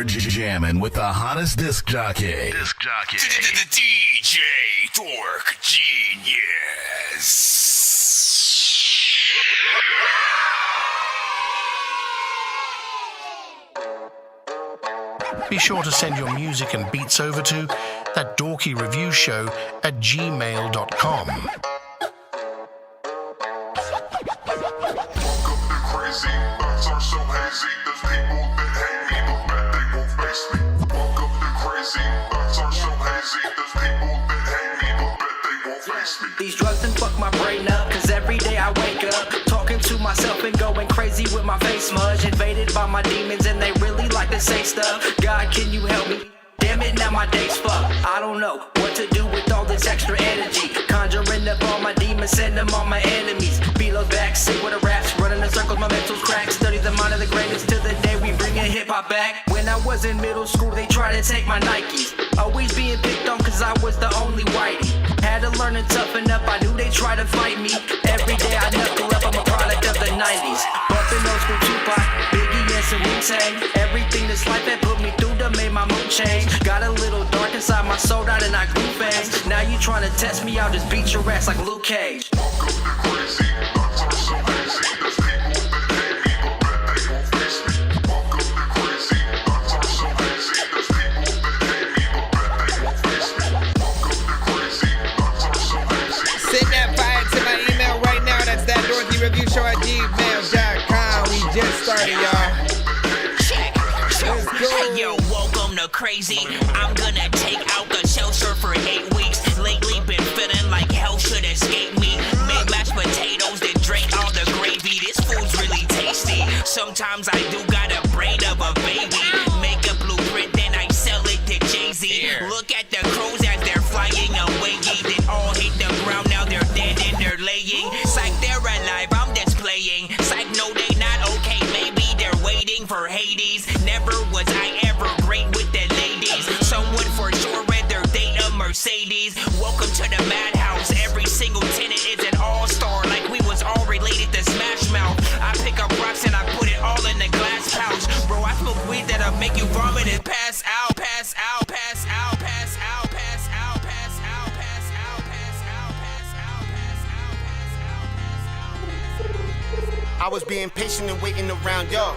jamming with the hottest disc jockey. DJ Dork Genius. Be sure to send your music and beats over to thatdorkyreviewshow@gmail.com. These drugs done fuck my brain up, cause every day I wake up talking to myself and going crazy with my face smudged. Invaded by my demons and they really like to say stuff. God, can you help me? Damn it, now my day's fucked. I don't know what to do with all this extra energy. Conjuring up all my demons, send them on my enemies. Bolow back, sick with the raps, running in circles, my mental's cracked. Study the mind of the greatest till the day we bring hip-hop back. When I was in middle school, they tried to take my Nikes. Always being picked on cause I was the only whitey. Had to learn and toughen up, I knew they try to fight me. Every day I knuckle up, I'm a product of the 90s. Bumping old school Tupac, Biggie and some Wu-Tang. Everything this life that put me through done made my mood change. Got a little dark inside my soul, out and I grew fangs. Now you trying to test me, I'll just beat your ass like Luke Cage. Reviewshow@gmail.com. We just started, y'all. Hey, yo, welcome to Crazy. I'm gonna take out the shelter for 8 weeks. Lately been feeling like hell should escape me. Make mashed potatoes, then drink all the gravy. This food's really tasty. Sometimes I do got a brain of a baby. Make a blueprint, then I sell it to Jay-Z. Look at the crows as they're flying away. They all hit the ground, now they're dead and they're laying. Psych, they're alive, I'm just playing. Psych, no, they not okay, maybe they're waiting for Hades. Never was I ever great with the ladies. Someone for sure read their date a Mercedes. Welcome to the madhouse. Every single tenant is an all-star, like we was all related to Smash Mouth. I pick up rocks and I put it all in the glass pouch. Bro, I smoke weed that'll make you vomit and pass out, pass out, pass out, pass out, pass out, pass out, pass out, pass out, pass out, pass out, pass out. I was being patient and waiting around, yo.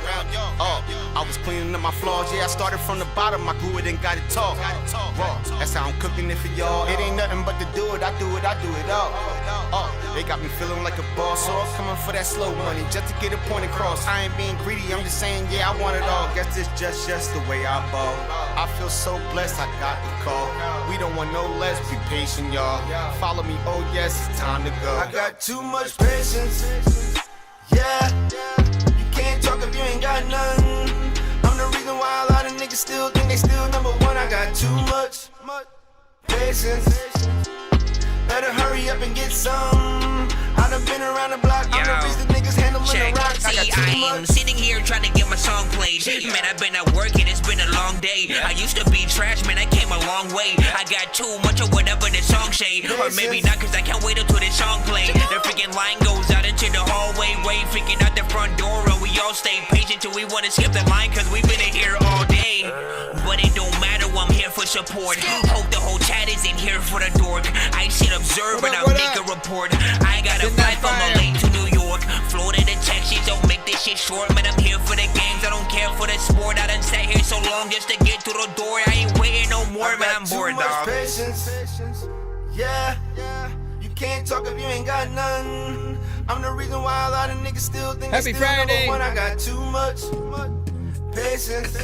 I was cleaning up my flaws, yeah. I started from the bottom, I grew it and got it tall. Raw, that's how I'm cooking it for y'all. It ain't nothing but to do it, I do it all. They got me feeling like a boss, so I'm coming for that slow money just to get a point across. I ain't being greedy, I'm just saying, yeah, I want it all. Guess it's just the way I ball. I feel so blessed, I got the call. We don't want no less, be patient, y'all. Follow me, oh yes, it's time to go. I got too much patience. Yeah, you can't talk if you ain't got none. I'm the reason why a lot of niggas still think they still number one. I got too much patience. Better hurry up and get some. I done been around the block. I'm the reason niggas handling the rocks. I got too much. I'm sitting here trying to get my song played. Man, I've been at work and it's been a long day. I used to be trash, man, I came a long way. I got too much of whatever the song say. Or maybe not, cause I can't wait until this song play. The freaking line goes out into the hallway, way freaking out the front door. And we all stay patient till we wanna skip the line, cause we've been in here all day. But it don't matter, I'm here for support. Hope the whole chat is in here for the dork. I should observe and I'll make a report. I got a flight from LA to New York, Florida to Texas, don't make this shit short. Man, I'm here for the games, I don't care for the sport. I done sat here so long just to get through the door. I ain't waiting no more, man, I'm bored, dog. Patience. Yeah, you can't talk if you ain't got none. I'm the reason why a lot of niggas still think they still number one. I got too much patience.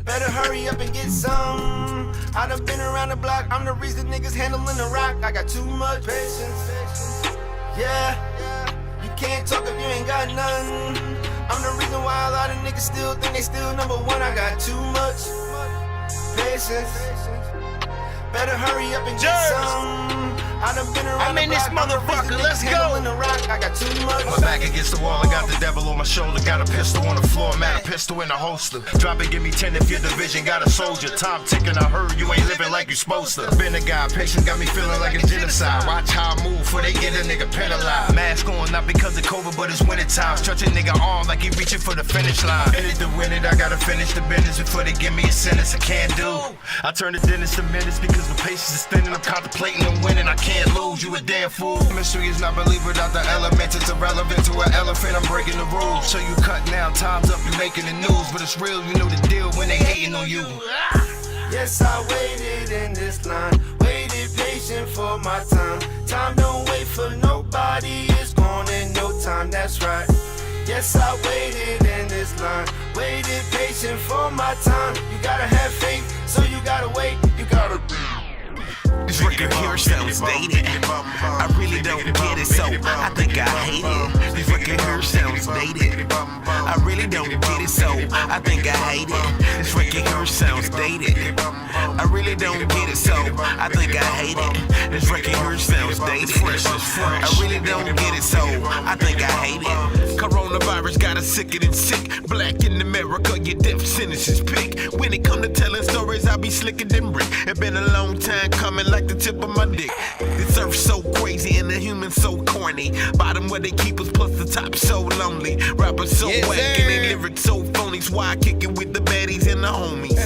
Better hurry up and get some. I done been around the block, I'm the reason niggas handling the rock. I got too much patience. Yeah, you can't talk if you ain't got none. I'm the reason why a lot of niggas still think they still number one. I got too much patience. Better hurry up and get some. I done been around I'm in this motherfucker, let's go. The rock. I got too much. My back against the wall, I got the devil on my shoulder. Got a pistol on the floor, man, a pistol in the holster. Drop it, give me 10 if your division got a soldier. Time ticking, I heard you ain't living like you supposed to. Been a guy, patient got me feeling like a genocide. Watch how I move before they get a nigga penalized. Mask on, not because of COVID, but it's winter time. Stretch a nigga arm like he reaching for the finish line. In it to win it, I gotta finish the business before they give me a sentence I can't do. I turn the dentist to minutes because the patience is thin and I'm contemplating and winning. I can't lose, you a damn fool. Mystery is not believed without the elements. It's irrelevant to an elephant, I'm breaking the rules. So you cut now, time's up, you making the news. But it's real, you know the deal when they hating on you. Yes, I waited in this line, waited patient for my time. Time don't wait for nobody, it's gone in no time, that's right. Yes, I waited in this line, waited patient for my time. You gotta have faith, so you gotta wait, you gotta. This record here sounds dated. I really don't get it, so I think I hate it. This record here sounds dated. I really don't get it, so I think I hate it. This record here sounds dated. I really don't get it, so I think I hate it. This record here sounds dated. I really don't get it, so I think I hate it. Coronavirus got us sicker than sick. Black in America, your death sentence is pick. When it come to telling stories, I be slicker than Rick. It been a long time coming like the tip of my dick. This earth so crazy and the humans so corny. Bottom where they keep us plus the top so lonely. Rappers so whack and they lyrics so phony. Why I kick it with the baddies and the homies.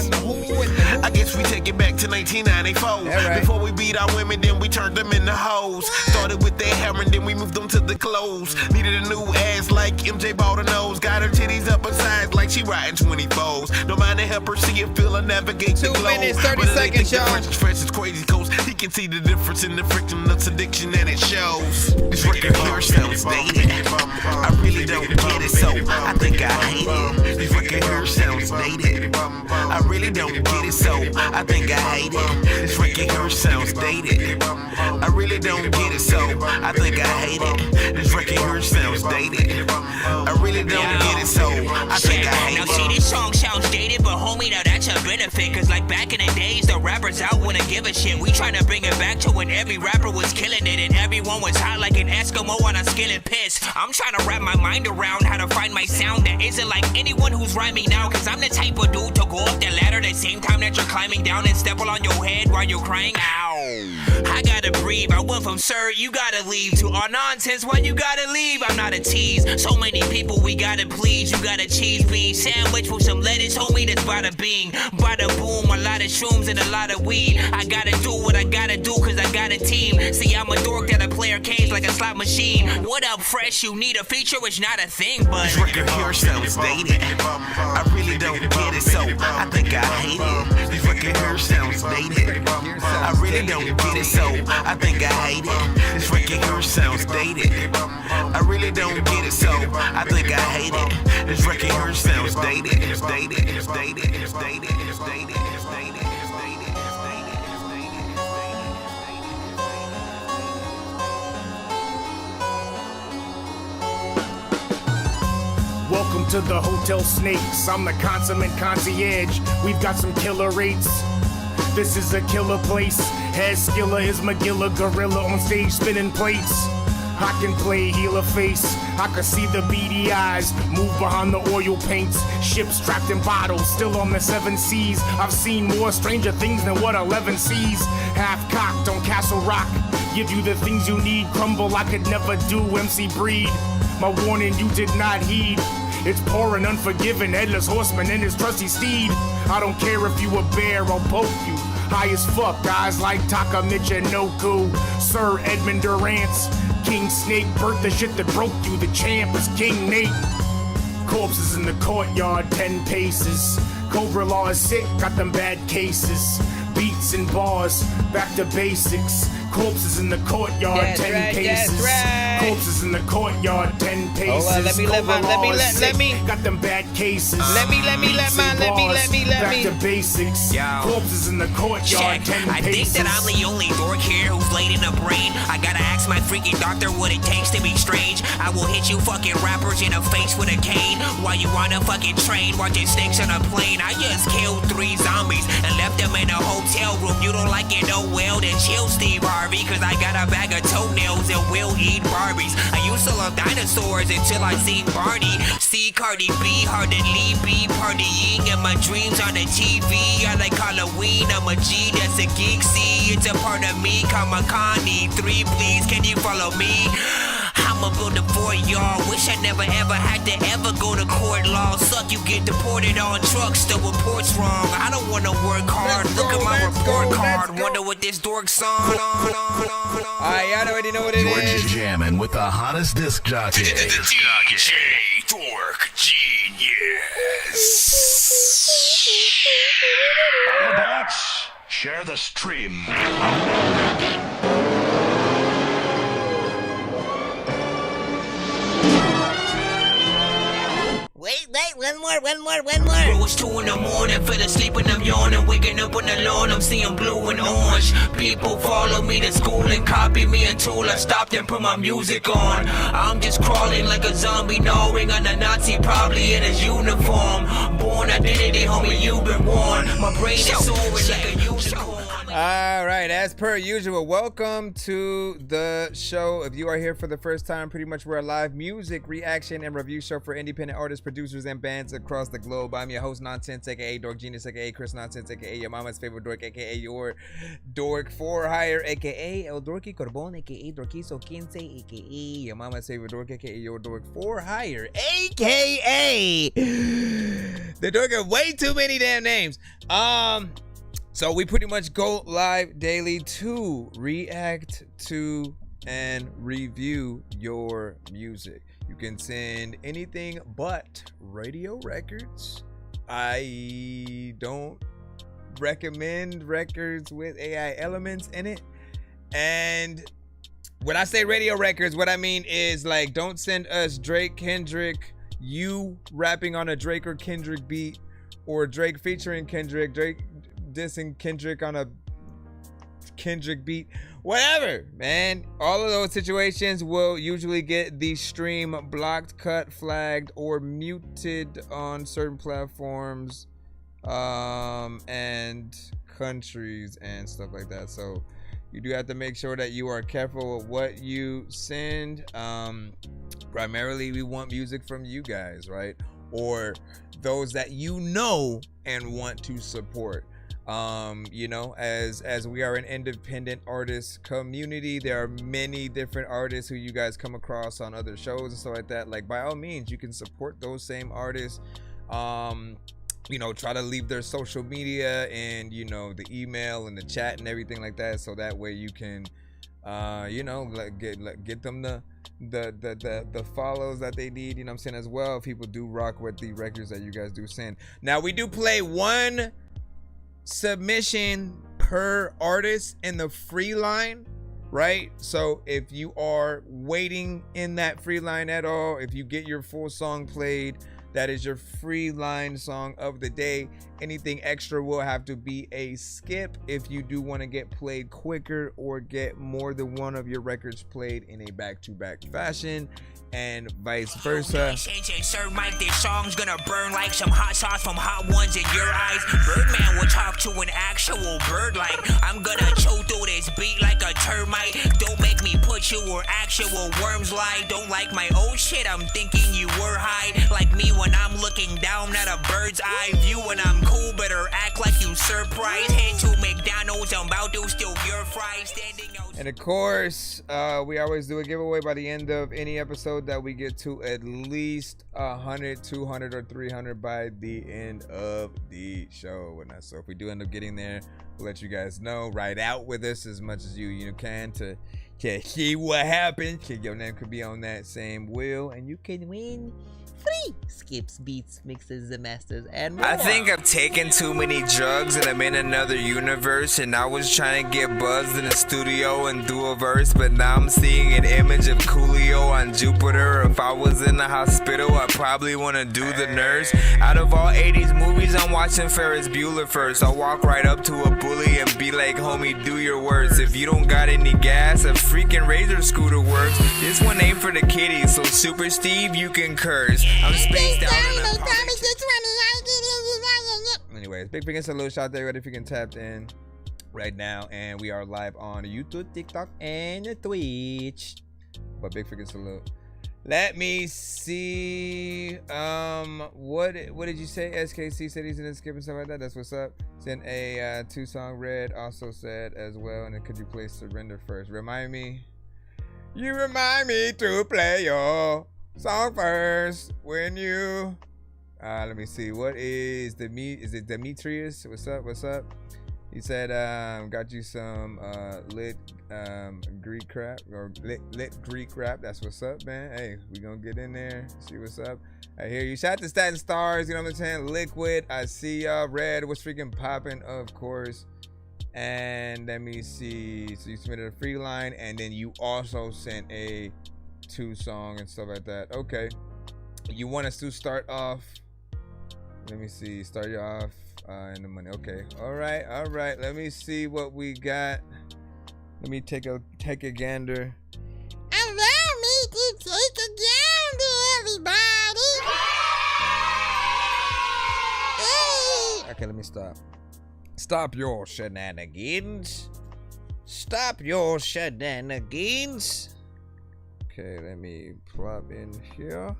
I guess we take it back to 1994. Right. Before we beat our women, then we turned them into hoes. Started with their hair and then we moved them to the clothes. Needed a new ass like MJ bought a nose. Got her titties up her sides like she riding 24s. Don't mind to help her see and feel her navigate the globe. 2 minutes, 30 seconds, y'all. Fresh is crazy coast. He can see the difference in the friction of addiction and it shows. This record here sounds dated. I really don't get it, so I think I hate it. This record here sounds dated. I really don't get it, so I think I hate it. This record here sounds dated. I really don't get it, so I think I hate it. This record here sounds dated. I really don't get it, so I think I hate it. Now see, this song sounds dated, but homie, now that's a benefit. Cause like back in the days, the rappers out wouldn't give a shit. We tryna bring it back to when every rapper was killing it and everyone was hot like an Eskimo on a skillet piss. I'm trying to wrap my mind around how to find my sound that isn't like anyone who's rhyming now. Cause I'm the type of dude to go up the ladder the same time that you're climbing down and step on your head while you're crying. Ow. I gotta breathe. I went from sir, you gotta leave to all nonsense when you gotta leave. I'm not a tease. So many people we gotta please. You got a cheese bean sandwich with some lettuce, homie, that's bada bing. Bada boom, a lot of shrooms and a lot of weed. I gotta do what I gotta do cause I got a team. See, I'm a dork that a player cage like a slot machine. What up, fresh? You need a feature, it's not a thing, but this record here sounds dated. I really don't get it, so I think I hate it. This record here sounds dated. I really don't get it, so I think I hate it. This record here sounds dated. I really don't get it, so I think I hate it. This record here sounds dated. It's dated. It's dated. It's dated. It's dated. It's dated. Welcome to the Hotel Snakes. I'm the consummate concierge. We've got some killer rates. This is a killer place. Head skiller is Magilla Gorilla on stage spinning plates. I can play healer face. I can see the beady eyes move behind the oil paints. Ships trapped in bottles, still on the 7 seas. I've seen more stranger things than what 11 sees. Half cocked on Castle Rock. Give you the things you need. Crumble I could never do. MC Breed. My warning you did not heed. It's pouring unforgiving, headless horseman and his trusty steed. I don't care if you a bear, I'll poke you. High as fuck, guys like Taka Michinoku. Sir Edmund Durance, King Snake, birthed the shit that broke you. The champ is King Nate. Corpses in the courtyard, 10 paces. Cobra Law is sick, got them bad cases. Beats and bars, back to basics. Corpses in the courtyard, that's 10 right, paces. right. Corpses in the courtyard, 10 paces. Hold on, let me got them bad cases. Let me. Back to basics. Yo. Corpses in the courtyard, 10 I think paces. that I'm the only dork here who's late in the brain. I gotta ask my freaking doctor what it takes to be strange. I will hit you fucking rappers in the face with a cane while you on a fucking train watching snakes on a plane. I just killed 3 zombies and left them in a hotel room. You don't like it, oh well, then chill, Steve Harvey, cause I got a bag of toenails and will eat Barbie. Barbies. I used to love dinosaurs until I seen Barney. See Cardi B, hardly be partying in my dreams on the TV. I like Halloween, I'm a G, that's a geek. See, it's a part of me, Kamakani. 3, please, can you follow me? I'ma build a fort, y'all. Wish I never ever had to ever go to court. Law suck, you get deported on trucks. The report's wrong. I don't wanna work hard. Look at my report card. Wonder what this dork's on. Alright, y'all already know what it is. You're jamming with the hottest disc jockey. DJ Dork Genius. Autobots, share the stream. Wait, one more. Bro, it's 2 in the morning, fell asleep and I'm yawning. Waking up on the lawn, I'm seeing blue and orange. People follow me to school and copy me until I stopped and put my music on. I'm just crawling like a zombie, gnawing on a Nazi, probably in his uniform. Born identity, homie, you've been warned. My brain is soaring like a unicorn. All right, as per usual, welcome to the show. If you are here for the first time, pretty much we're a live music reaction and review show for independent artists, producers, and bands across the globe. I'm your host, Nonsense, aka Dork Genius, aka Chris Nonsense, aka your mama's favorite dork, aka your dork for hire, aka El Dorky Corbon, aka Dorquizo Quince, aka your mama's favorite dork, aka your dork for hire, aka the dork of way too many damn names. So we pretty much go live daily to react to and review your music. You can send anything but radio records. I don't recommend records with AI elements in it. And when I say radio records, what I mean is, like, don't send us Drake, Kendrick, you rapping on a Drake or Kendrick beat, or Drake featuring Kendrick, Drake dissing Kendrick on a Kendrick beat, whatever, man. All of those situations will usually get the stream blocked, cut, flagged, or muted on certain platforms and countries and stuff like that. So you do have to make sure that you are careful with what you send. Primarily, we want music from you guys, right? Or those that you know and want to support. You know, as we are an independent artist community, there are many different artists who you guys come across on other shows and stuff like that. Like, by all means, you can support those same artists. You know, try to leave their social media and, you know, the email and the chat and everything like that, so that way you can you know, get them the follows that they need, you know what I'm saying, as well. People do rock with the records that you guys do send. Now, we do play one submission per artist in the free line, right? So if you are waiting in that free line at all, if you get your full song played, that is your free line song of the day. Anything extra will have to be a skip if you do want to get played quicker or get more than one of your records played in a back-to-back fashion, and vice versa. Sir Mike, this song's gonna burn like some hot sauce from hot ones in your eyes. Birdman will talk to an actual bird like I'm gonna chew through this beat like a termite. Don't make me put you where actual worms lie. Don't like my old shit, I'm thinking you were high. Like me when I'm looking down at a bird's eye view. When I'm cool, better act like you surprised. Head to McDonald's, I'm about to steal your fries. Standing out. And of course, we always do a giveaway by the end of any episode that we get to at least 100, 200, or 300 by the end of the show. And so if we do end up getting there, we'll let you guys know. Ride out with us as much as you can to see what happens. Your name could be on that same wheel, and you can win free skips, beats, mixes, and masters, and more. I think I've taken too many drugs and I'm in another universe, and I was trying to get buzzed in the studio and do a verse, but now I'm seeing an image of Coolio on Jupiter. If I was in the hospital, I probably want to do the nurse. Out of all 80s movies, I'm watching Ferris Bueller first. I'll walk right up to a bully and be like, homie, do your worst. If you don't got any gas, a freaking Razor scooter works. This one ain't for the kiddies, so Super Steve, you can curse. I'm spaced out in a Anyways, big and salute, shout out to everybody if you can tap in right now. And we are live on YouTube, TikTok, and Twitch. But big freaking salute. Let me see. What did you say? SKC said he's in the skip and stuff like that. That's what's up. Sent a 2-song. Red also said as well. And then could you play Surrender first? Remind me. You remind me to play your song first when you. Let me see. What is is it Demetrius? What's up? What's up? He said, got you some lit Greek crap or lit Greek rap. That's what's up, man. Hey, we gonna get in there, see what's up. I hear you. Shout out to Staten Stars, you know what I'm saying? Liquid, I see y'all. Red, what's freaking popping, of course. And let me see. So you submitted a free line, and then you also sent a 2-song and stuff like that. Okay. You want us to start off? Let me see. Start you off. In the money. Okay. All right. Let me see what we got. Let me take a gander. Allow me to take a gander, everybody. Hey. Okay, let me stop. Stop your shenanigans. Stop your shenanigans. Okay, let me plop in here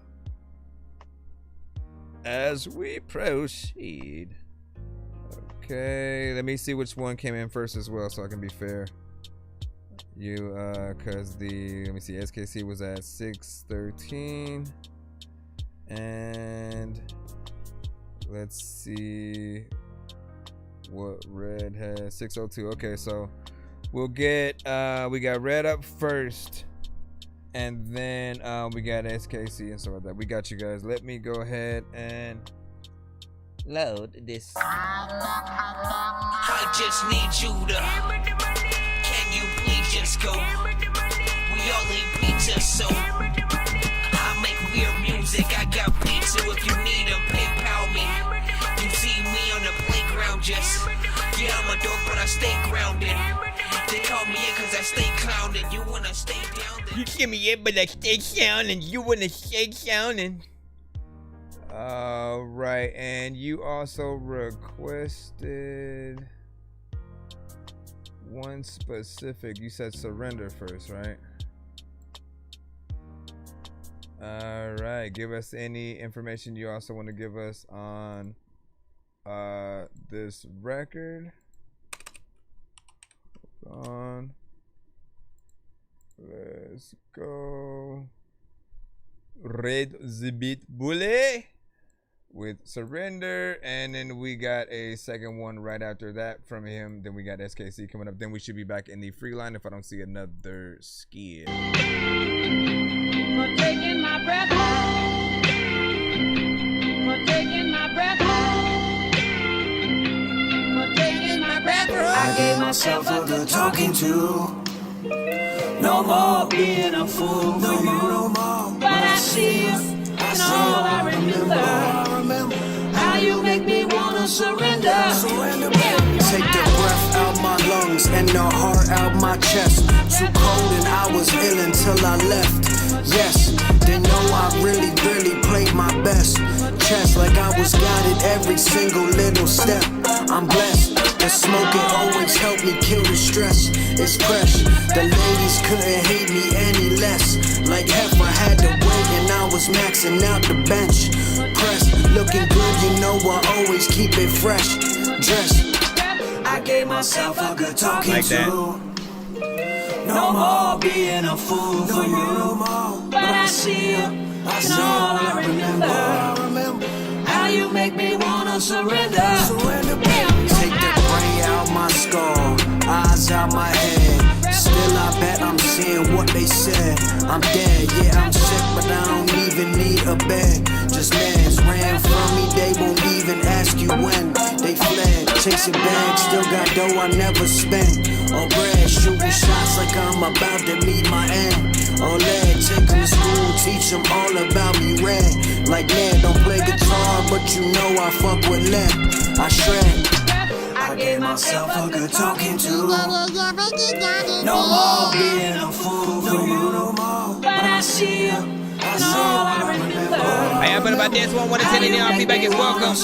as we proceed. Okay, let me see which one came in first as well so I can be fair. You, cause let me see, SKC was at 613. And let's see what Red has, 602. Okay, so we'll get, we got Red up first. And then we got SKC and stuff like that. We got you guys. Let me go ahead and load this. I just need you to. Can you please just go? We all eat pizza, so I make weird music. I got pizza if you need them. PayPal me. You see me on the playground, just yeah, I'm a dog, but I stay grounded. They call me in cause I stay clowning. You wanna stay down? You give me in, but I stay sounding. You wanna stay sounding. Right, and you also requested one specific. You said Surrender first, right? All right, give us any information you also want to give us on this record. Hold on. Let's go. Red the Beat Bolow with Surrender, and then we got a second one right after that from him. Then we got SKC coming up. Then we should be back in the free line if I don't see another skid. For taking my breath home. For taking my breath home. For taking my breath home. I gave myself a good talking to. No more being a fool for you. But I see you, and all I remember how you make me wanna surrender. Take the breath out my lungs and the heart out my chest. Too cold and I was ill until I left. Yes, they know I really played my best. Chest like I was guided every single little step. I'm blessed. The smoking always helped me kill the stress. It's fresh. The ladies couldn't hate me any less. Like Heifer had to wait and I was maxing out the bench. Pressed, looking good, you know I always keep it fresh. Dressed. I gave myself a good talking like to. No more being a fool for you. But I see you, and all I remember how you make me wanna surrender. Take the brain out my skull, eyes out my head. Still I bet I'm seeing what they said. I'm dead, yeah I'm sick, but I don't even need a bed. Just meds ran from me, they won't even ask you when. They fled, chasing bags, still got dough I never spent. Or bread, shooting shots like I'm about to meet my end. Or lead, take them to school, teach them all about me red. Like Ned, don't play guitar, but you know I fuck with lead. I shred. I gave myself a good talking to. No more being a fool for you. But I see you, and all I remember. Hey, I'm about this one. Want to send in our feedback is welcome.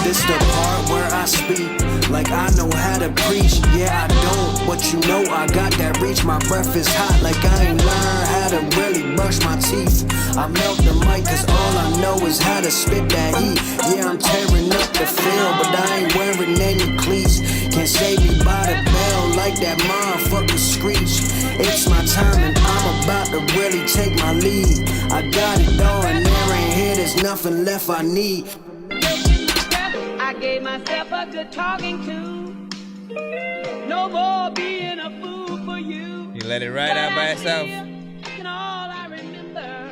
This the part where I speak. like I know how to preach. Yeah, I don't, but you know I got that reach. My breath is hot like I ain't learned how to really brush my teeth. I melt the mic cause all I know is how to spit that heat. Yeah, I'm tearing up the field, but I ain't wearing any cleats. Can't save me by the bell like that motherfucker screech. It's my time and I'm about to really take my lead. I got it all and there ain't here, there's nothing left I need. I gave myself a good talking to. No more being a fool for you. You let it ride out by itself. And all I remember.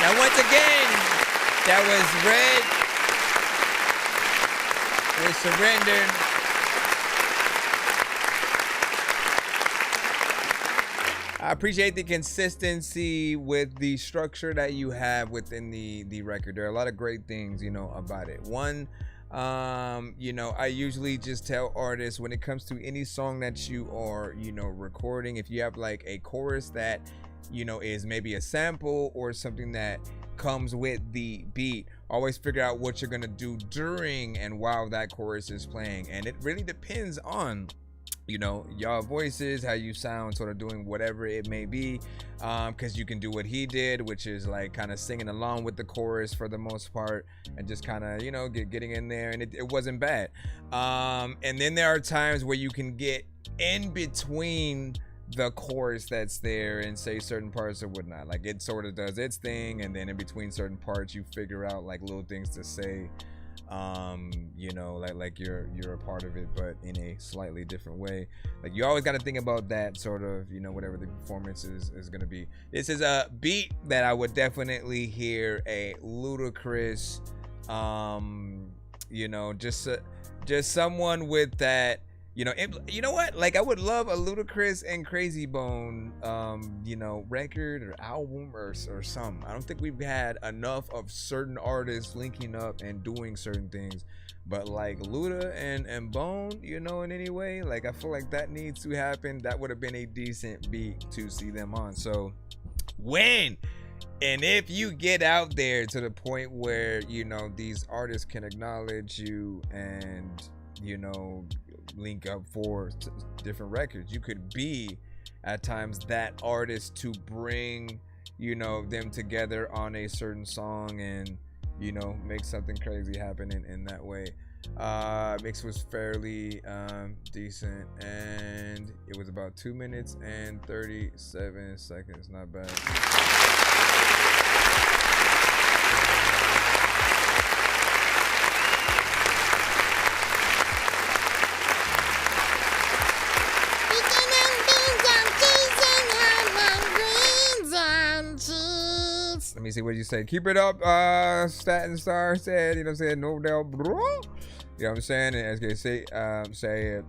Now once again, that was Red with Surrender. I appreciate the consistency with the structure that you have within the record. There are a lot of great things, you know, about it. One, you know, I usually just tell artists when it comes to any song that you are, you know, recording, if you have like a chorus that, you know, is maybe a sample or something that comes with the beat, always figure out what you're gonna do during and while that chorus is playing. And it really depends on, you know, y'all voices, how you sound, sort of doing whatever it may be, because you can do what he did, which is like kind of singing along with the chorus for the most part and just kind of, you know, getting in there, and it wasn't bad. And then there are times where you can get in between the chorus that's there and say certain parts or whatnot, like it sort of does its thing, and then in between certain parts you figure out like little things to say, you know, like you're a part of it, but in a slightly different way. Like you always got to think about that sort of, you know, whatever the performance is going to be. This is a beat that I would definitely hear a Ludacris, you know, just someone with that, you know, you know what, like I would love a Ludacris and Crazy Bone, you know, record or album or something. I don't think we've had enough of certain artists linking up and doing certain things, but like Luda and Bone, you know, in any way, like I feel like that needs to happen. That would have been a decent beat to see them on. So when and if you get out there to the point where, you know, these artists can acknowledge you and, you know, link up for different records, you could be at times that artist to bring, you know, them together on a certain song and, you know, make something crazy happen in that way. Mix was fairly decent, and it was about 2 minutes and 37 seconds. Not bad. Let me see what you say. Keep it up, Statin Star said, you know what I'm saying? No doubt, bro. You know what I'm saying? And SK say it.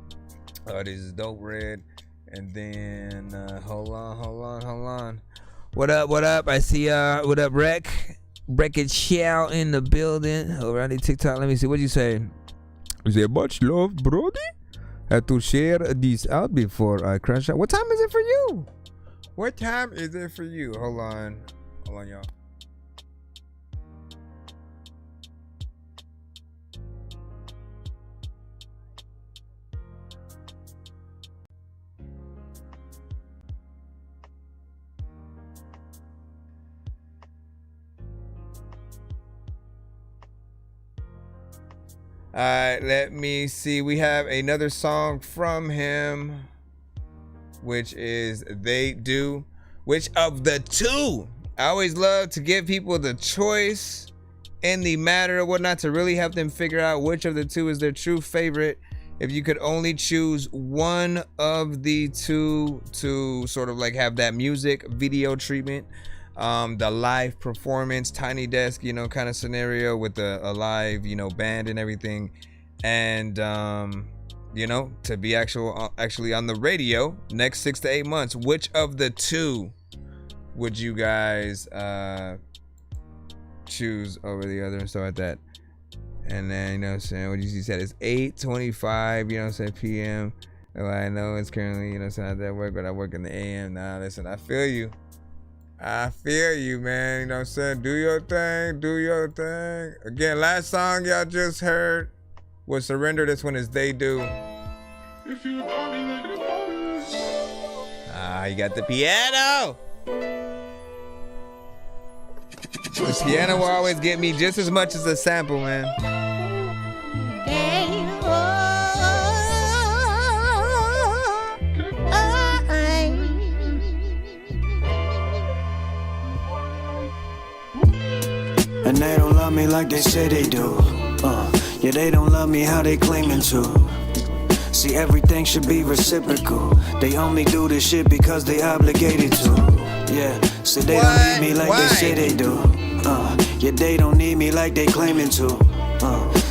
This is Dope Red. And then, hold on. What up? I see, what up, Wreckage Chow in the building. Around the TikTok. Let me see what you say. You say, much love, Brody. Had to share this out before I crash out. What time is it for you? What time is it for you? Hold on, y'all. All right, let me see. We have another song from him, which is They Do. Which of the two? I always love to give people the choice in the matter of whatnot to really help them figure out which of the two is their true favorite. If you could only choose one of the two to sort of like have that music video treatment, the live performance, Tiny Desk, you know, kind of scenario with a live, you know, band and everything, and you know, to be actually on the radio next 6 to 8 months, which of the two would you guys choose over the other and stuff like that? And then, you know what I'm saying, what you said is 8:25, you know what I'm saying, p.m. Well, I know it's currently, you know, it's not that work, but I work in the a.m. Nah, listen, I feel you. I feel you, man. You know what I'm saying? Do your thing. Do your thing. Again, last song y'all just heard was Surrender. This one is They Do. Ah, you got the piano. The piano will always get me just as much as the sample, man. And they don't love me like they say they do. Yeah, they don't love me how they claiming to. See, everything should be reciprocal. They only do this shit because they obligated to. Yeah, so they don't need me like they say they do. Yeah, they don't need me like they claiming to.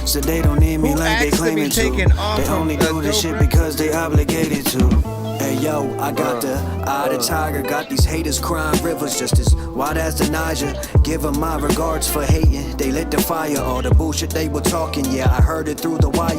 So they don't need me like they claiming to. They only do this shit because they obligated to. Hey yo, I got the eye of the tiger. Got these haters crying rivers just as wide as the Niger. Give them my regards for hating. They lit the fire. All the bullshit they were talking, yeah, I heard it through the wire.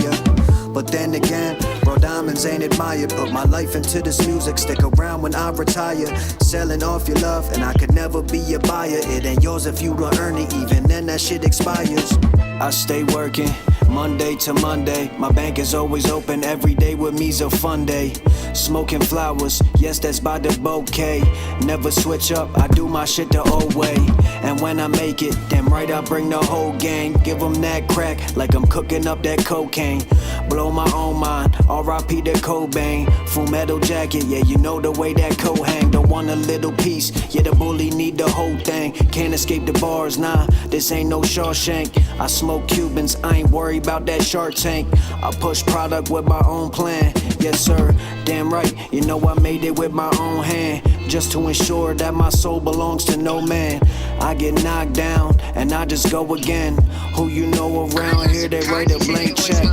But then again, bro, diamonds ain't admired. Put my life into this music, stick around when I retire. Selling off your love, and I could never be a buyer. It ain't yours if you don't earn it, even then that shit expires. I stay working, Monday to Monday. My bank is always open, every day with me's a fun day. Smoking flowers, yes, that's by the bouquet. Never switch up, I do my shit the old way. And when I make it, damn right I bring the whole gang. Give them that crack, like I'm cooking up that cocaine. Blow my own mind, R.I.P. to Cobain. Full metal jacket, yeah, you know the way that coat hang. Don't want a little piece, yeah, the bully need the whole thing. Can't escape the bars, nah, this ain't no Shawshank. I smoke Cubans, I ain't worried about that Shark Tank. I push product with my own plan, yes sir, damn right. You know I made it with my own hand, just to ensure that my soul belongs to no man. I get knocked down, and I just go again. Who you know around here, they write a blank check.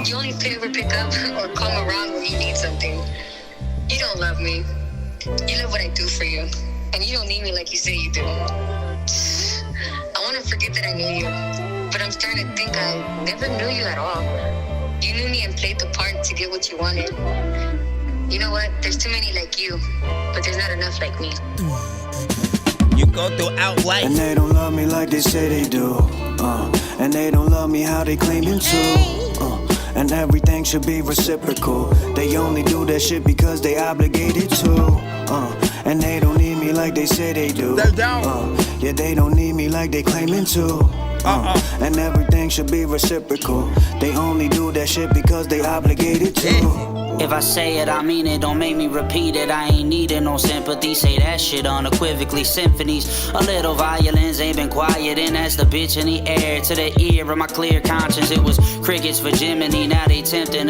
You only ever pick up or come around when you need something. You don't love me. You love what I do for you. And you don't need me like you say you do. I want to forget that I knew you. But I'm starting to think I never knew you at all. You knew me and played the part to get what you wanted. You know what? There's too many like you. But there's not enough like me. You go throughout life. And they don't love me like they say they do. And they don't love me how they claiming to. And everything should be reciprocal. They only do that shit because they obligated to. And they don't need me like they say they do. Yeah, they don't need me like they claiming to. And everything should be reciprocal. They only do that shit because they obligated to. If I say it, I mean it, don't make me repeat it. I ain't needing no sympathy, say that shit unequivocally. Symphonies, a little violins, ain't been quiet. And that's the bitch in the air, to the ear of my clear conscience. It was crickets for Jiminy, now they attempting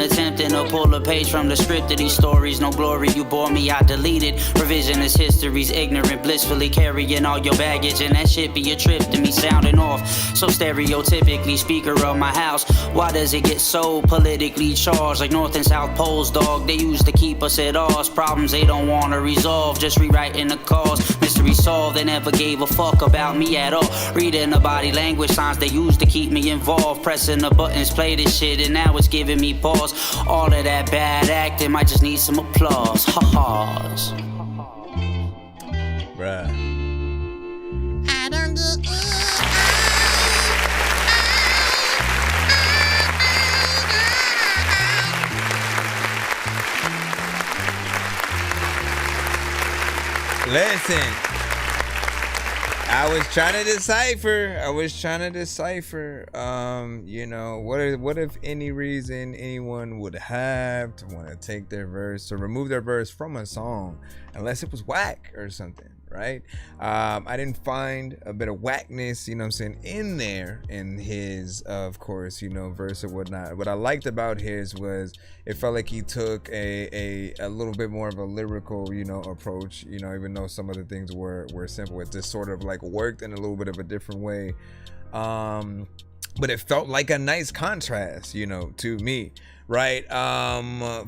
to pull a page from the script of these stories. No glory, you bore me, I deleted. Revisionist histories, ignorant, blissfully carrying all your baggage. And that shit be a trip to me, sounding off so stereotypically. Speaker of my house, why does it get so politically charged? Like North and South Poles, dog, they used to keep us at odds. Problems they don't wanna resolve, just rewriting the cause. Mystery solved, they never gave a fuck about me at all. Reading the body language signs they used to keep me involved. Pressing the buttons, play this shit, and now it's giving me pause. All of that bad acting might just need some applause. Ha-ha's. Bruh. I don't get it. Listen, I was trying to decipher. You know, what if any reason anyone would have to want to take their verse or remove their verse from a song, unless it was whack or something, right? I didn't find a bit of whackness, you know what I'm saying, in there in his, of course, you know, verse or whatnot. What I liked about his was it felt like he took a little bit more of a lyrical, you know, approach, you know, even though some of the things were simple. It just sort of like worked in a little bit of a different way. But it felt like a nice contrast, you know, to me, right?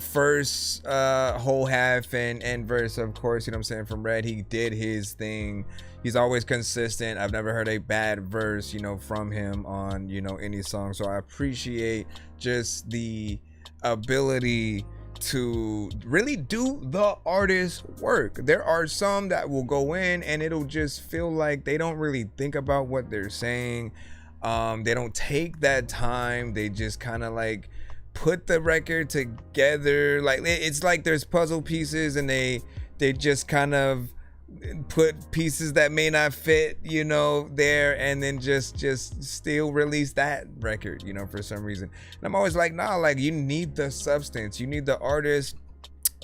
First whole half and verse, of course, you know what I'm saying, from Red, he did his thing. He's always consistent. I've never heard a bad verse, you know, from him on, you know, any song. So I appreciate just the ability to really do the artist's work. There are some that will go in and it'll just feel like they don't really think about what they're saying. They don't take that time. They just kind of like put the record together. Like it's like there's puzzle pieces and they just kind of put pieces that may not fit, you know, there, and then just still release that record, you know, for some reason. And I'm always like, nah, like you need the substance. You need the artist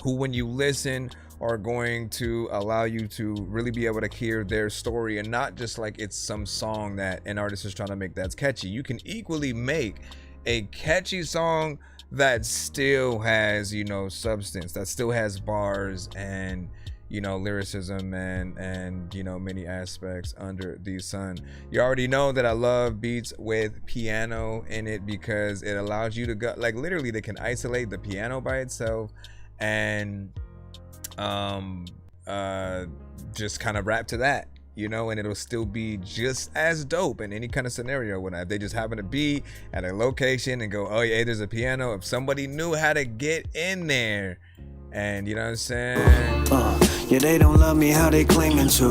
who, when you listen, are going to allow you to really be able to hear their story, and not just like it's some song that an artist is trying to make that's catchy. You can equally make a catchy song that still has, you know, substance, that still has bars and, you know, lyricism and you know, many aspects under the sun. You already know that I love beats with piano in it because it allows you to go, like literally they can isolate the piano by itself and just kind of rap to that, you know, and it'll still be just as dope in any kind of scenario. When they just happen to be at a location and go, oh yeah, there's a piano. If somebody knew how to get in there, and you know what I'm saying? Yeah, they don't love me how they claiming to.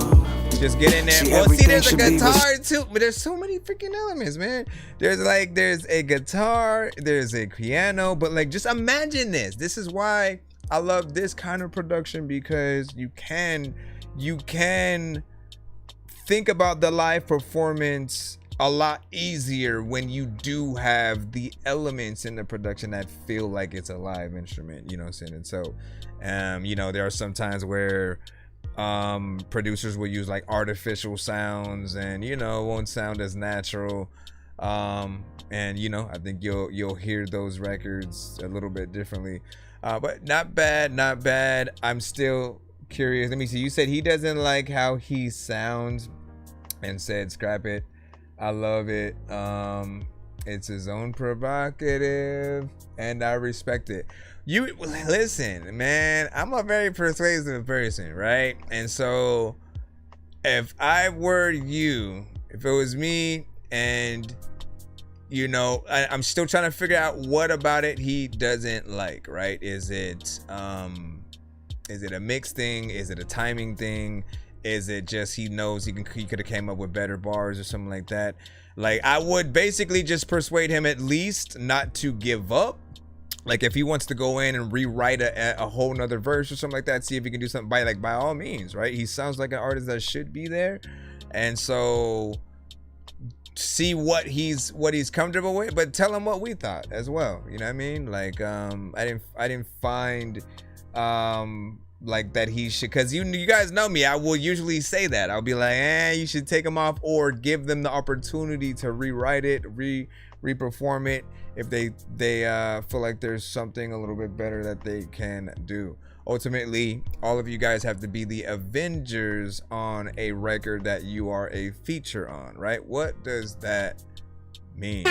Just get in there. Well, see, there's a guitar too, but there's so many freaking elements, man. There's a guitar, there's a piano, but like, just imagine this. This is why I love this kind of production, because you can think about the live performance a lot easier when you do have the elements in the production that feel like it's a live instrument, you know what I'm saying? And so, you know, there are some times where producers will use like artificial sounds and, you know, won't sound as natural. And, you know, I think you'll hear those records a little bit differently. But not bad. I'm still curious. Let me see. You said he doesn't like how he sounds and said scrap it. I love it. It's his own provocative and I respect it. You listen, man, I'm a very persuasive person, right? And so if I were you, if it was me, and you know, I'm still trying to figure out what about it he doesn't like, right? Is it a mix thing? Is it a timing thing? Is it just he knows he could have came up with better bars or something like that? Like, I would basically just persuade him at least not to give up. Like, if he wants to go in and rewrite a whole nother verse or something like that, see if he can do something by all means, right? He sounds like an artist that should be there. And so see what he's comfortable with, but tell him what we thought as well. You know what I mean? Like, I didn't find like that he should, because you guys know me, I will usually say that. I'll be like, you should take him off, or give them the opportunity to rewrite it, re-perform it if they feel like there's something a little bit better that they can do. Ultimately, all of you guys have to be the Avengers on a record that you are a feature on, right? What does that mean?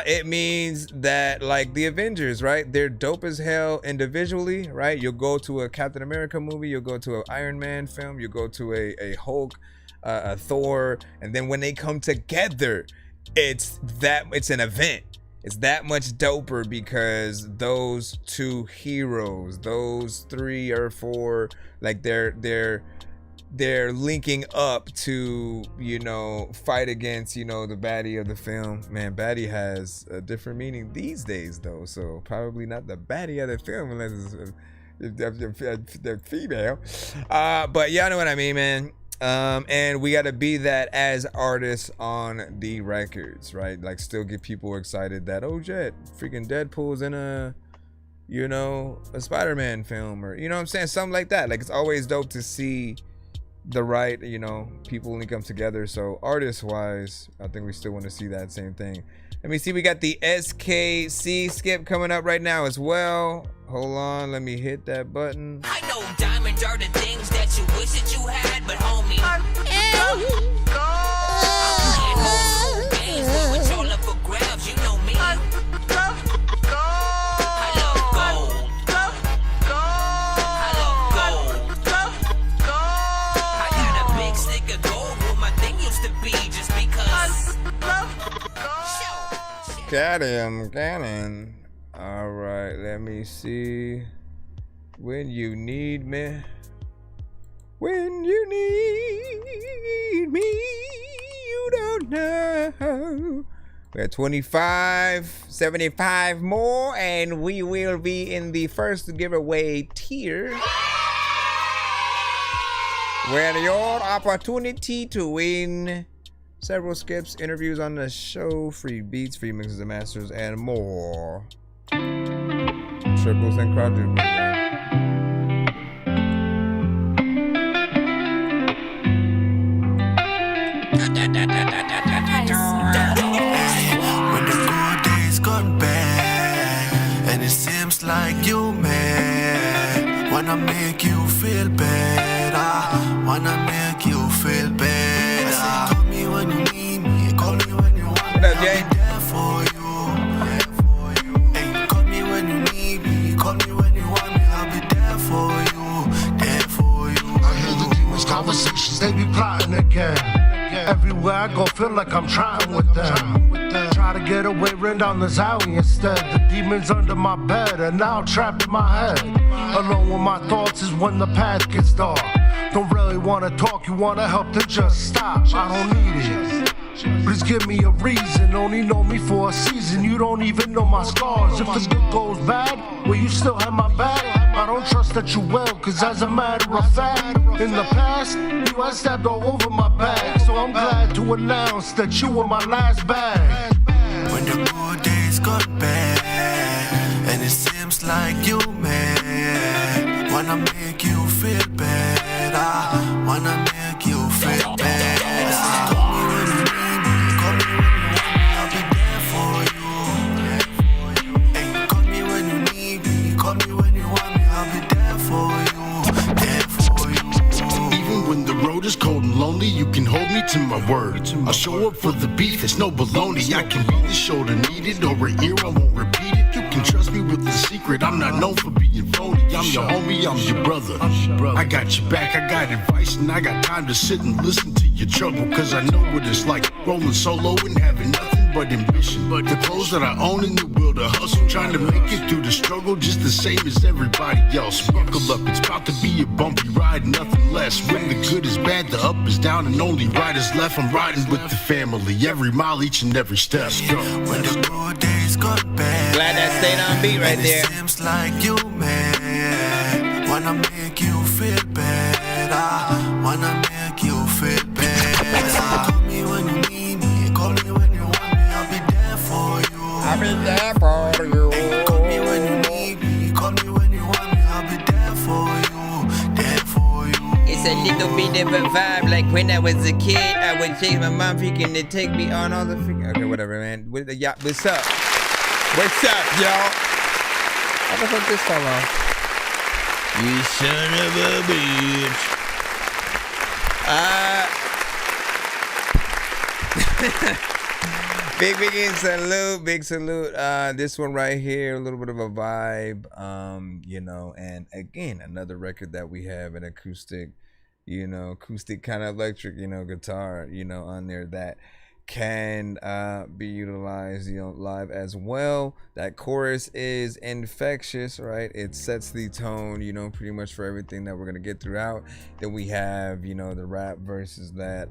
It means that, like, the Avengers, right? They're dope as hell individually, right? You'll go to a Captain America movie, you'll go to an Iron Man film, you'll go to a Hulk, a Thor, and then when they come together, it's an event. It's that much doper because those two heroes, those 3 or 4, like they're linking up to, you know, fight against, you know, the baddie of the film. Man, baddie has a different meaning these days though, so probably not the baddie of the film unless they're female. But y'all know what I mean, man. And we got to be that as artists on the records, right? Like, still get people excited that, oh, Jet, freaking Deadpool's in a, you know, a Spider-Man film, or, you know what I'm saying? Something like that. Like, it's always dope to see the right, you know, people when they come together. So artist-wise, I think we still want to see that same thing. Let me see. We got the SKC skip coming up right now as well. Hold on. Let me hit that button. I know diamonds are the things that you wish that you had, but homie, it's all up for grabs, you know me. I love gold. I got a big stick of gold where my thing used to be, just because. Got him. All right, let me see. When you need me. When you need me, you don't know. We have 25, 75 more, and we will be in the first giveaway tier. Where your opportunity to win several skips, interviews on the show, free beats, free mixes and masters, and more. Triples and quadruples. When the good days gone bad, and it seems like you mad, wanna make you feel better, wanna make you feel better. Call me when you need me, call me when you want me, I'll be there for you. Hey, call me when you need me, call me when you want me, I'll be there for you, there for you. I hear the demons' conversations, they be plotting again. Everywhere I go, feel like I'm trying with them. Try to get away, run down this alley instead. The demons under my bed, and now trapped in my head. Alone with my thoughts is when the path gets dark. Don't really wanna talk, you wanna help, then just stop. I don't need it. Please give me a reason, only know me for a season. You don't even know my scars. If the good goes bad, will you still have my back? I don't trust that you will, cause as a matter of fact, in the past, you had stabbed all over my back. So I'm glad to announce that you were my last bag. When the good days got bad, and it seems like you mad, wanna make you feel better, wanna make you feel better. Is cold and lonely, you can hold me to my word. I'll show up for the beef, it's no baloney. I can be the shoulder needed or an ear, I won't repeat it. You can trust me with the secret, I'm not known for being phony. I'm your homie, I'm your brother. I got your back, I got advice, and I got time to sit and listen to your trouble. Cause I know what it's like, rolling solo and having nothing but ambition. But the clothes that I own in the will to hustle, trying to make it through the struggle just the same as everybody else. Buckle up, it's about to be a bumpy ride, nothing less. When the good is bad, the up is down, and only right is left. I'm riding with the family, every mile, each and every step. Go. When the good days got bad, glad that stayed on beat right there. It seems like you mad, wanna make you feel better, wanna make you feel better. Call me when you need me, call me when you want me, I'll be there for you. I'll be there for you. Hey, call me when you need me, call me when you want me, I'll be there for you, there for you. It's a little bit of a vibe, like when I was a kid, I would chase my mom freaking to take me on all the okay, whatever, man. Yeah, what's up? What's up, y'all? How the fuck this come on? You son of a bitch. Big salute. This one right here, a little bit of a vibe, you know, and again, another record that we have an acoustic, you know, acoustic kind of electric, you know, guitar, you know, on there that can be utilized, you know, live as well. That chorus is infectious, right? It sets the tone, you know, pretty much for everything that we're gonna get throughout. Then we have, you know, the rap verses that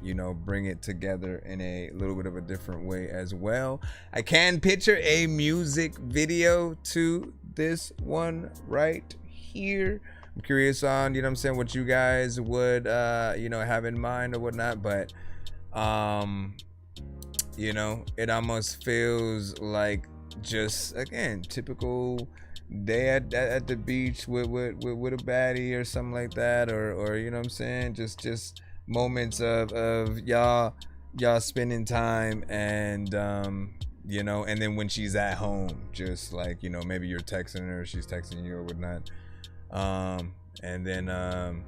you know, bring it together in a little bit of a different way as well. I can picture a music video to this one right here. I'm curious on, you know what I'm saying, what you guys would you know, have in mind or whatnot, but you know, it almost feels like just, again, typical day at the beach with a baddie or something like that, or you know what I'm saying, just moments of y'all spending time, and you know, and then when she's at home, just like, you know, maybe you're texting her, she's texting you or whatnot, and then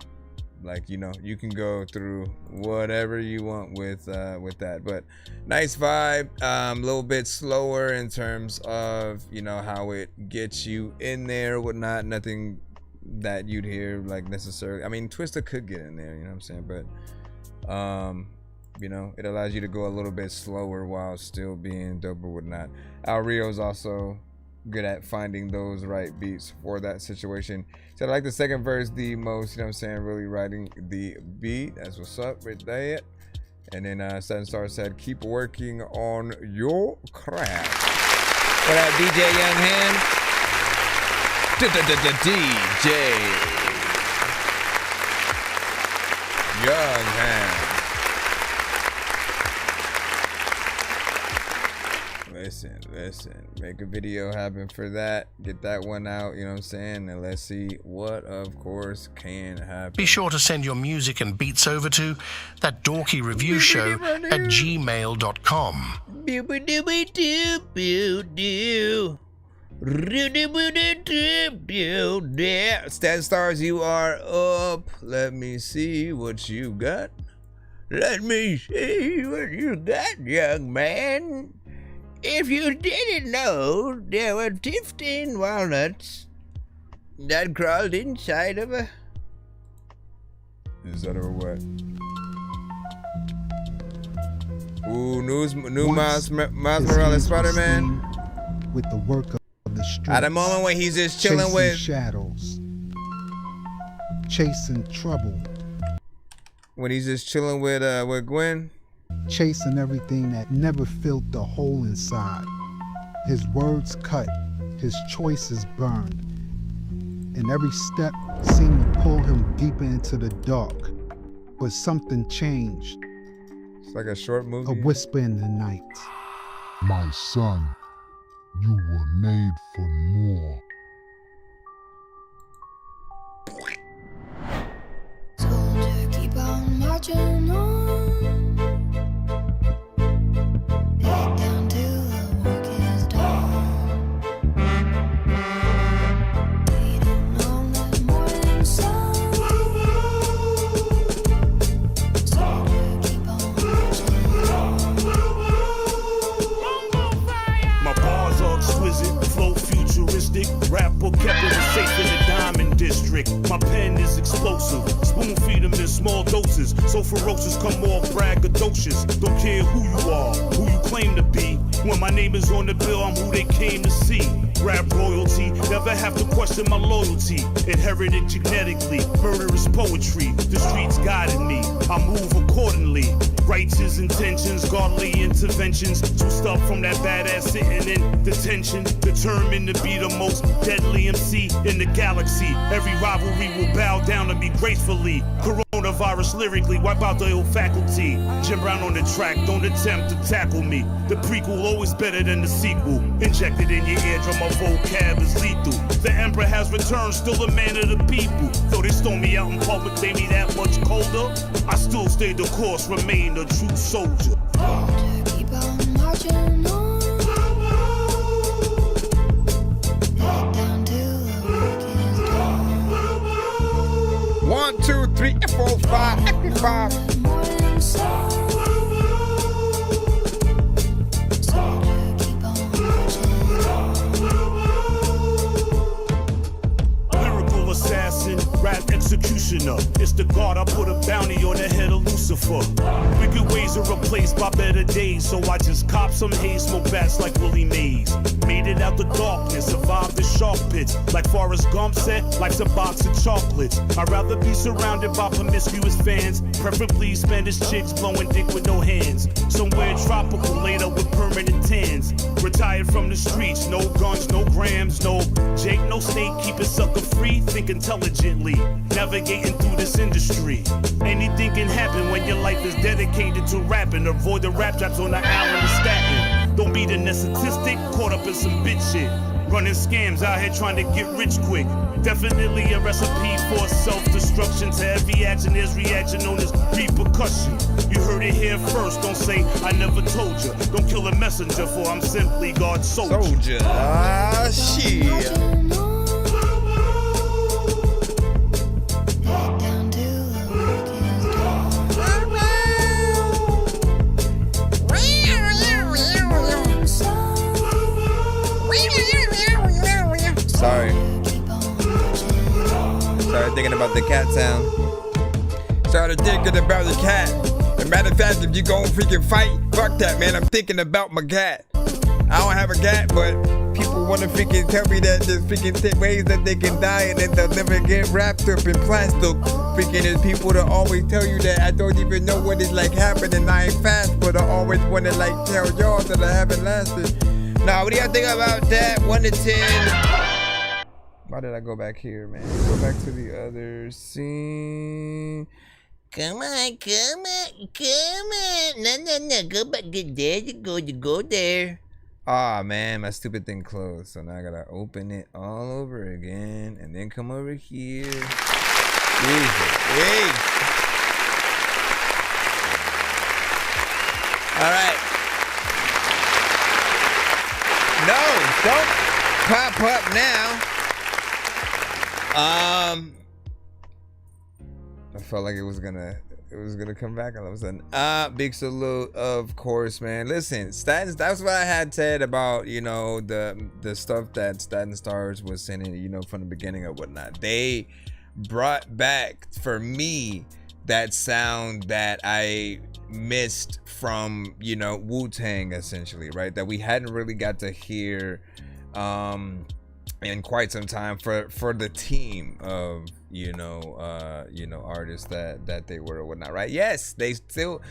like, you know, you can go through whatever you want with that, but nice vibe. A little bit slower in terms of, you know, how it gets you in there, whatnot. Nothing that you'd hear like necessarily. I mean, Twista could get in there, you know what I'm saying, but You know, it allows you to go a little bit slower while still being dope or whatnot. Al Rio's also good at finding those right beats for that situation. So I like the second verse the most, you know what I'm saying, really writing the beat. That's what's up right there. And then Seven Star said, keep working on your craft. What up, DJ Young Hand? DJ Young Hand. Listen, make a video happen for that, get that one out, you know what I'm saying, and let's see what of course can happen. Be sure to send your music and beats over to that dorky review show at gmail.com. Stan Stars, you are up. Let me see what you got. Let me see what you got, young man. If you didn't know, there were 15 walnuts that crawled inside of a... Inside of a what? Ooh, new Miles Morales Spider-Man. With the work of the street. At the moment when he's just chilling with... shadows. Chasing trouble. When he's just chilling with Gwen. Chasing everything that never filled the hole inside. His words cut, his choices burned, and every step seemed to pull him deeper into the dark. But something changed. It's like a short movie. A whisper in the night. My son, you were made for more. Soldier, keep on marching on. Head down till the work is done. Waiting on that morning sun. Soldier, keep on marching on. My bars are exquisite, flow futuristic. Rapper kept it safe in the diamond district. My pen is explosive, spoon feed them in small doses. So ferocious, come more braggadocious. Don't care who you are, who you claim to be. When my name is on the bill, I'm who they came to see. Rap royalty, never have to question my loyalty. Inherited genetically, murderous poetry. The streets guided me, I move accordingly. Righteous intentions, godly interventions. Juiced up from that badass sitting in detention. Determined to be the most deadly MC in the galaxy. Every rivalry will bow down to me gracefully. Coronavirus lyrically, wipe out the ill faculty. Jim Brown on the track, don't attempt to tackle me. The prequel always better than the sequel. Injected in your eardrum, my vocab is lethal. The emperor has returned, still a man of the people. Though they stole me out in public, made me that much colder. I still stayed the course, remain a true soldier. Keep on marching on. Head down till the work is done. 1, 2, 3, 4, 5, 5. Morning sun. Lyrical assassin, rap executioner. It's the God, I put a bounty on the head of Lucifer. Wicked ways are replaced by better days, so I just cop some haze, smoke bats like Willie Mays. Made it out the darkness, survived the shark pits. Like Forrest Gump said, life's a box of chocolates. I'd rather be surrounded by promiscuous fans, preferably Spanish chicks blowing dick with no hands. Somewhere tropical, laid up with permanent tans. Retired from the streets, no guns, no grams, no Jake, no snake, keep it sucker free, think intelligently. Navigating through this industry. Anything can happen when your life is dedicated to rapping. Avoid the rap traps on the island of Staten. Don't be the narcissistic, caught up in some bitch shit. Running scams out here trying to get rich quick. Definitely a recipe for self-destruction. To every action, there's reaction known as repercussion. You heard it here first, don't say I never told you. Don't kill a messenger, for I'm simply God's soldier. Ah, shit. Sorry. Started thinking about the cat sound. Started thinking about the cat. And Matter of fact, if you gon' freaking fight, fuck that, man. I'm thinking about my gat. I don't have a gat, but people wanna freaking tell me that there's freaking ways that they can die and then they'll never get wrapped up in plastic. Freaking there's people that always tell you that I don't even know what is like happening. I ain't fast, but I always wanna like tell y'all that I haven't lasted. Now, what do y'all think about that? 1 to 10. Why did I go back here, man? Go back to the other scene. Come on. No. Go back. There you go there. Ah, man, my stupid thing closed. So now I gotta open it all over again and then come over here. Jesus. Hey. All right. No, don't pop up now. I felt like it was gonna come back all of a sudden. Big salute, of course, man. Listen, Statins, that's what I had said about, you know, the stuff that Statin Stars was sending, you know, from the beginning or whatnot. They brought back for me that sound that I missed from, you know, Wu-Tang, essentially, right? That we hadn't really got to hear in quite some time for the team of artists that they were or whatnot, right? Yes, they still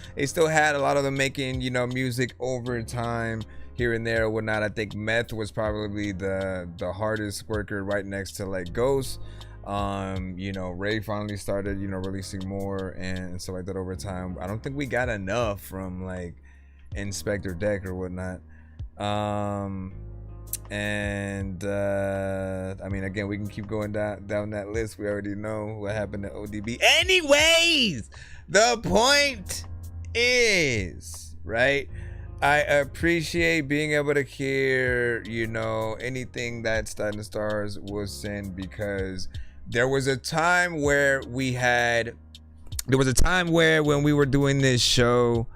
had a lot of them making, you know, music over time here and there or whatnot. I think Meth was probably the hardest worker, right next to like Ghost. You know, Ray finally started, you know, releasing more and stuff like that over time. I don't think we got enough from like Inspector Deck or whatnot. I mean, again, we can keep going down that list. We already know what happened to ODB. Anyways, the point is, right? I appreciate being able to hear, you know, anything that Statin Stars was sent, because there was a time where when we were doing this show,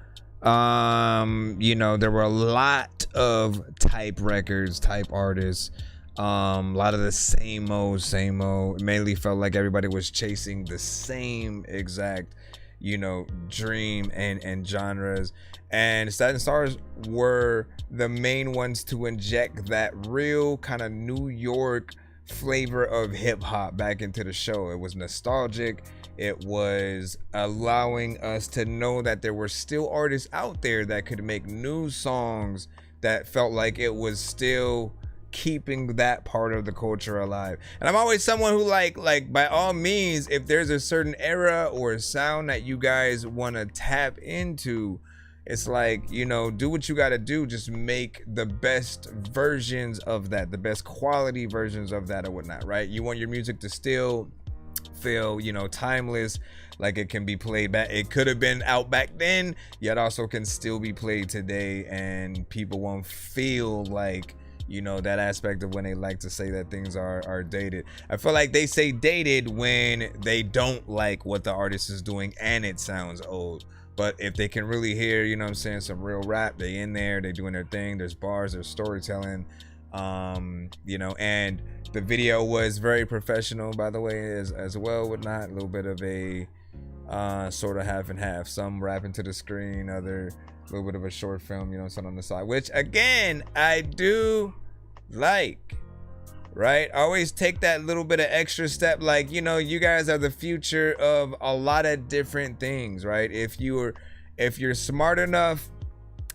you know, there were a lot of type records, type artists, a lot of the same old. It mainly felt like everybody was chasing the same exact, you know, dream and genres, and Statin Stars were the main ones to inject that real kind of New York flavor of hip hop back into the show. It was nostalgic. It was allowing us to know that there were still artists out there that could make new songs that felt like it was still keeping that part of the culture alive. And I'm always someone who like by all means, if there's a certain era or a sound that you guys want to tap into, it's like, you know, do what you got to do. Just make the best versions of that, the best quality versions of that or whatnot, right? You want your music to still feel, you know, timeless, like it can be played back. It could have been out back then, yet also can still be played today, and people won't feel like, you know, that aspect of when they like to say that things are dated. I feel like they say dated when they don't like what the artist is doing and it sounds old. But if they can really hear, you know what I'm saying, some real rap, they in there, they doing their thing, there's bars, there's storytelling, you know, and the video was very professional, by the way, as well, whatnot. A little bit of a sort of half and half, some rapping to the screen, other little bit of a short film, you know, something on the side, which again I do like, right? Always take that little bit of extra step, like, you know, you guys are the future of a lot of different things, right? If you're smart enough,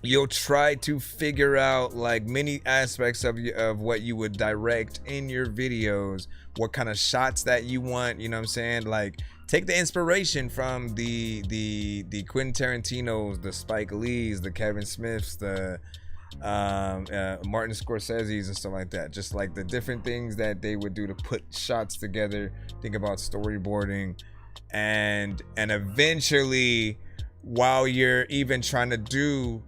you'll try to figure out like many aspects of what you would direct in your videos, what kind of shots that you want, you know what I'm saying? Like, take the inspiration from the Quentin Tarantinos, the Spike Lees, the Kevin Smiths, the Martin Scorsese's and stuff like that. Just like the different things that they would do to put shots together. Think about storyboarding, and eventually, while you're even trying to do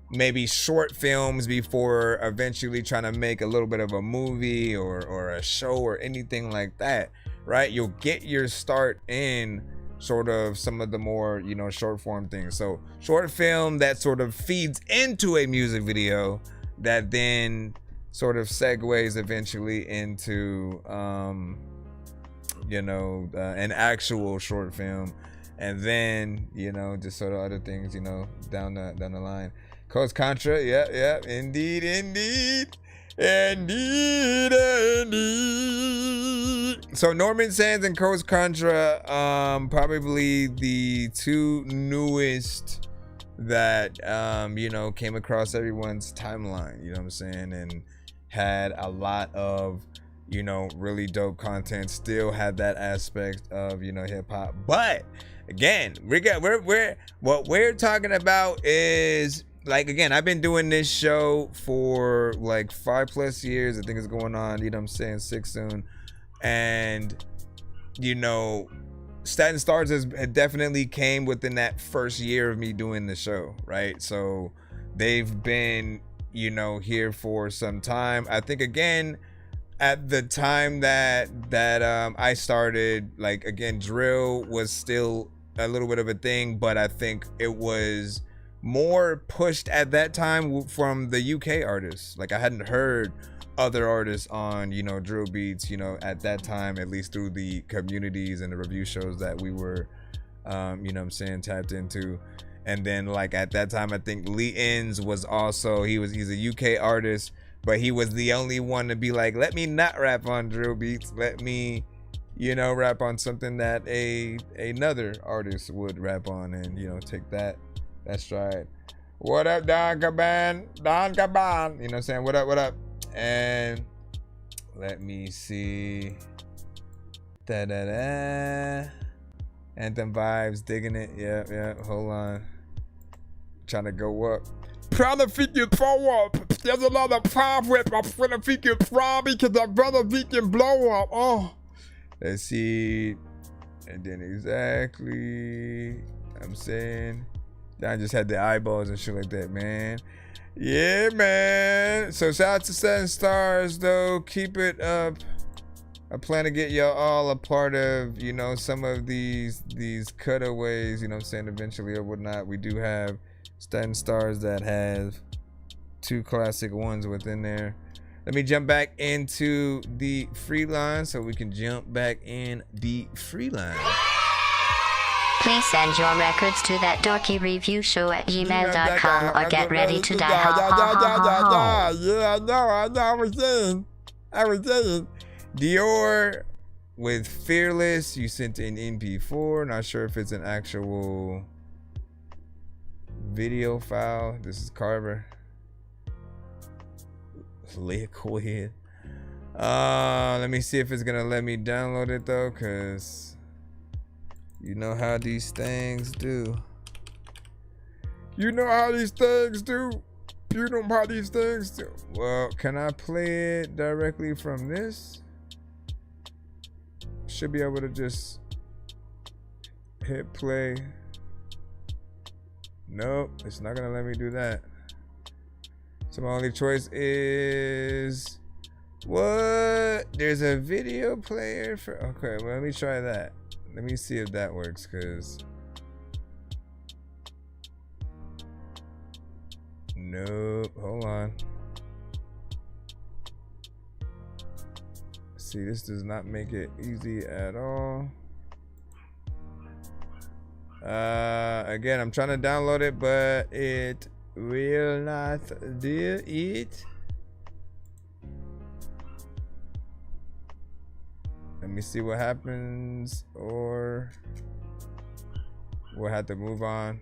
maybe short films before eventually trying to make a little bit of a movie or a show or anything like that, right? You'll get your start in sort of some of the more, you know, short form things. So short film that sort of feeds into a music video that then sort of segues eventually into you know, an actual short film and then just sort of other things down the line. Coast Contra, yeah, indeed. So Norman Sands and Coast Contra, probably the two newest that came across everyone's timeline, you know what I'm saying, and had a lot of really dope content. Still had that aspect of hip hop, but again, what we're talking about is, like, again, I've been doing this show for like 5+ years. I think it's going on, 6 soon. And, Staten Stars has definitely came within that first year of me doing the show, right? So they've been, here for some time. I think, again, at the time that I started, like, again, drill was still a little bit of a thing, but I think it was more pushed at that time from the UK artists. Like, I hadn't heard other artists on drill beats at that time, at least through the communities and the review shows that we were tapped into. And then, like, at that time, I think Lee Inns was also, he's a UK artist, but he was the only one to be like, let me not rap on drill beats, let me rap on something that another artist would rap on, and take that stride. What up, Don Caban? You know what I'm saying? What up? And let me see. Anthem vibes, digging it. Yeah. Hold on. Trying to go up. Trying to figure forward. There's a lot of problem with my friend to figure problem because that brother we can blow up. Oh. Let's see. And then exactly. I'm saying. I just had the eyeballs and shit like that, man. Yeah, man. So shout out to Staten Stars, though. Keep it up. I plan to get y'all all a part of, some of these cutaways, what I'm saying, eventually or whatnot. We do have Staten Stars that have 2 classic ones within there. Let me jump back into the free line so we can jump back in the free line. Please send your records to that dorky review show at gmail.com or get ready to die. Yeah, I know. I was saying. Dior with Fearless. You sent in MP4. Not sure if it's an actual video file. This is Carver. Liquid. Let me see if it's gonna let me download it though, cause you know how these things do. Well, can I play it directly from this? Should be able to just hit play. Nope, it's not gonna let me do that. So my only choice is what? There's a video player for. Okay, well, let me try that. Let me see if that works, cause nope. Hold on. See, this does not make it easy at all. Again, I'm trying to download it, but it will not do it. Let me see what happens, or we'll have to move on.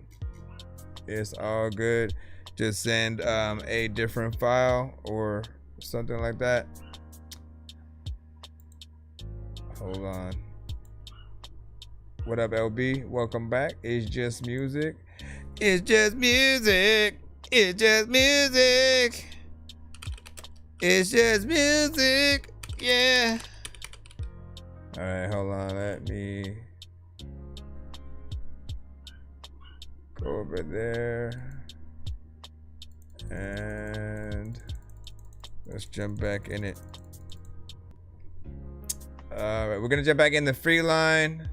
It's all good. Just send a different file or something like that. Hold on. What up, LB? Welcome back. It's just music. It's just music. It's just music. It's just music. Yeah. All right, hold on. Let me go over there. And let's jump back in it. All right, we're gonna jump back in the free line.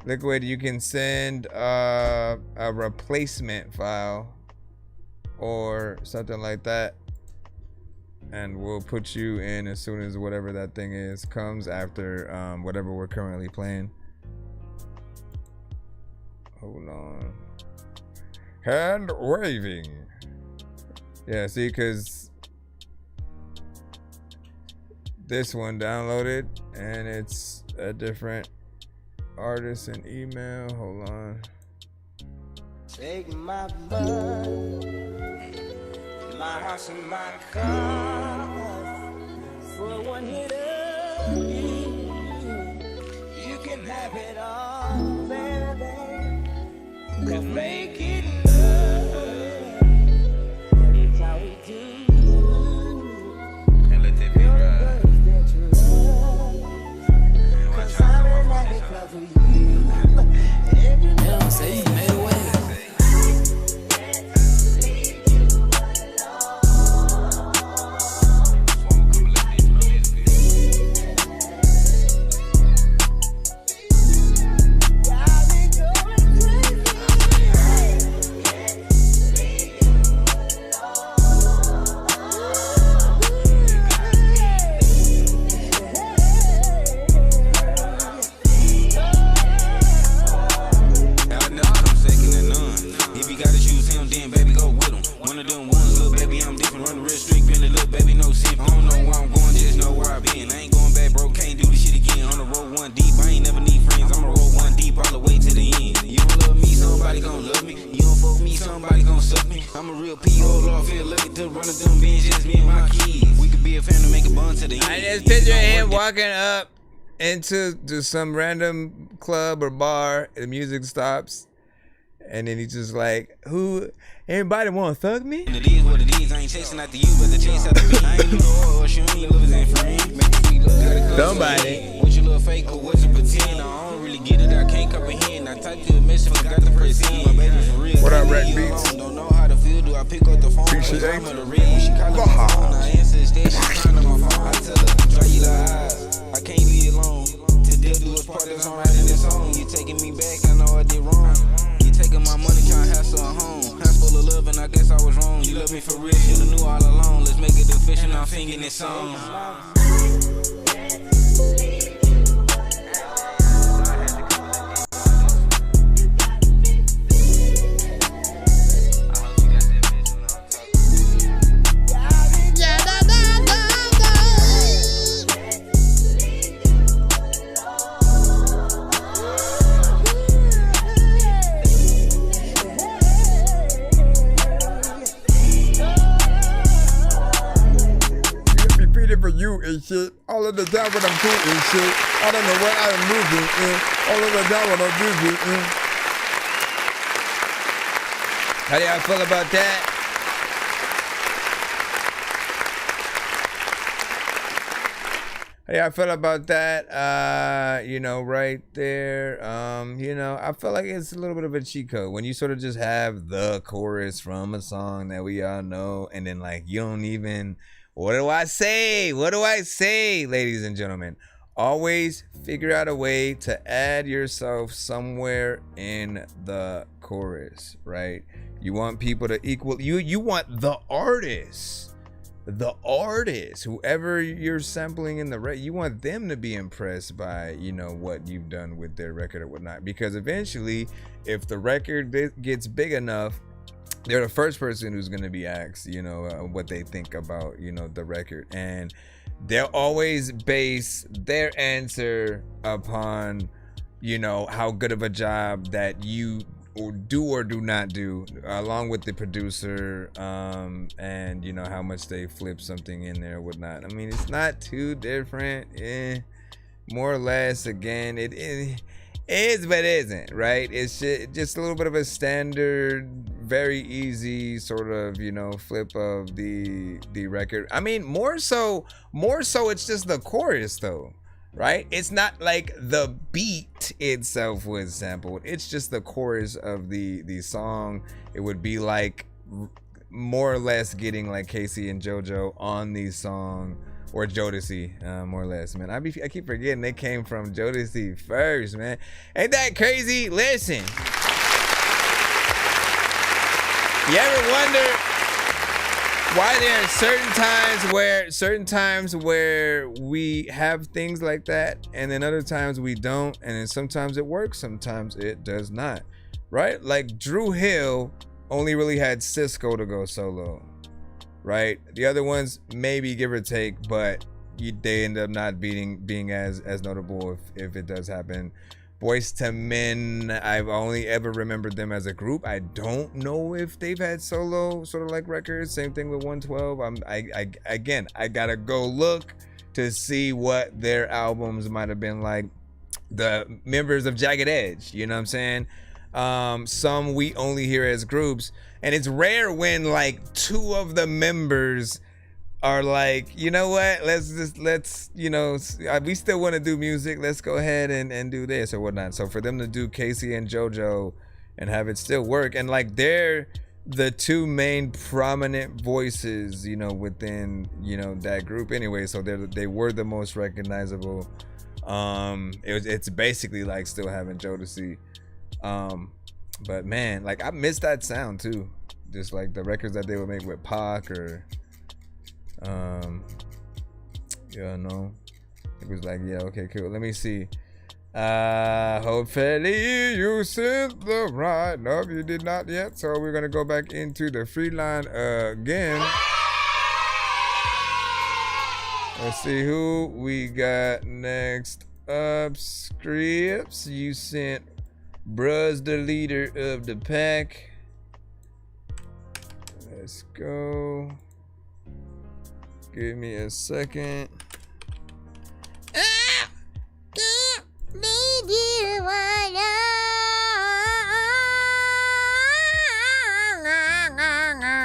Liquid, you can send a replacement file or something like that, and we'll put you in as soon as whatever that thing is comes after whatever we're currently playing. Hold on. Hand waving. Yeah, see, because this one downloaded and it's a different artist and email. Hold on. Take my blood, my house and my car, for one hit of you, you can have it all, baby. Cause make it love, that's how we do. And let that beat ride. Cause I'm in love because of you. Yeah, say you made a way. Into some random club or bar, the music stops, and then he's just like, "Who? Anybody want to thug me?" It is what it is. I ain't chasing after you, but the chase after me. I ain't no or she ain't lovers and friends. Somebody. What you little fake or what you pretend? I don't really get it. I can't comprehend. I typed you a message, forgot to press in. My baby for real. What up, Red Beats? Don't know how to feel. Do I pick up the phone? Appreciate it. I'm the red. When she call up my phone, I answer instead. She crying on my phone. I tell her, dry your little eyes. I can't leave it alone. They'll do us part that's on writing this song. You taking me back, I know I did wrong. You taking my money, trying to hassle a home. House full of love, and I guess I was wrong. You love me for real, should've knew all along. Let's make it official, I'm singing this song. For you and shit, all of the time when I'm cool and shit, I don't know what I'm moving in, all of the time when I'm moving in. How do y'all feel about that? How y'all feel about that? You know, right there. You know, I feel like it's a little bit of a cheat code when you sort of just have the chorus from a song that we all know, and then like you don't even. What do I say? What do I say, ladies and gentlemen? Always figure out a way to add yourself somewhere in the chorus, right? You want people to equal you. You want the artist, whoever you're sampling in the record, you want them to be impressed by, you know, what you've done with their record or whatnot. Because eventually, if the record gets big enough, they're the first person who's going to be asked, you know, what they think about, you know, the record. And they'll always base their answer upon, you know, how good of a job that you do or do not do, along with the producer, and, you know, how much they flip something in there or whatnot. I mean, it's not too different. More or less, again, it is but isn't, right? It's just a little bit of a standard, very easy sort of, you know, flip of the record. I mean, more so it's just the chorus though, right? It's not like the beat itself was sampled. It's just the chorus of the song. It would be like more or less getting like Casey and JoJo on the song. Or Jodeci, more or less, man. I keep forgetting they came from Jodeci first, man. Ain't that crazy? Listen. You ever wonder why there are certain times where we have things like that, and then other times we don't, and then sometimes it works, sometimes it does not. right? Like Drew Hill only really had Cisco to go solo, right? The other ones maybe give or take, but they end up not being as notable if it does happen. Boyz II Men, I've only ever remembered them as a group. I don't know if they've had solo sort of like records. Same thing with 112. I gotta go look to see what their albums might have been like. The members of Jagged Edge, you know what I'm saying? Some we only hear as groups, and it's rare when like two of the members are like, you know what, let's you know, we still want to do music, let's go ahead and do this or whatnot. So for them to do Casey and JoJo and have it still work, and like they're the two main prominent voices, you know, within, you know, that group anyway, so they were the most recognizable. It's basically like still having Jodeci. But man, like I miss that sound too, just like the records that they would make with Pac or yeah, no, it was like, yeah, okay, cool, let me see. Hopefully you sent the right. No, you did not yet, so we're gonna go back into the free line again. Let's see who we got next up. Scripts, you sent Bruh's the leader of the pack. Let's go. Give me a second.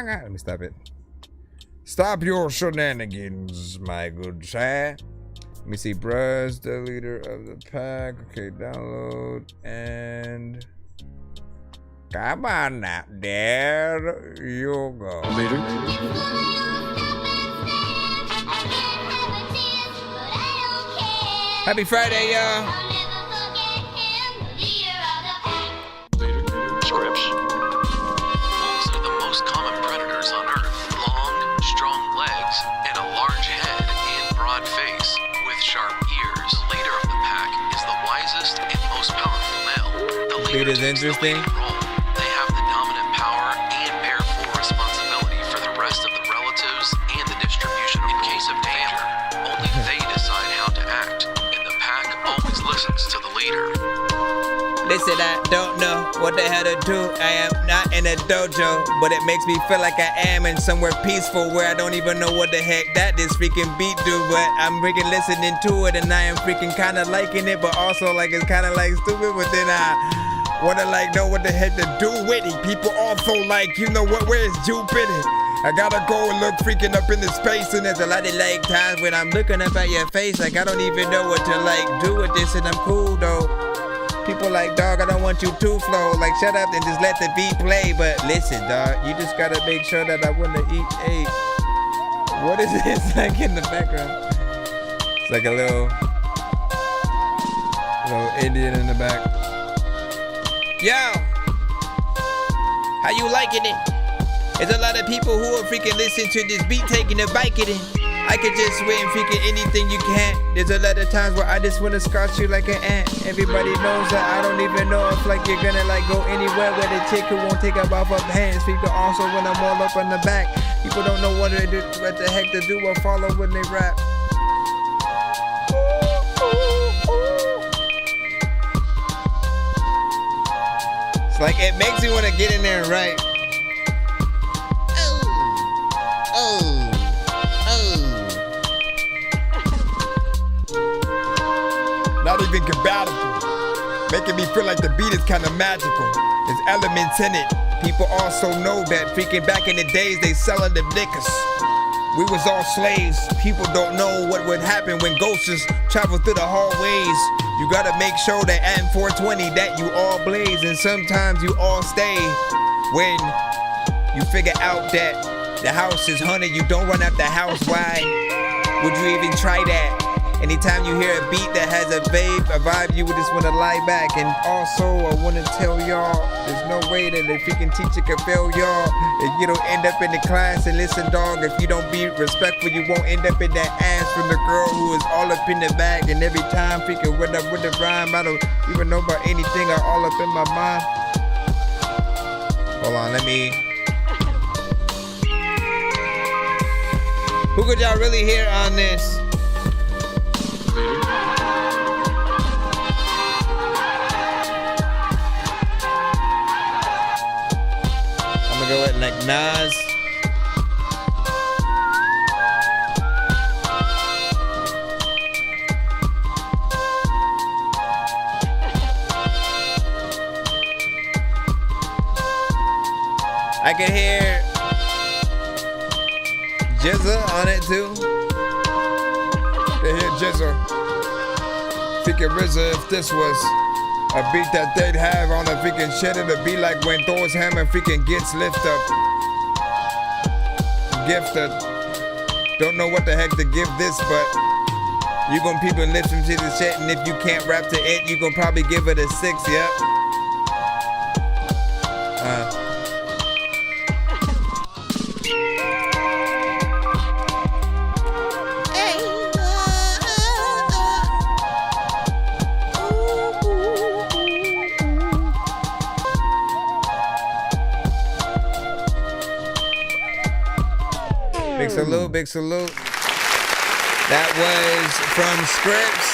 Let me stop it. Stop your shenanigans, my good sir. Let me see. Bruh's the leader of the pack. Okay, download and come on now. There you go. Happy Friday, y'all. Scripts. Wolves are the most common predators on Earth. Long, strong legs, and a large head and broad face with sharp ears. The leader of the pack is the wisest and most powerful male. The leader is interesting. They have the dominant power and bear full responsibility for the rest of the relatives and the distribution in case of danger. Only they decide how to act. Always listens to the leader. Listen, I don't know what the hell to do. I am not in a dojo, but it makes me feel like I am in somewhere peaceful where I don't even know what the heck that this freaking beat do. But I'm freaking listening to it and I am freaking kind of liking it, but also like it's kind of like stupid. But then I want to like know what the heck to do with it. People also like, you know what, where is Jupiter? I gotta go and look freaking up in the space, and there's a lot of like times when I'm looking up at your face, like I don't even know what to like do with this, and I'm cool though. People like, dog, I don't want you to flow, like shut up and just let the beat play. But listen, dog, you just gotta make sure that I want to eat. Hey, what is this like in the background? It's like a little Indian in the back. Yo, how you liking it? There's a lot of people who are freaking listening to this beat, taking a bike it in. I could just win freaking anything you can. There's a lot of times where I just want to scratch you like an ant. Everybody knows that I don't even know if like you're gonna like go anywhere with a chick who won't take up off of hands. People also when I'm all up on the back. People don't know what the heck to do or follow when they rap. It's like it makes me want to get in there and write. Not even compatible, making me feel like the beat is kind of magical. There's elements in it. People also know that freaking back in the days they selling them niggas. We was all slaves. People don't know what would happen when ghosts travel through the hallways. You gotta make sure that at 420 that you all blaze, and sometimes you all stay. When you figure out that the house is haunted, you don't run out the house. Why would you even try that? Anytime you hear a beat that has a vibe, you would just want to lie back. And also, I want to tell y'all, there's no way that a freaking teacher can fail y'all. If you don't end up in the class and listen, dog, if you don't be respectful, you won't end up in that ass from the girl who is all up in the bag. And every time freaking with the rhyme, I don't even know about anything or all up in my mind. Hold on, let me. Who could y'all really hear on this? I'm gonna go with like Nas. I can hear Jizza on it too. They hear Jizza. Freaking RZA, if this was a beat that they'd have on a freaking shit, it'd be like when Thor's hammer freaking gets lift up. Gifted. Don't know what the heck to give this, but you gonna people listen to the shit, and if you can't rap to it, you gonna probably give it a 6, yep. Big salute. That was from Scripps.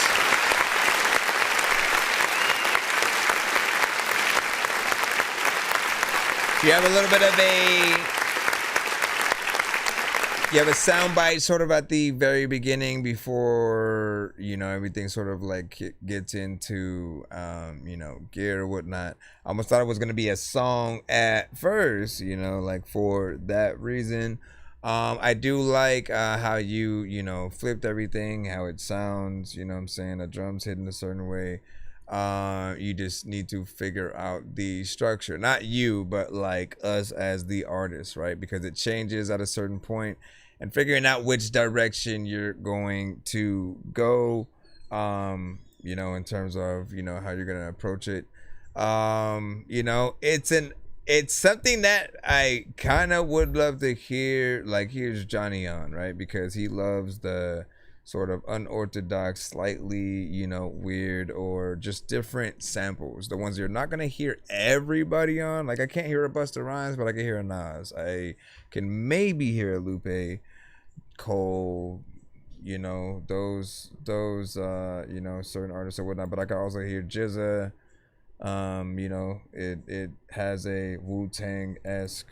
You have a little bit of you have a soundbite sort of at the very beginning before, you know, everything sort of like gets into, you know, gear or whatnot. I almost thought it was going to be a song at first, you know, like for that reason. I do like how you know, flipped everything, how it sounds, you know what I'm saying? The drums hitting a certain way. You just need to figure out the structure. Not you, but like us as the artists, right? Because it changes at a certain point, and figuring out which direction you're going to go, you know, in terms of, you know, how you're going to approach it. You know, it's something that I kind of would love to hear, like, here's Johnny on, right? Because he loves the sort of unorthodox, slightly, you know, weird or just different samples. The ones you're not going to hear everybody on. Like, I can't hear a Busta Rhymes, but I can hear a Nas. I can maybe hear a Lupe, Cole, you know, those you know, certain artists or whatnot. But I can also hear Jizza. You know, it has a Wu-Tang-esque,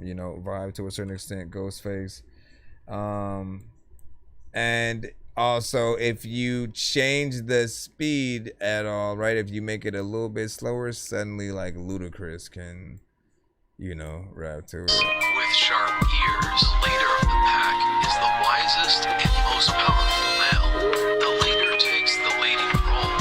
you know, vibe to a certain extent, Ghostface. And also, if you change the speed at all, right, if you make it a little bit slower, suddenly, like, Ludacris can, you know, rap to it. With sharp ears, the leader of the pack is the wisest and most powerful male. The leader takes the leading role.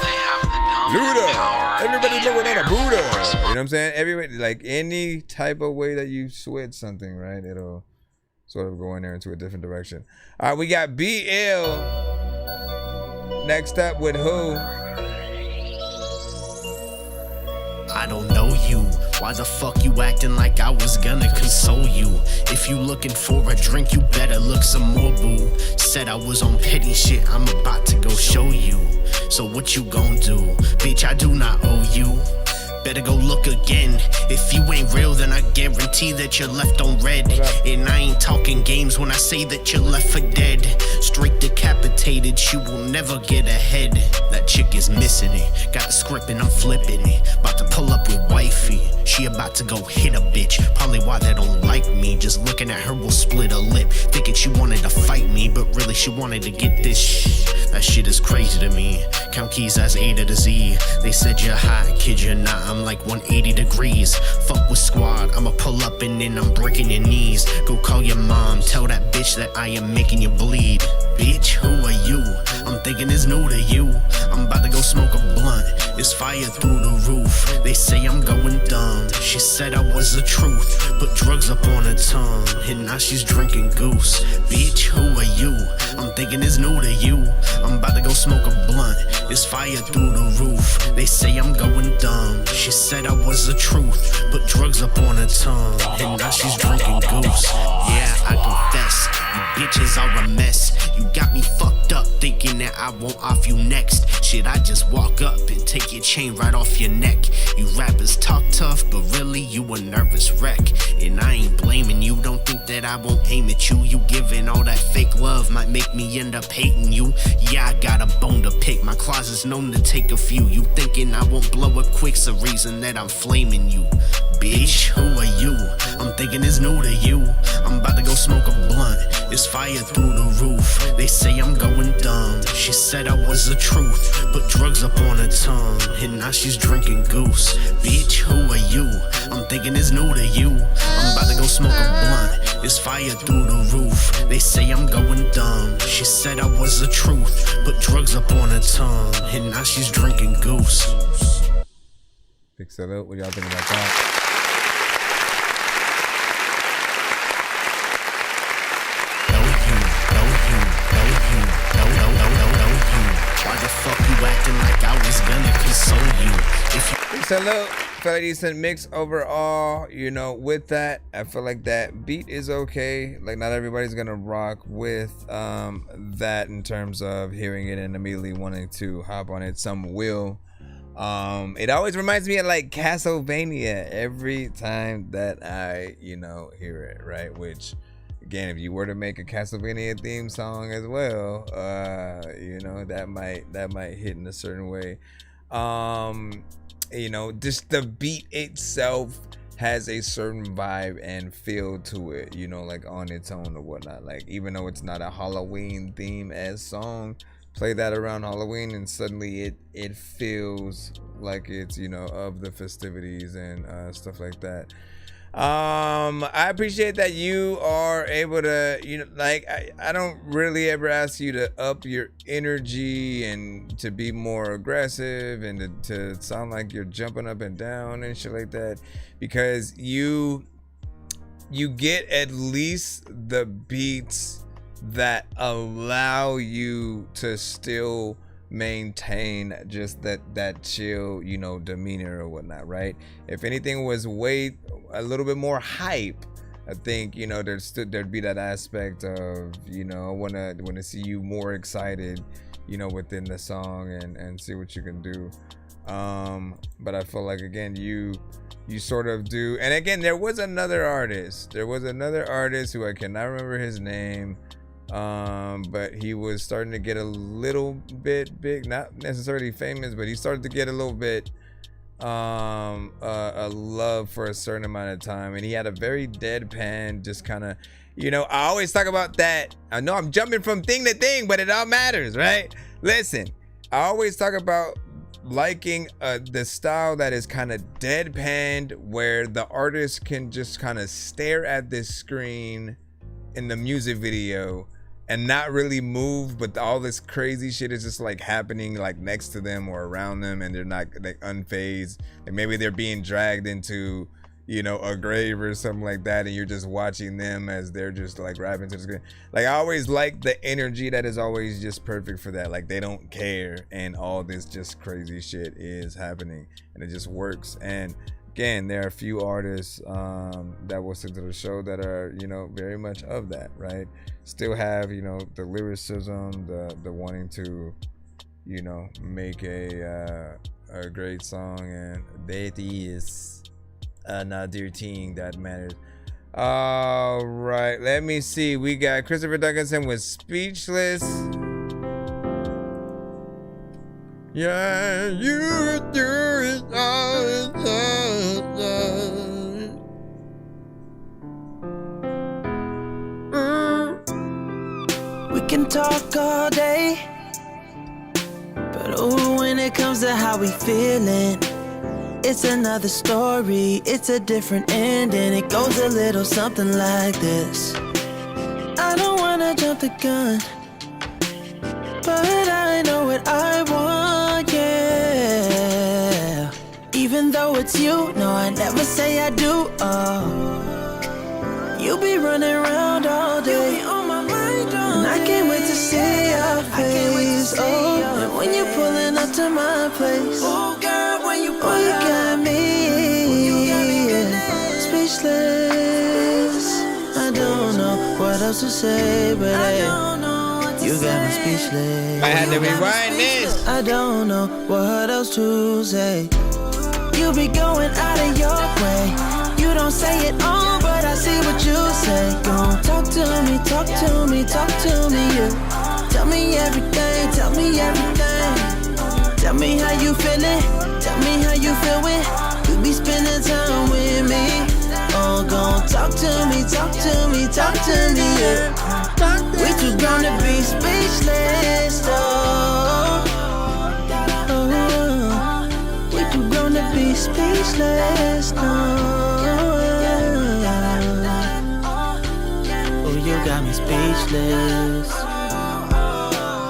They have the dominant power. Everybody's looking at a Buddha. You know what I'm saying? Everybody, like, any type of way that you switch something, right, it'll sort of go in there into a different direction. All right, we got BL next up with who? I don't know you. Why the fuck you acting like I was gonna console you? If you looking for a drink, you better look some more, boo. Said I was on petty shit, I'm about to go show you. So what you gon' do? Bitch, I do not owe you. Better go look again. If you ain't real, then I guarantee that you're left on red. And I ain't talking games when I say that you're left for dead. Straight decapitated, she will never get ahead. That chick is missing it. Got the script and I'm flipping it. About to pull up with wifey. She about to go hit a bitch. Probably why they don't like me. Just looking at her will split a lip. Thinking she wanted to fight me, but really she wanted to get this That shit is crazy to me. Count keys as A to the Z. They said you're hot, kid you're not. I'm like 180 degrees. Fuck with squad, I'ma pull up and then I'm breaking your knees. Go call your mom, tell that bitch that I am making you bleed. Bitch, who are you? I'm thinking it's new to you. I'm about to go smoke a blunt. It's fire through the roof. They say I'm going dumb. She said I was the truth. Put drugs up on her tongue. And now she's drinking goose. Bitch, who are you? I'm thinking it's new to you. I'm about to go smoke a blunt. It's fire through the roof. They say I'm going dumb. She said I was the truth. Put drugs up on her tongue. And now she's drinking goose. Yeah, I confess. You bitches are a mess. You got me fucked up thinking that I won't off you next. shit, I just walk up and take your chain right off your neck. You rappers talk tough, but really you a nervous wreck. And I ain't blaming you, don't think that I won't aim at you. You giving all that fake love might make me end up hating you. Yeah, I got a bone to pick, my closet's known to take a few. You thinking I won't blow up quick's the reason that I'm flaming you. Bitch, who are you? I'm thinking it's new to you. I'm about to go smoke a blunt, it's fire through the roof. They say I'm going dumb, she said I was the truth. Put drugs up on her tongue, and now she's drinking goose. Bitch, who are you? I'm thinking it's new to you. I'm about to go smoke a blunt, it's fire through the roof. They say I'm going dumb, she said I was the truth. Put drugs up on her tongue, and now she's drinking goose. Big salute, what y'all think about that? Why the fuck you acting like I was gonna console you? Big salute, fairly decent mix overall. You know, with that, I feel like that beat is okay. Like, not everybody's gonna rock with that in terms of hearing it and immediately wanting to hop on it. Some will. It always reminds me of like Castlevania every time that I, you know, hear it, right? Which, again, if you were to make a Castlevania theme song as well, you know, that might hit in a certain way. You know, just the beat itself has a certain vibe and feel to it, you know, like on its own or whatnot. Like, even though it's not a Halloween theme as song, play that around Halloween and suddenly it feels like it's, you know, of the festivities and stuff like that. I appreciate that you are able to, you know, like, I don't really ever ask you to up your energy and to be more aggressive and to sound like you're jumping up and down and shit like that, because you get at least the beats that allow you to still maintain just that chill, you know, demeanor or whatnot, right? If anything was way a little bit more hype, I think, you know, there'd be that aspect of, you know, I wanna see you more excited, you know, within the song and see what you can do. But I feel like, again, you sort of do. And again, there was another artist who I cannot remember his name, but he was starting to get a little bit big, not necessarily famous, but he started to get a little bit a love for a certain amount of time, and he had a very deadpan, just kind of, you know, I always talk about that. I know I'm jumping from thing to thing, but it all matters, right? Listen, I always talk about liking the style that is kind of deadpanned, where the artist can just kind of stare at this screen in the music video and not really move, but all this crazy shit is just like happening like next to them or around them, and they're not like unfazed. Like, maybe they're being dragged into, you know, a grave or something like that, and you're just watching them as they're just like rapping to the screen. Like, I always like the energy that is always just perfect for that. Like, they don't care, and all this just crazy shit is happening, and it just works. And again, there are a few artists that will sit to the show that are, you know, very much of that, right? Still have, you know, the lyricism, the wanting to, you know, make a great song, and that is another thing that matters. All right, let me see. We got Christopher Duncanson with Speechless. Yeah, you do it all the time. We can talk all day, but ooh, when it comes to how we feeling, it's another story, it's a different ending. It goes a little something like this. I don't wanna jump the gun, but I know what I want, yeah. Even though it's you, no, I never say I do, oh. You be running around all day, you be on my mind, and I can't wait to see your face, oh. And when you're pulling up to my place, oh girl, when you pull you got me, speechless. I don't know what else to say, but I don't know what You got me speechless. I had to rewind this. I don't know what else to say. You be going out of your way. You don't say it all, but I see what you say. Gon' talk to me, talk to me, talk to me, yeah. Tell me everything, tell me everything. Tell me how you feeling, tell me how you feel when you be spending time with me. Oh, gon' talk to me, talk to me, talk to me, yeah. We too grown to be speechless, oh. We too grown to be speechless, no. Oh, you got me speechless.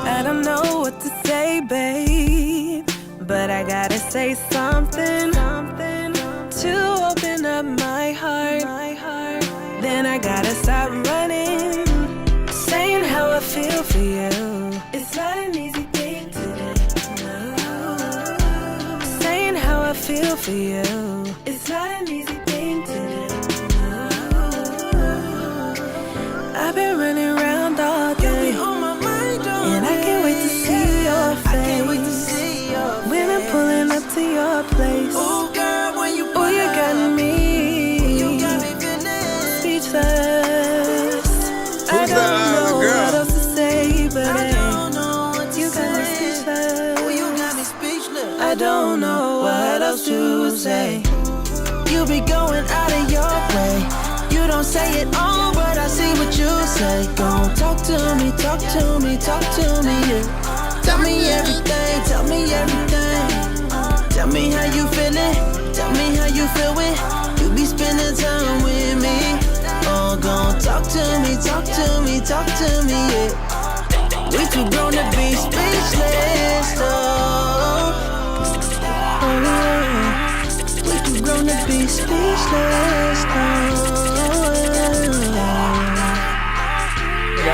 I don't know what to say, babe, but I gotta say something to open up my heart. Then I gotta stop running, saying how I feel for you. It's not an easy thing to do. No. Saying how I feel for you. It's not an easy thing to do. No. I've been running around all day, and I can't wait to see your face. When I'm pulling up to your place. Oh, girl, when you pull you got me. I don't know what else to say, but you got me speechless. I don't know what else to say. You be going out of your way. You don't say it all, but I see what you say. Gon' talk to me, talk to me, talk to me, yeah. Tell me everything, tell me everything. Tell me how you feeling, tell me how you feel when you be spending time with me. Oh, gon' talk to me, talk to me, talk to me, yeah. We too grown to be speechless, oh. We too grown to be speechless,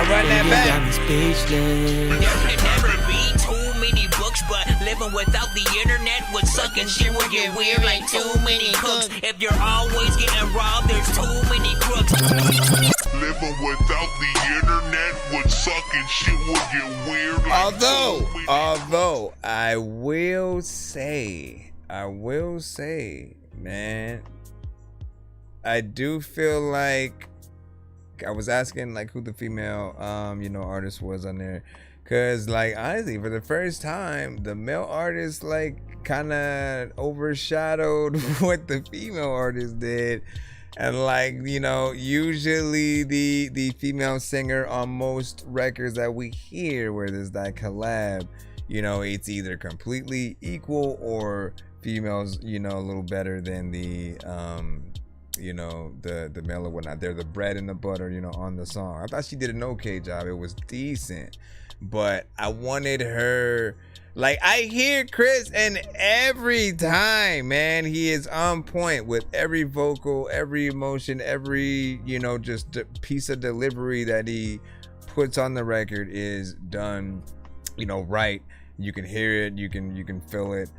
Run that back. You got me speechless. There can never be too many books, but living without the internet would suck and shit would get weird like too many cooks. If you're always getting robbed, there's too many crooks. Living without the internet would suck and shit would get weird. Like Although I will say, man, I do feel like I was asking like who the female artist was on there, cause like honestly for the first time the male artist like kind of overshadowed what the female artist did. And like, usually the female singer on most records that we hear where there's that collab, it's either completely equal or females, a little better than the the male or whatnot. They're the bread and the butter, on the song. I thought she did an okay job. It was decent, but I wanted her. Like, I hear Chris, and every time, man, he is on point with every vocal, every emotion, every, just piece of delivery that he puts on the record is done, right. You can hear it, you can feel it,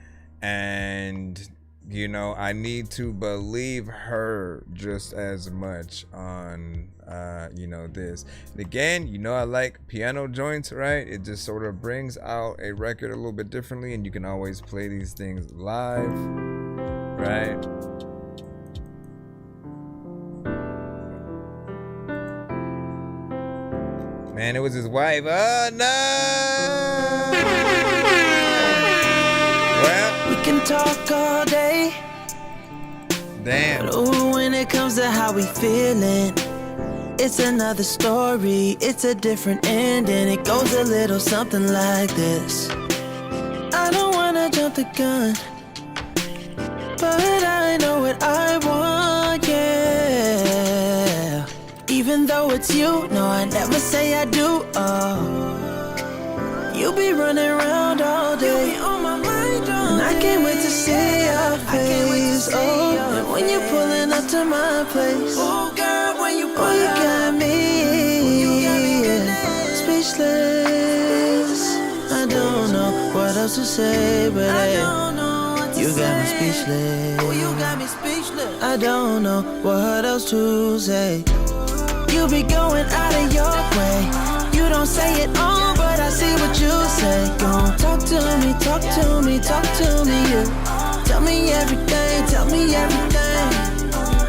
and I need to believe her just as much on this. And again, I like piano joints, right? It just sort of brings out a record a little bit differently, and you can always play these things live, right? Man, it was his wife. Oh no! Well, we can talk all day. Damn. But ooh, when it comes to how we feeling, it's another story. It's a different ending. It goes a little something like this. I don't wanna jump the gun, but I know what I want, yeah. Even though it's you, no, I never say I do. Oh, you be running around all day, on my mind, and I can't wait to see your face. Oh, and when you're pulling up to my place, oh girl, when you pull, you got me, speechless. I don't know what else to say, but you got me speechless. Oh, you got me speechless. I don't know what else to say. You be going out of your way. You don't say it all, talk to me, yeah. Tell me everything, tell me everything.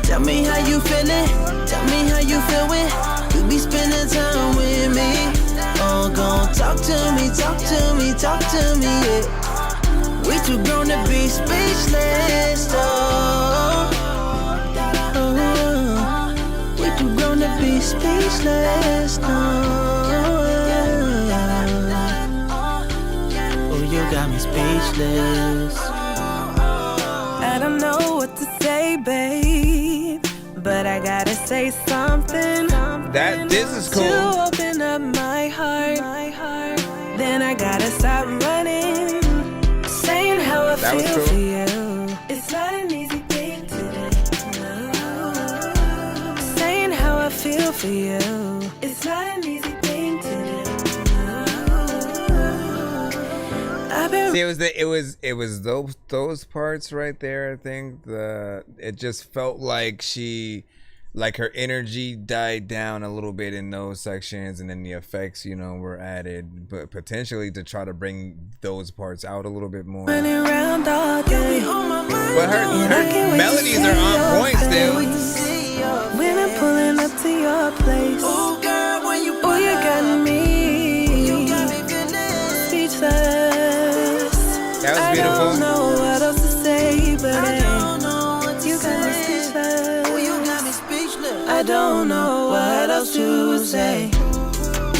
Tell me how you feeling, tell me how you feel when you be spending time with me. Oh, gon' talk to me, yeah. We too grown to be speechless, oh. We too grown to be speechless, oh. Oh, you got me speechless. I don't know what to say, babe, but I gotta say something. This is cool. To open up my heart. Then I gotta stop running, saying how I That was feel cool. for you. It's not an easy thing to do. No. Saying how I feel for you. It's not an easy thing to do. I've been See, it was those parts right there. I think it just felt like her energy died down a little bit in those sections, and then the effects, were added, but potentially to try to bring those parts out a little bit more. But her melodies are on point still. When I'm pulling up to your place, oh girl, when you got me speechless. That was beautiful. I don't know what else to say, but you got me speechless. I don't know what else to say.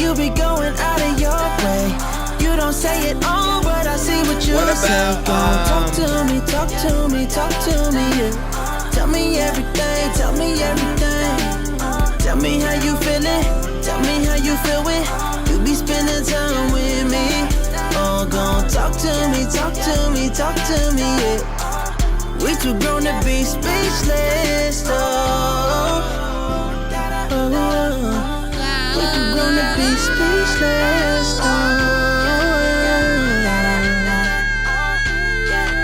You be going out of your way. You don't say it all, but I see what you say. Talk to me, yeah. Tell me everything, tell me everything. Tell me how you feeling, tell me how you feel when you be spending time with me. Oh, gon' talk to me, yeah. We too grown to be speechless, oh. We too grown to be speechless,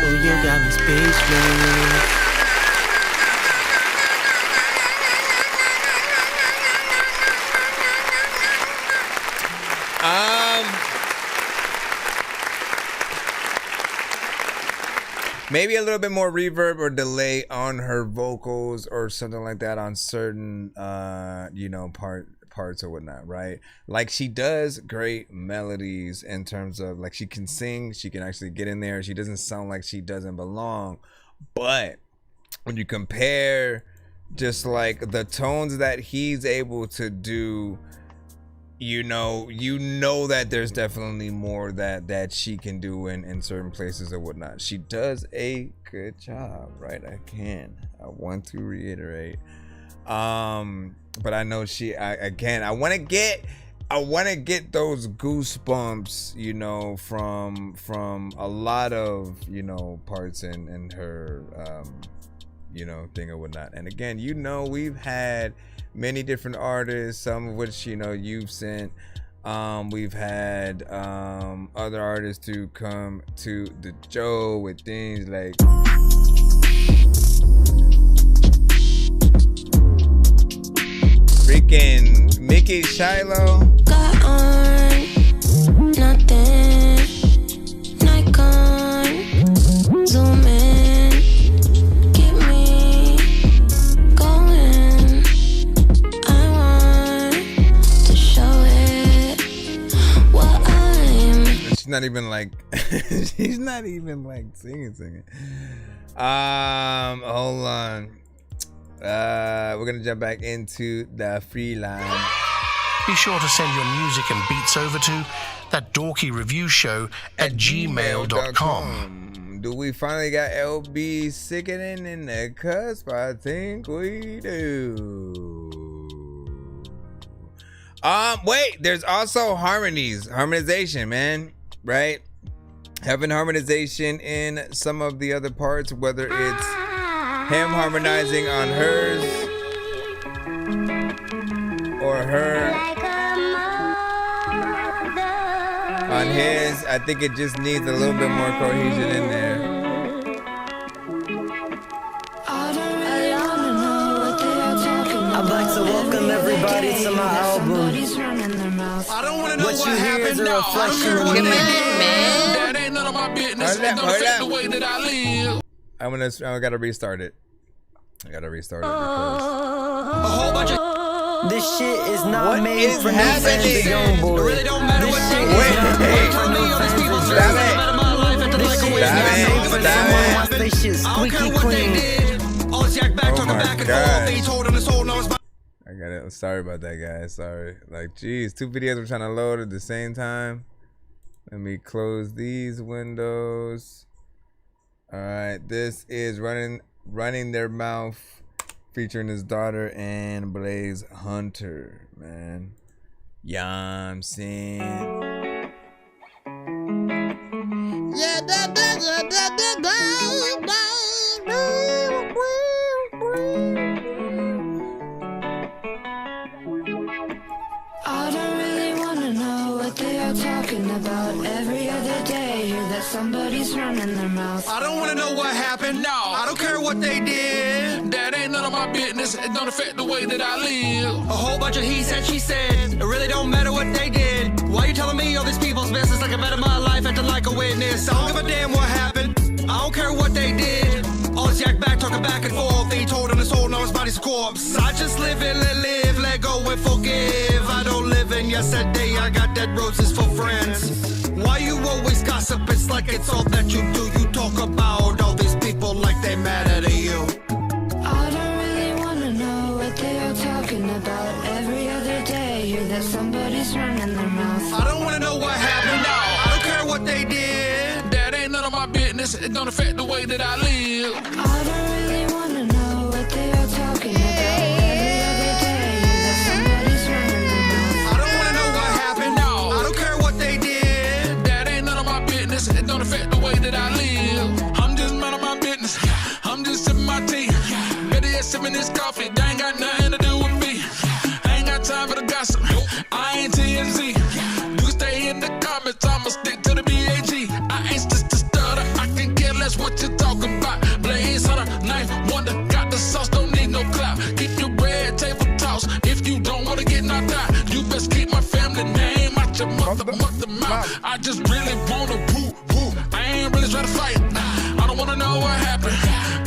oh, you got me speechless. Maybe a little bit more reverb or delay on her vocals or something like that on certain, parts or whatnot, right? Like, she does great melodies in terms of, like, she can sing, she can actually get in there. She doesn't sound like she doesn't belong. But when you compare just like the tones that he's able to do, you know that there's definitely more that she can do in certain places or whatnot. She does a good job, right? I want to reiterate. But I know I want to get those goosebumps, from a lot of, parts in her, thing or whatnot. And again, we've had many different artists, some of which, you've sent. We've had other artists to come to the show with things like freaking Mickey Shiloh. Got on nothing, Nikon, zoom in, get me going. I want to show it what I'm. She's not even like singing. Hold on. We're gonna jump back into the free line. Be sure to send your music and beats over to that dorky review show at gmail.com. Do we finally got LB sickening in the cusp? I think we do. Wait, there's also harmonization, man, right? Having harmonization in some of the other parts, whether it's him harmonizing on hers or her on his. I think it just needs a little bit more cohesion in there. I'd like to welcome everybody to my album. I don't want to know What you hear is a reflection of Come me. on, man. That ain't none of of my business. It don't affect the way that I live. I gotta restart it. I gotta restart it because A whole bunch of This shit is not What made is for no happening? fancy young boy. It really don't matter what they This shit do. is not made for Tell me no all these fancy people young stress boy. about my life acting This like a shit is witness. not made for someone who wants they shit I don't squeaky care what they clean. did. All this yak back Oh talking my back and gosh. forth. They told on his whole now it's I got it. Sorry about that, guys. Sorry. Like, geez, 2 videos were trying to load at the same time. Let me close these windows. All right, this is running their mouth, featuring his daughter and Blaze Hunter, man. Yeah, I'm saying. Yeah, da da yeah, da da da I don't really wanna know what they are talking about. Every other day, hear that somebody's running their mouth. I don't wanna know what happened. No, I don't care what they did. That ain't none of my business. It don't affect the way that I live. A whole bunch of he said, she said. It really don't matter what they did. Why you telling me all these people's business like I better my life acting like a witness? I don't give a damn what happened. I don't care what they did. All this yak back talking back and forth. He told on his whole, now his body's a corpse. I just live and let go and forgive. I don't live in yesterday. I got dead roses for friends. Why you always gossip? It's like it's all that you do. You talk about all these people like they matter to you. I don't really wanna know what they are talking about. Every other day, hear that somebody's running their mouth. I don't wanna know what happened. No, I don't care what they did. That ain't none of my business. It don't affect the way that I live. I don't really wanna know what they are talking about. Every other day, hear that somebody's running their mouth. I don't wanna know what happened. No, I don't care what they did. That ain't none of my business. It don't affect the way that I live. I'm just minding my business. I'm just sipping my tea. Better yet, sipping this coffee. They ain't got nothing to do with me. I ain't got time for the gossip. I ain't TMZ. You can stay in the comments. I'ma stick to the BAG. I ain't just a stutter. I can care less what you talking about. Blaze Hunter, knife wonder. Got the sauce, don't need no clout. Keep your red table toss. If you don't wanna get knocked out, you best keep my family name out your mother mouth. I just really wanna woo woo. I ain't really trying to fight. I don't wanna know what happened.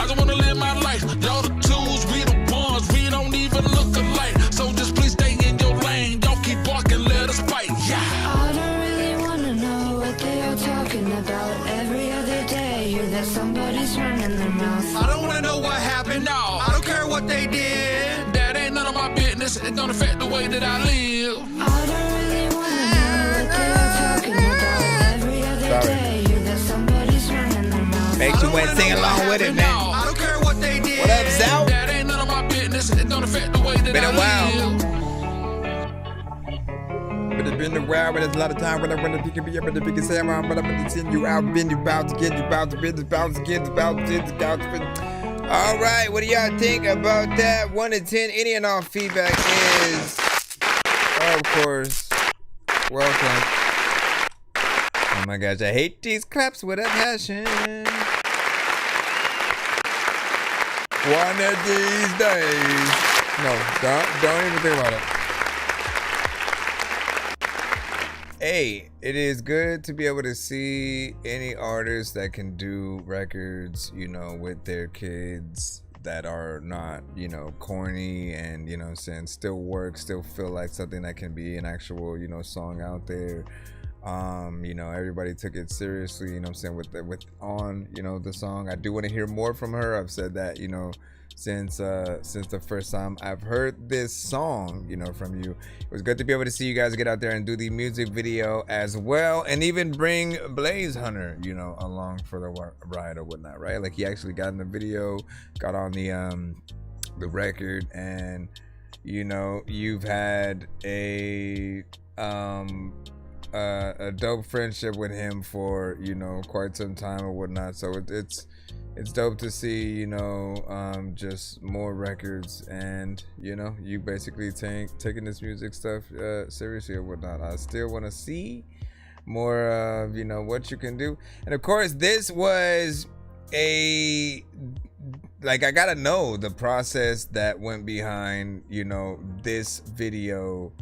I just wanna live my life. Y'all the tools, we the ones. We don't even look alike. So just please stay in your lane. Don't keep barking, let us fight. Yeah. I don't really wanna know what they are talking about. Every other day, hear that somebody's running their mouth. I don't wanna know what happened. No, I don't care what they did. That ain't none of my business. It don't affect the way that I live. I don't really wanna know what they are talking about. Every other day, hear that somebody's running their mouth. Makes you want to sing along with it, man. I don't care what they did. What up, Zal? That ain't none of my business. It don't affect the way that Been a I while. live. But it's been a while, but there's a lot of time when I want to pick it up, but the biggest say I'm on, but I'm gonna send you out, been you about to get you about to business, about to get about to get about to. All right, what do y'all think about that? 1 to 10, any and all feedback is, of course, welcome. Oh my gosh, I hate these claps with a passion. One of these days. No, don't even think about it. Hey, it is good to be able to see any artists that can do records, you know, with their kids that are not, you know, corny and, you know what I'm saying, still work, still feel like something that can be an actual, you know, song out there. You know, everybody took it seriously, you know what I'm saying, with on, you know, the song. I do want to hear more from her. I've said that, you know, since the first time I've heard this song, you know, from you. It was good to be able to see you guys get out there and do the music video as well, and even bring Blaze Hunter, you know, along for the ride or whatnot, right? Like, he actually got in the video, got on the record, and, you know, you've had a dope friendship with him for, you know, quite some time or whatnot. So it's dope to see, you know, just more records, and, you know, you basically taking this music stuff seriously or whatnot. I still want to see more of, you know, what you can do. And of course, this was I gotta know the process that went behind, you know, this video,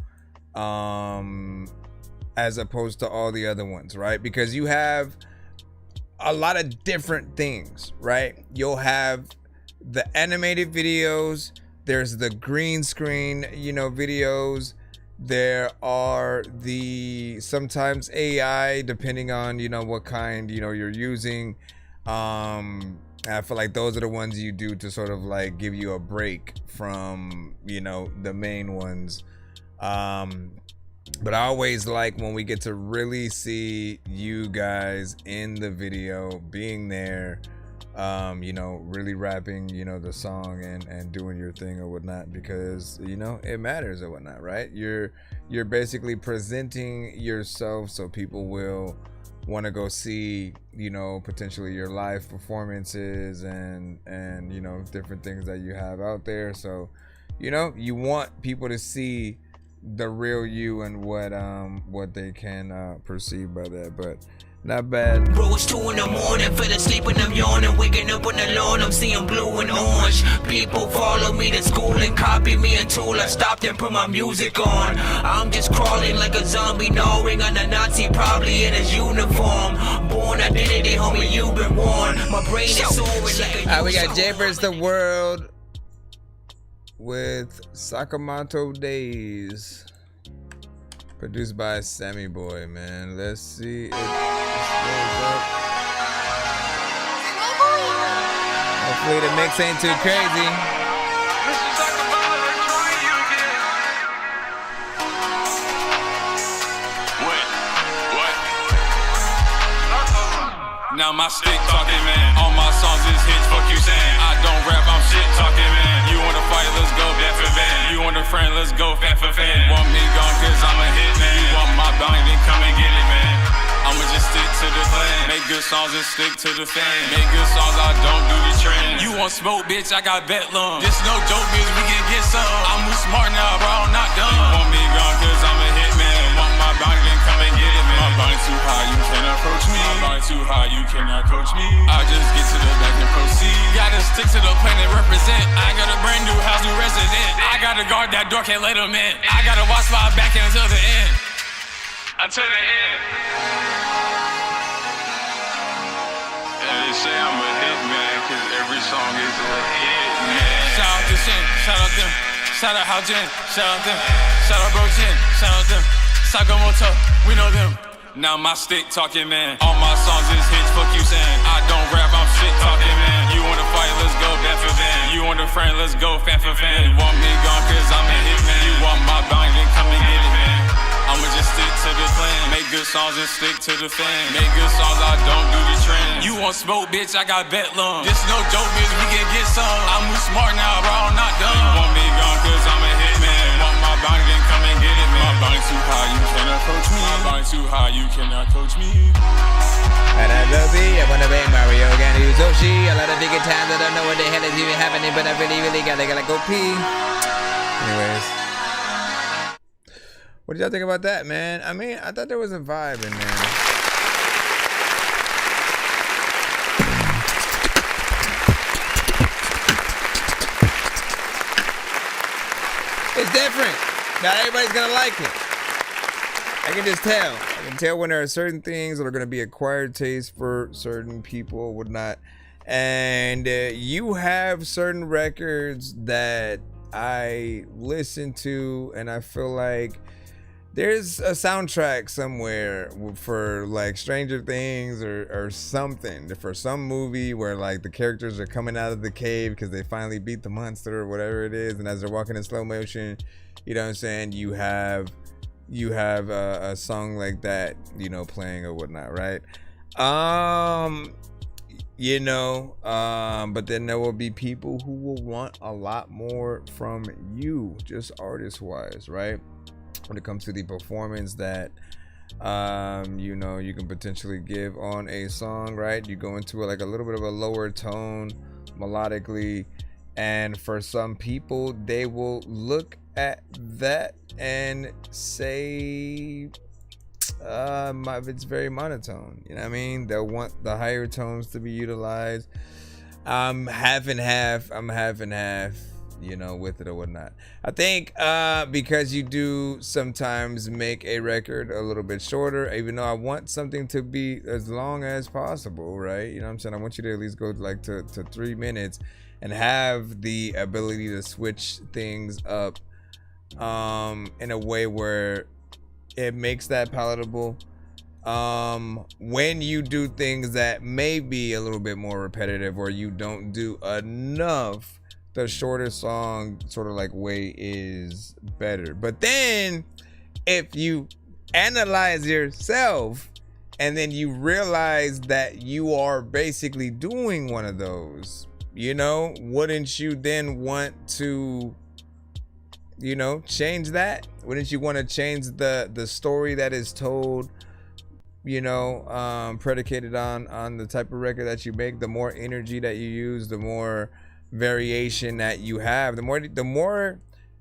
as opposed to all the other ones, right? Because you have a lot of different things, right? You'll have the animated videos, there's the green screen, videos. There are the sometimes AI, depending on, what kind, you're using. I feel like those are the ones you do to sort of like give you a break from, the main ones. But I always like when we get to really see you guys in the video, being there, really rapping, the song and doing your thing or whatnot, because, it matters or whatnot, right? You're basically presenting yourself so people will want to go see, potentially your live performances and different things that you have out there. So, you want people to see the real you and what they can perceive by that. But not bad. Rose 2 in the morning, fell asleep and I'm yawning. Waking up on the lawn, I'm seeing blue and orange. People follow me to school and copy me until I stopped and put my music on. I'm just crawling like a zombie, gnawing on a Nazi, probably in his uniform. Born identity, homie, you've been warned. My brain is soaring like a we got Japers the World with Sakamoto Days, produced by Sammy Boy, man. Let's see if this goes up. Hopefully the mix ain't too crazy. Now my stick talking, man. All my songs is hits, fuck you saying. I don't rap, I'm shit talking, man. You wanna fight, let's go fan for fan. You want a friend, let's go fan for fan. Want me gone cause I'm a hit, man. You want my bounty, then come and get it, man. I'ma just stick to the plan. Make good songs and stick to the fan. Make good songs, I don't do the trend. You want smoke, bitch, I got bet lung. This no joke, bitch, we can get some. I'm move smart now, bro, I'm not done. You want me gone cause I'm a hit, man. Want my bounty, then come and get it, man. My bounty too high, you cannot approach me. My bounty too high, you cannot coach me. I just get to the back and proceed. Gotta stick to the plan and represent. I got a brand new house, new resident. I gotta guard that door, can't let them in. I gotta watch my back until the end. Until the end. They say I'm a hit man, cause every song is a hit man. Shout out to Shin, shout out them. Shout out Haojin, shout out them. Shout out Bro Jin, shout out them. Sakamoto, we know them. Now my stick talking, man. All my songs is hits, fuck you saying. I don't rap, I'm shit talking, man. You wanna fight, let's go fan for fan. You want a friend, let's go fan for fan. You want me gone cause I'm a hit man. You want my bounty, then come and get it, man. I'ma just stick to the plan. Make good songs and stick to the fan. Make good songs, I don't do the trend. You want smoke, bitch, I got bet lung. This no joke, bitch, we can get some. I'm move smart now, bro, I'm not done. You want me gone cause I'm a hit man. Want my bounty, then come and get it, man. My bounty too high, you cannot coach me. My bounty too high, you cannot coach me. And I love it, I wanna bang Mario, gonna use Yoshi. A lot of bigger times, I don't know what the hell is even happening, but I really gotta go pee. Anyways. What did y'all think about that, man? I mean, I thought there was a vibe in there. It's different. Not everybody's gonna like it. I can just tell. I can tell when there are certain things that are gonna be acquired taste for certain people or whatnot. And you have certain records that I listen to and I feel like there's a soundtrack somewhere for like Stranger Things or something, for some movie where like the characters are coming out of the cave because they finally beat the monster or whatever it is, and as they're walking in slow motion, you know what I'm saying, you have a song like that, playing or whatnot, right? But then there will be people who will want a lot more from you, just artist wise, right? When it comes to the performance that you can potentially give on a song, right? You go into like a little bit of a lower tone melodically, and for some people they will look at that and say it's very monotone, you know what I mean? They'll want the higher tones to be utilized. I'm half and half. with it or whatnot. I think because you do sometimes make a record a little bit shorter, even though I want something to be as long as possible, right? You know what I'm saying? I want you to at least go like to 3 minutes and have the ability to switch things up in a way where it makes that palatable. When you do things that may be a little bit more repetitive or you don't do enough, the shorter song sort of like way is better. But then if you analyze yourself and then you realize that you are basically doing one of those, wouldn't you then want to change that? Wouldn't you want to change the story that is told, predicated on the type of record that you make? The more energy that you use, the more variation that you have, the more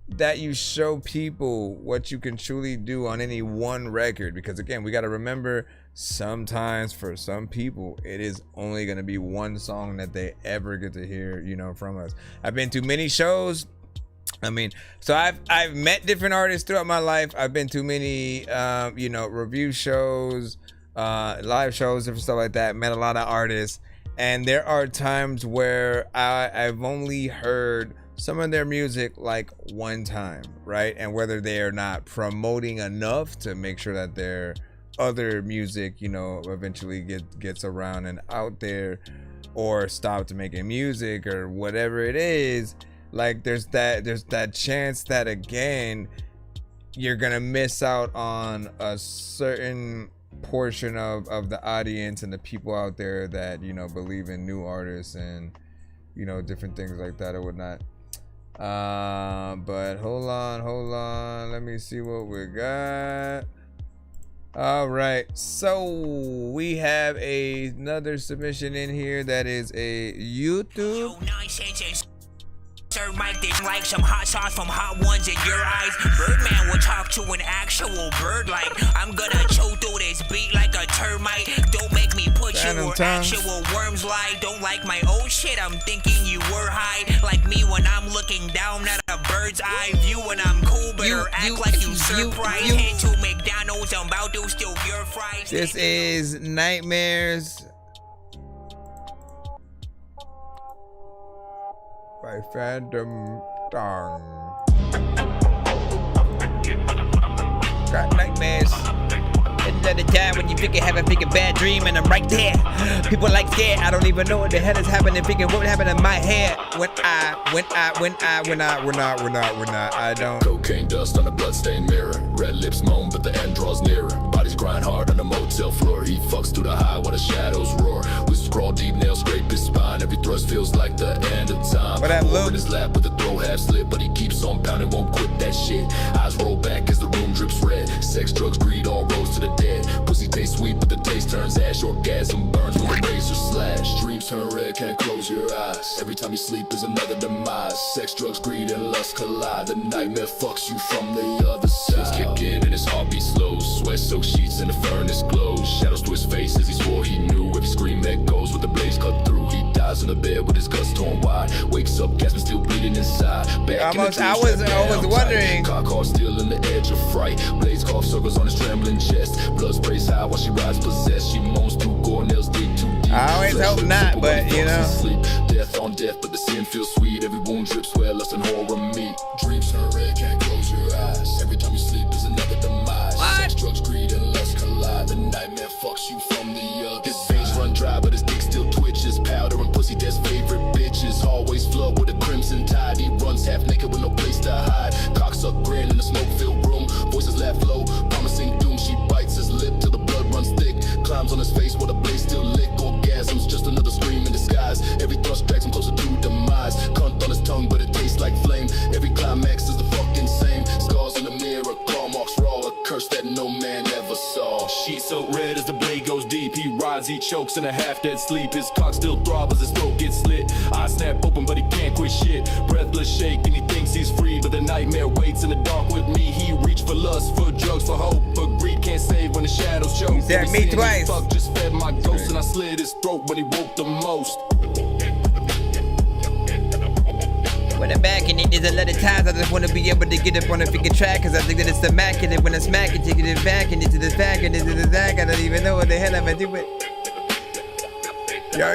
that you show people what you can truly do on any one record. Because again, we got to remember, sometimes for some people it is only going to be one song that they ever get to hear from us. I've been to many shows. So I've met different artists throughout my life. I've been to many review shows, live shows, different stuff like that. Met a lot of artists, and there are times where I've only heard some of their music like one time, right? And whether they are not promoting enough to make sure that their other music eventually gets around and out there, or stopped making music or whatever it is, like there's that chance that again you're gonna miss out on a certain portion of the audience and the people out there that believe in new artists and different things like that or whatnot. But hold on, let me see what we got. All right, so we have another submission in here that is a YouTube. Sir Mike, they like some hot sauce from Hot Ones in your eyes. Birdman will talk to an actual bird like I'm gonna chew through this beat like a termite. Don't make me put you where actual worms lie. Don't like my old shit, I'm thinking you were high. Like me when I'm looking down at a bird's eye view. When I'm cool, better act like you surprised. Head to McDonald's, I'm about to steal your fries. This is Nightmares by Phantom Dong. Got nightmares. Another time when you think you have a big bad dream and I'm right there. People like scared. I don't even know what the hell is happening. Thinking what happened in my head when I don't. Cocaine dust on a bloodstained mirror. Red lips moan, but the end draws nearer. Bodies grind hard on the motel floor. He fucks through the high while the shadows roar. We scrawl deep, nails scrape his spine. Every thrust feels like the end of time. What that look? In his lap with the throw half slit, but he keeps on pounding, won't quit that shit. Eyes roll back as the room drips red. Sex, drugs, greed, all roads to the dead. Pussy tastes sweet, but the taste turns ash. Orgasm burns when the razor slash. Dreams turn red, can't close your eyes. Every time you sleep is another demise. Sex, drugs, greed, and lust collide. The nightmare fucks you from the other side. Kick in and his heartbeat slows. Sweat soaked sheets and the furnace glows. Shadows to his face as he swore he knew. Every scream echoes with the blaze cut through. He dies in the bed with his guts torn wide. Wakes up, gasping, still bleeding inside. I was wondering. Cock off, still in the edge of fright. Blaze cough circles on his trembling chest. Blood sprays high while she rides possessed. She moans through gore, nails dig too deep. I always hope not, but sleep. Death on death, but the sin feels sweet. Every wound drips where lust and horror meet. Dreams turn red, can't close your eyes. Every time you sleep is another demise. Sex, drugs, greed, and lust collide. The nightmare fucks you from the other. His veins run dry, but his dick still twitches. Powder and pussy, that's favorite bitches. Always flood with a crimson tide. He runs half naked with no place to hide. Cocks up, grin in the smoke-filled room. Voices laugh low, promising doom. She bites his lip till the blood runs thick. Climbs on his face with a blade still lick. Orgasms, just another scream in disguise. Every thrust drags him closer to demise. Cunt on his tongue, but it tastes like flame. Every climax is the fucking same. Scars in the mirror, claw marks raw. A curse that no man ever saw. Sheet so red as the blade goes deep. He rides, he chokes in a half-dead sleep. His cock still throbs as his throat gets slit. Eyes snap open, but he can't quit shit. Breathless shake, and he thinks he's free. But the nightmare waits in the dark with me. He reached for lust, for drugs, for hope. But greed can't save when the shadows choke. That me twice. Fuck just fed my ghost, and I slit his throat when he woke the most. When I'm back and there's a lot of times I just want to be able to get up on a freaking track, cause I think that it's immaculate when I smack it, taking it back and into the back and into the back. I don't even know what the hell I'm gonna do with. Yo.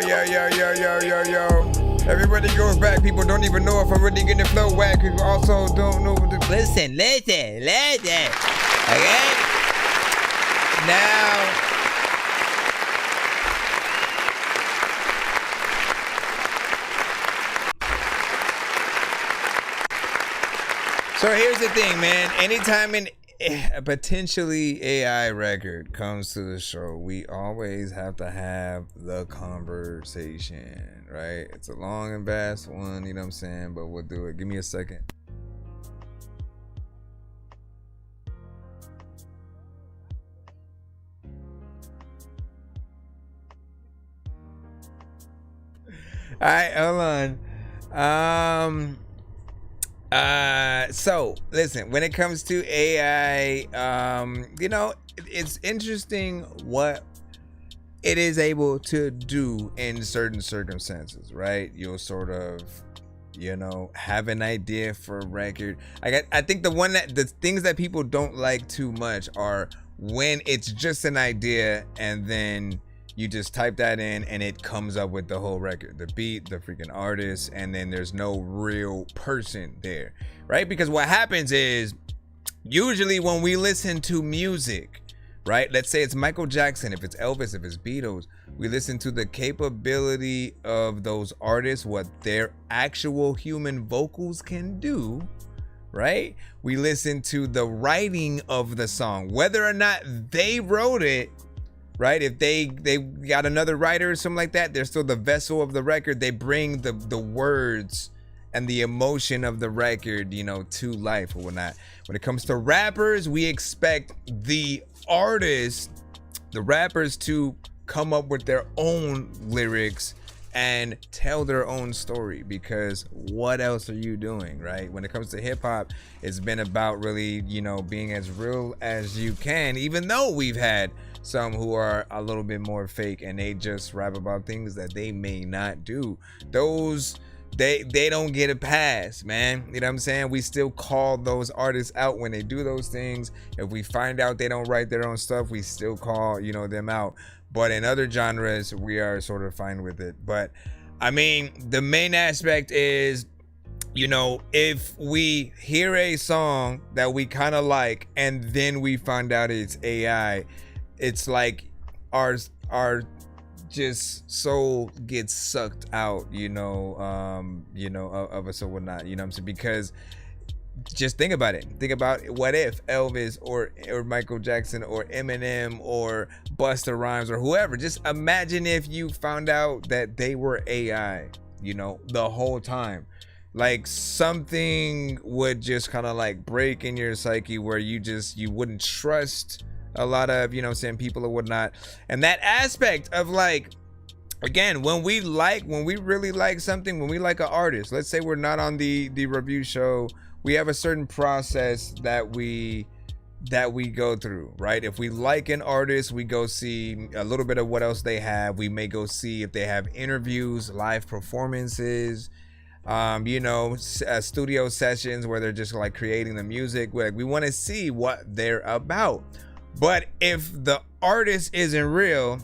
Everybody goes back. People don't even know if I'm really getting the flow whack. People also don't know what the. Listen. Okay? Now. So here's the thing, man. Anytime a potentially AI record comes to the show, we always have to have the conversation, right? It's a long and vast one, you know what I'm saying? But we'll do it. Give me a second. All right, hold on. So listen, when it comes to AI, you know, it's interesting what it is able to do in certain circumstances, right? You'll sort of, you know, have an idea for a record. I think the things that people don't like too much are when it's just an idea and then you just type that in and it comes up with the whole record, the beat, the freaking artist, and then there's no real person there, right? Because what happens is usually when we listen to music, right? Let's say it's Michael Jackson, if it's Elvis, if it's Beatles, we listen to the capability of those artists, what their actual human vocals can do, right? We listen to the writing of the song, whether or not they wrote it, right? If they got another writer or something like that, they're still the vessel of the record. They bring the words and the emotion of the record, you know, to life or whatnot. When it comes to rappers, we expect the artists, the rappers, to come up with their own lyrics and tell their own story, because what else are you doing, right? When it comes to hip hop, it's been about really, you know, being as real as you can, even though we've had some who are a little bit more fake and they just rap about things that they may not do. Those they don't get a pass, man. You know what I'm saying? We still call those artists out when they do those things. If we find out they don't write their own stuff, we still call, you know, them out. But in other genres, we are sort of fine with it. But I mean, the main aspect is, you know, if we hear a song that we kind of like and then we find out it's AI, it's like our just soul gets sucked out, you know, of us or whatnot, you know what I'm saying? Because just think about it. Think about what if Elvis or Michael Jackson or Eminem or Busta Rhymes or whoever, just imagine if you found out that they were AI, you know, the whole time. Like something would just kind of like break in your psyche where you wouldn't trust a lot of, you know what I'm saying, people or whatnot. And that aspect of like, again, when we really like something, when we like an artist, let's say we're not on the review show, we have a certain process that we go through, right? If we like an artist, we go see a little bit of what else they have. We may go see if they have interviews, live performances, studio sessions where they're just like creating the music. We want to see what they're about. But if the artist isn't real,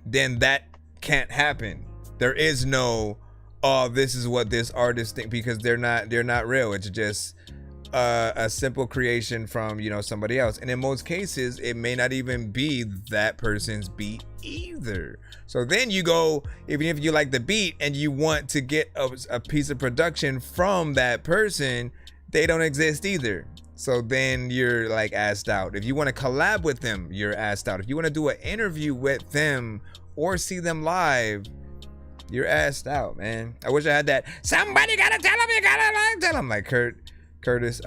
then that can't happen. There is no, oh, this is what this artist thinks, because they're not real. It's just a simple creation from, you know, somebody else. And in most cases, it may not even be that person's beat either. So then you go, even if you like the beat and you want to get a piece of production from that person, they don't exist either. So then you're like asked out. If you want to collab with them, you're asked out. If you want to do an interview with them or see them live, you're asked out, man. I wish I had that. Somebody gotta tell him, you gotta tell him, like Curtis.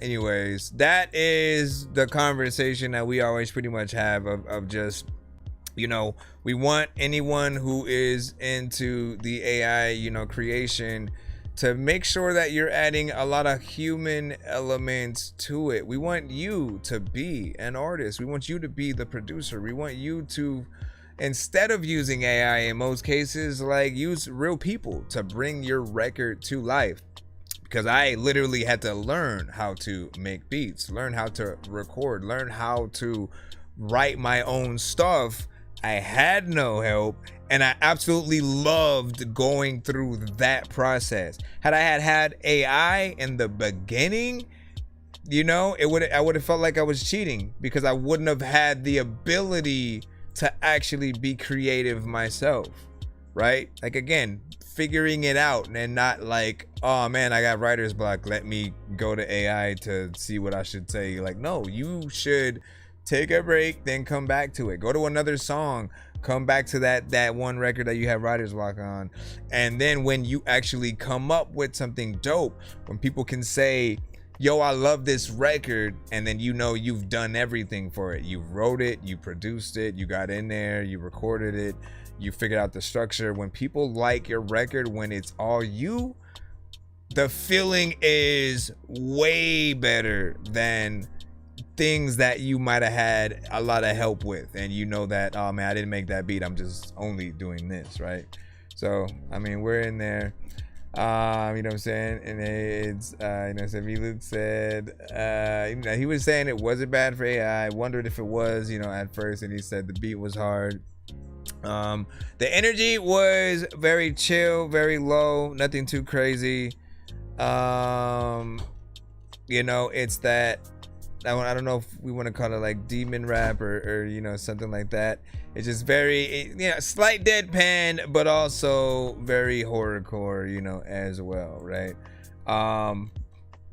Anyways, that is the conversation that we always pretty much have of just, you know, we want anyone who is into the AI, you know, creation to make sure that you're adding a lot of human elements to it. We want you to be an artist. We want you to be the producer. We want you to, instead of using AI in most cases, like use real people to bring your record to life. Because I literally had to learn how to make beats, learn how to record, learn how to write my own stuff. I had no help, and I absolutely loved going through that process. Had I had AI in the beginning, you know, I would have felt like I was cheating, because I wouldn't have had the ability to actually be creative myself, right? Like, again, figuring it out and not like, oh man, I got writer's block, let me go to AI to see what I should say. Like, no, you should take a break, then come back to it. Go to another song, come back to that one record that you have writer's block on. And then when you actually come up with something dope, when people can say, yo, I love this record, and then you know you've done everything for it. You wrote it, you produced it, you got in there, you recorded it, you figured out the structure. When people like your record, when it's all you, the feeling is way better than things that you might have had a lot of help with, and you know that, oh man, I didn't make that beat, I'm just only doing this, right? So I mean, we're in there, you know what I'm saying? And it's you know, so Luke said he was saying it wasn't bad for AI. I wondered if it was, you know, at first, and he said the beat was hard. The energy was very chill, very low, nothing too crazy. You know, it's that, I don't know if we want to call it like demon rap or you know, something like that. It's just very, you know, slight deadpan, but also very horrorcore, you know, as well, right?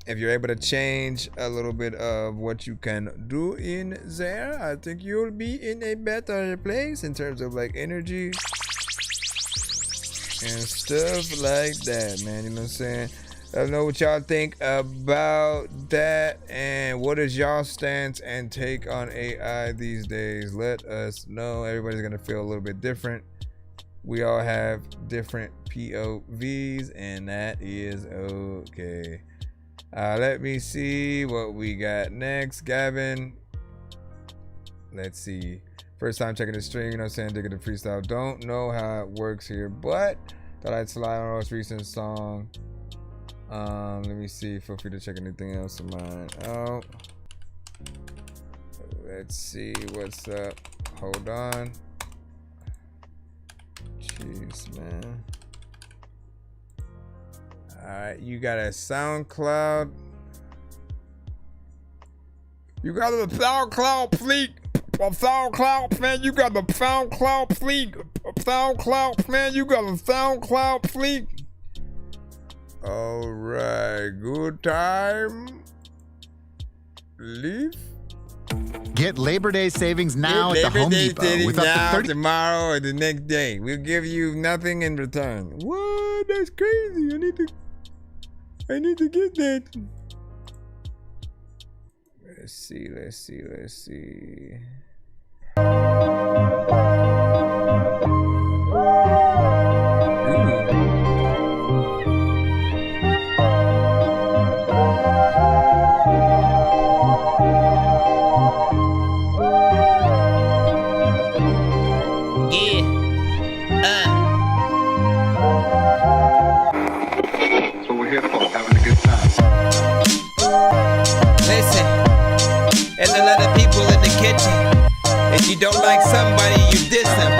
If you're able to change a little bit of what you can do in there, I think you'll be in a better place in terms of like energy and stuff like that, man. You know what I'm saying? Let us know what y'all think about that, and what is y'all stance and take on AI these days. Let us know. Everybody's gonna feel a little bit different. We all have different POVs, and that is okay. Let me see what we got next, Gavin. Let's see. First time checking the stream, you know what I'm saying? Digging the freestyle. Don't know how it works here, but thought I'd slide on our most recent song. Let me see. Feel free to check anything else of mine out. Let's see what's up. Hold on. Jeez, man. Alright, you got a SoundCloud. You got the SoundCloud fleet. SoundCloud, man, you got the SoundCloud fleet. SoundCloud, man, you got the SoundCloud fleet. Alright, good time. Leave. Get Labor Day savings now at the Home Depot with up to 30 tomorrow or the next day. We'll give you nothing in return. What? That's crazy. I need to get that. Let's see. Listen, there's a lot of people in the kitchen. If you don't like somebody, you diss them.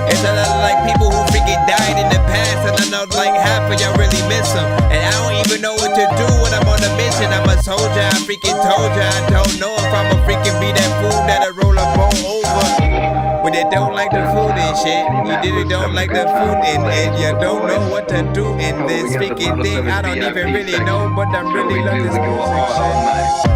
There's a lot of like people who freaking died in the past, and I know like half of y'all really miss them. And I don't even know what to do when I'm on a mission. I'm a soldier, I freaking told ya. I don't know if I'ma freaking be that fool that'll roll a bone over. When they don't like the food and shit, you really don't like the food, and you don't know what to do in this freaking thing. I don't even really know, but I really love this music shit.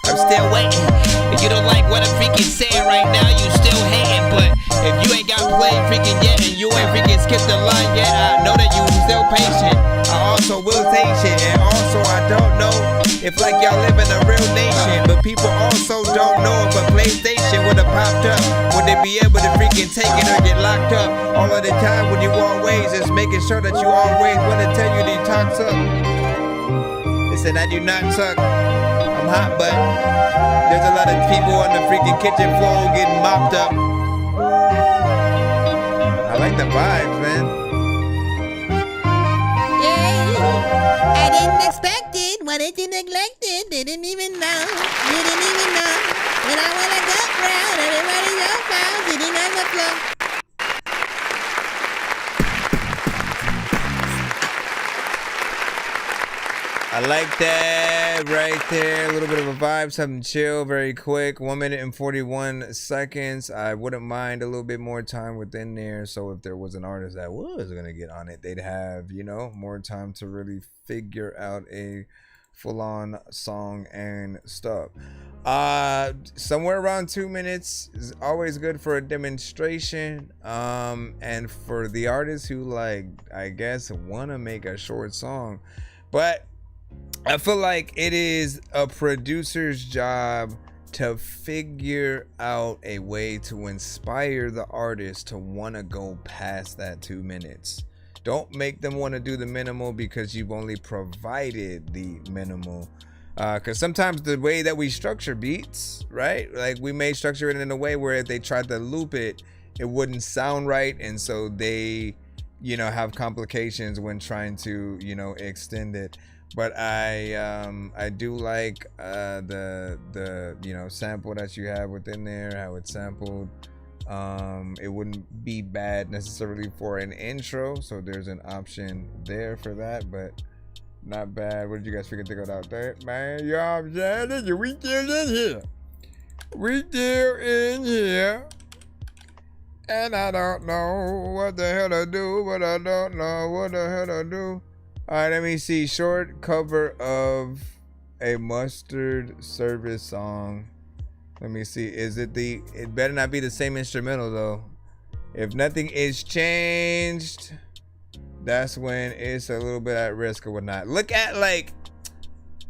I'm still waiting. If you don't like what I'm freaking saying right now, you still hating. But if you ain't got played freaking yet, and you ain't freaking skipped the line yet, I know that you still patient. I also will take shit, and also I don't know if like y'all live in a real nation, but people also don't know if a PlayStation would have popped up. Would they be able to freaking take it or get locked up? All of the time when you always just making sure that you always want to tell you that you talk suck. Listen, I do not suck. I'm hot, but there's a lot of people on the freaking kitchen floor getting mopped up. like the vibes, man. Yeah, I didn't expect it. Wanted to neglect it. Didn't even know. Didn't even know. When I wanna go round, everybody go foul. Didn't have the flow. I like that right there. A little bit of a vibe, something chill, very quick. 1 minute and 41 seconds. I wouldn't mind a little bit more time within there. So if there was an artist that was gonna get on it, they'd have, you know, more time to really figure out a full-on song and stuff. Somewhere around 2 minutes is always good for a demonstration. And for the artists who, like, I guess want to make a short song, but I feel like it is a producer's job to figure out a way to inspire the artist to want to go past that 2 minutes. Don't make them want to do the minimal because you've only provided the minimal. Because sometimes the way that we structure beats, right? Like we may structure it in a way where if they tried to loop it, it wouldn't sound right. And so they, you know, have complications when trying to, you know, extend it. But I do like the you know, sample that you have within there, how it's sampled. It wouldn't be bad necessarily for an intro, so there's an option there for that, but not bad. What did you guys figure out there, man? You know what I'm saying? We still in here. We still in here. And I don't know what the hell to do, but I don't know what the hell to do. All right, let me see. Short cover of a Mustard Service song. Let me see. Is it the... It better not be the same instrumental, though. If nothing is changed, that's when it's a little bit at risk or whatnot. Look at, like,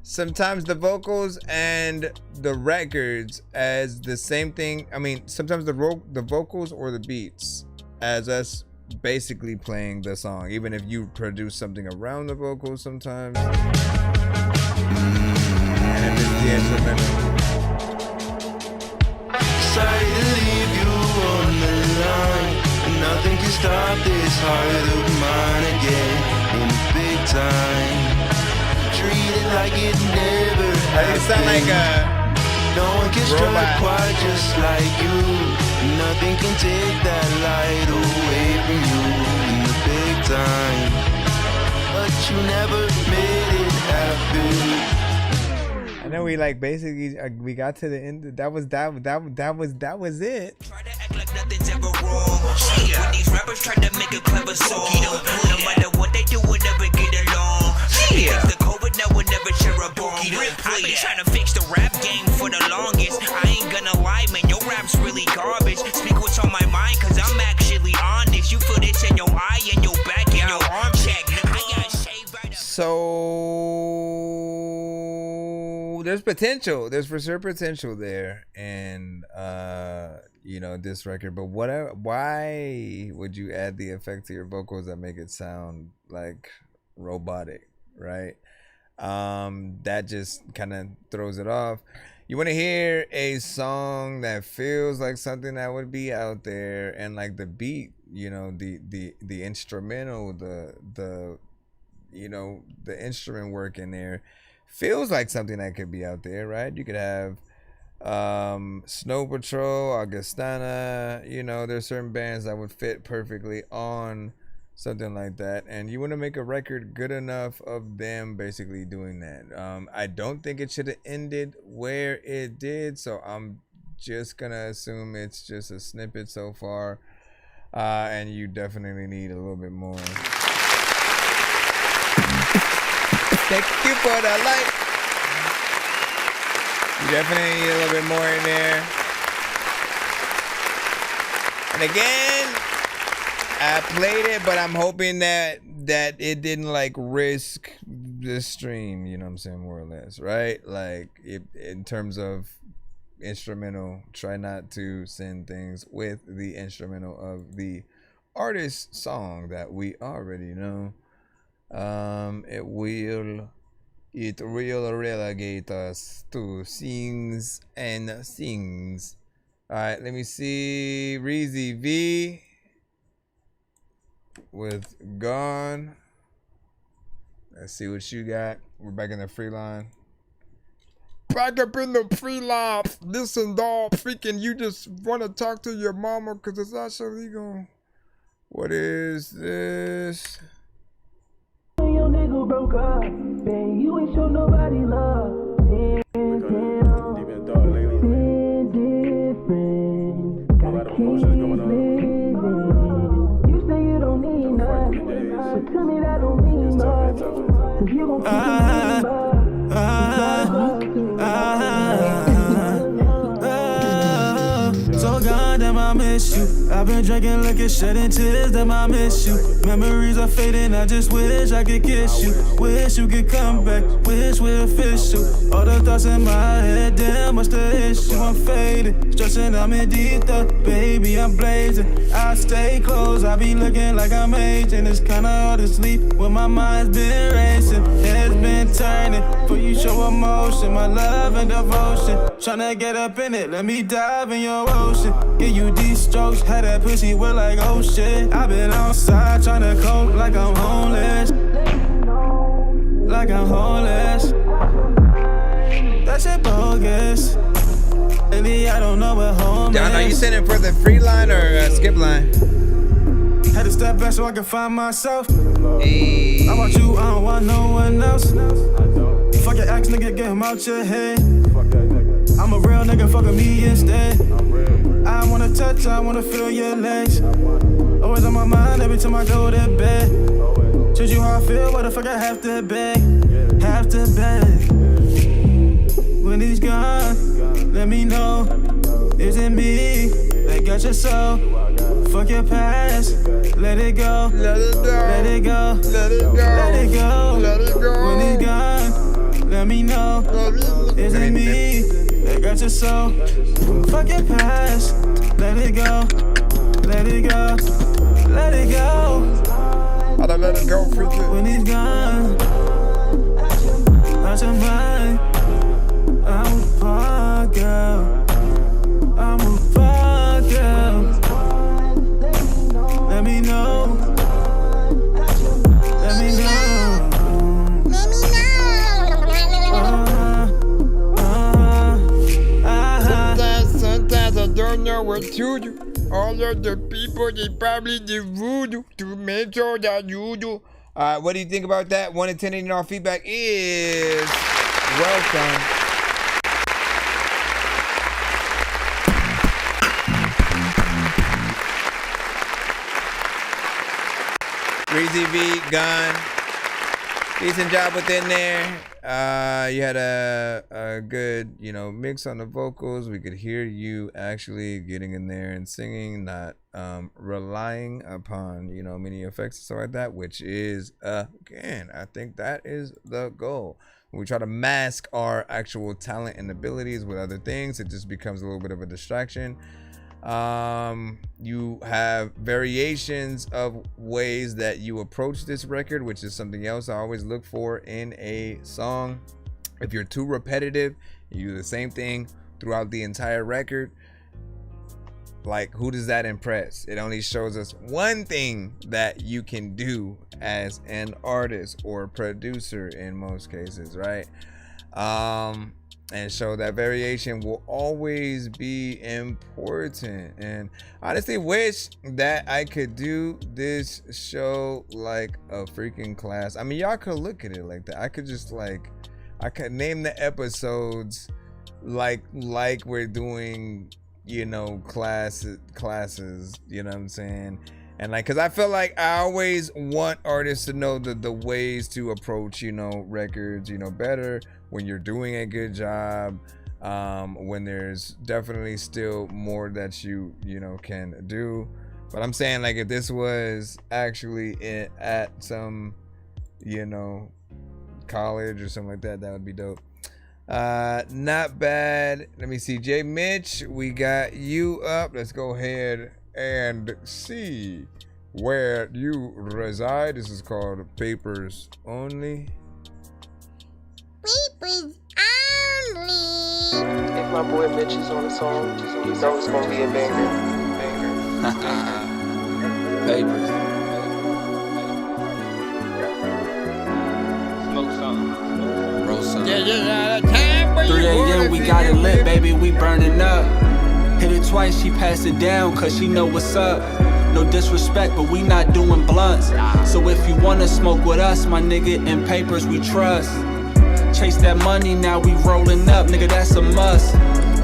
sometimes the vocals and the records as the same thing. I mean, sometimes the vocals or the beats as us basically playing the song, even if you produce something around the vocals sometimes. And if it's the instrumental. Sorry to leave you on the line. Nothing can stop this heart of mine again in big time. Treat it like it never happened. You sound like a no one can robot. strike quite just like you. Nothing can take that light away from you in the big time. But you never made it happen. I know we like basically we got to the end. That was it. Nothing's ever wrong. When these rappers try to make a clever song, no matter what they do, we'll never get along. Because the COVID now will never share a bomb. I've been trying to fix the rap game for the longest. I ain't gonna lie, man, your rap's really garbage. Speak what's on my mind, cause I'm actually honest. You feel this in your eye and your back and your arm check. I got shaved right up. So there's potential. There's for sure potential there, and you know, this record. But why would you add the effect to your vocals that make it sound like robotic, right? That just kind of throws it off. You want to hear a song that feels like something that would be out there, and like the beat, you know, the instrumental, the you know, the instrument work in there feels like something that could be out there, right? You could have Snow Patrol, Augustana, you know, there's certain bands that would fit perfectly on something like that, and you want to make a record good enough of them basically doing that. I don't think it should have ended where it did, so I'm just gonna assume it's just a snippet so far, and you definitely need a little bit more. Thank you for the light. You definitely need a little bit more in there. And again, I played it, but I'm hoping that it didn't like risk the stream, you know what I'm saying, more or less, right? Like in terms of instrumental, try not to send things with the instrumental of the artist's song that we already know. It will relegate us to sings and sings. All right, let me see. Reezy V. with Gone. Let's see what you got. We're back in the free line. Back up in the free line. Listen, dog. Freaking, you just want to talk to your mama because it's actually going. What is this? Your nigga broke up, man. You ain't show nobody love. You say you don't need nothing, but tell me that don't mean much. Cause you gon' So goddamn, I miss you. I've been drinking liquor, shedding tears, damn, I miss you. Memories are fading, I just wish I could kiss you. Wish you could come back, wish we're official. All the thoughts in my head, damn, what's the issue? I'm faded, stressing, I'm in deep thought. Baby, I'm blazing, I stay close, I be looking like I'm aging. It's kinda hard to sleep when my mind's been racing. Head's been turning, for you show emotion, my love and devotion. Tryna get up in it, let me dive in your ocean. Give you these strokes, had that pussy wet like oh shit. I been outside tryna cope like I'm homeless. Like I'm homeless. That shit bogus. Lately I don't know what home Don, are you is. sending for the free line or skip line? Had to step back so I can find myself. Hey. I want you, I don't want no one else. Fuck your ex nigga, get him out your head. I'm a real nigga, fucking me instead. I wanna touch, I wanna feel your legs. Always on my mind every time I go to bed. Choose you how I feel, what the fuck I have to beg. Have to beg. When he's gone, let me know. Is it me that got your soul? Fuck your past, let it go. Let it go. Let it go. Let it go. Let it go. Let it go. When he's gone, let me know. Is it me that got your soul? Fuck your past, let it go. Let it go. Let it go. How to let it go, freaking. When he's gone, out your mind. I'm a fuck girl. I'm a fuck girl. Let me know. Let me know. Sometimes I don't know what to do. All of the people, they probably do voodoo to make sure that you do. What do you think about that? 1 in 10 in our feedback is welcome. Breezy V, Gone. Decent job within there. You had a good, mix on the vocals. We could hear you actually getting in there and singing, not relying upon, many effects and stuff like that, which is, again, I think that is the goal. When we try to mask our actual talent and abilities with other things, it just becomes a little bit of a distraction. You have variations of ways that you approach this record, which is something else I always look for in a song. If you're too repetitive, you do the same thing throughout the entire record, like, who does that impress? It only shows us one thing that you can do as an artist or producer in most cases, right? And so that variation will always be important. And I honestly wish that I could do this show like a freaking class. I mean, y'all could look at it like that. I could just I could name the episodes like we're doing, classes, you know what I'm saying? And because I feel like I always want artists to know the ways to approach, records, better when you're doing a good job, when there's definitely still more that you can do. But I'm saying, like, if this was actually at some, college or something like that, that would be dope. Not bad. Let me see. J Mitch, we got you up. Let's go ahead and see where you reside. This is called Papers Only. Papers Only. If my boy Mitch is on the song, you know it's gonna be a banger. Papers. 3 a.m. we got it lit, baby, we burning up. Hit it twice, she pass it down, cause she know what's up. No disrespect, but we not doing blunts. So if you wanna smoke with us, my nigga, in papers we trust. Chase that money, now we rolling up, nigga, that's a must.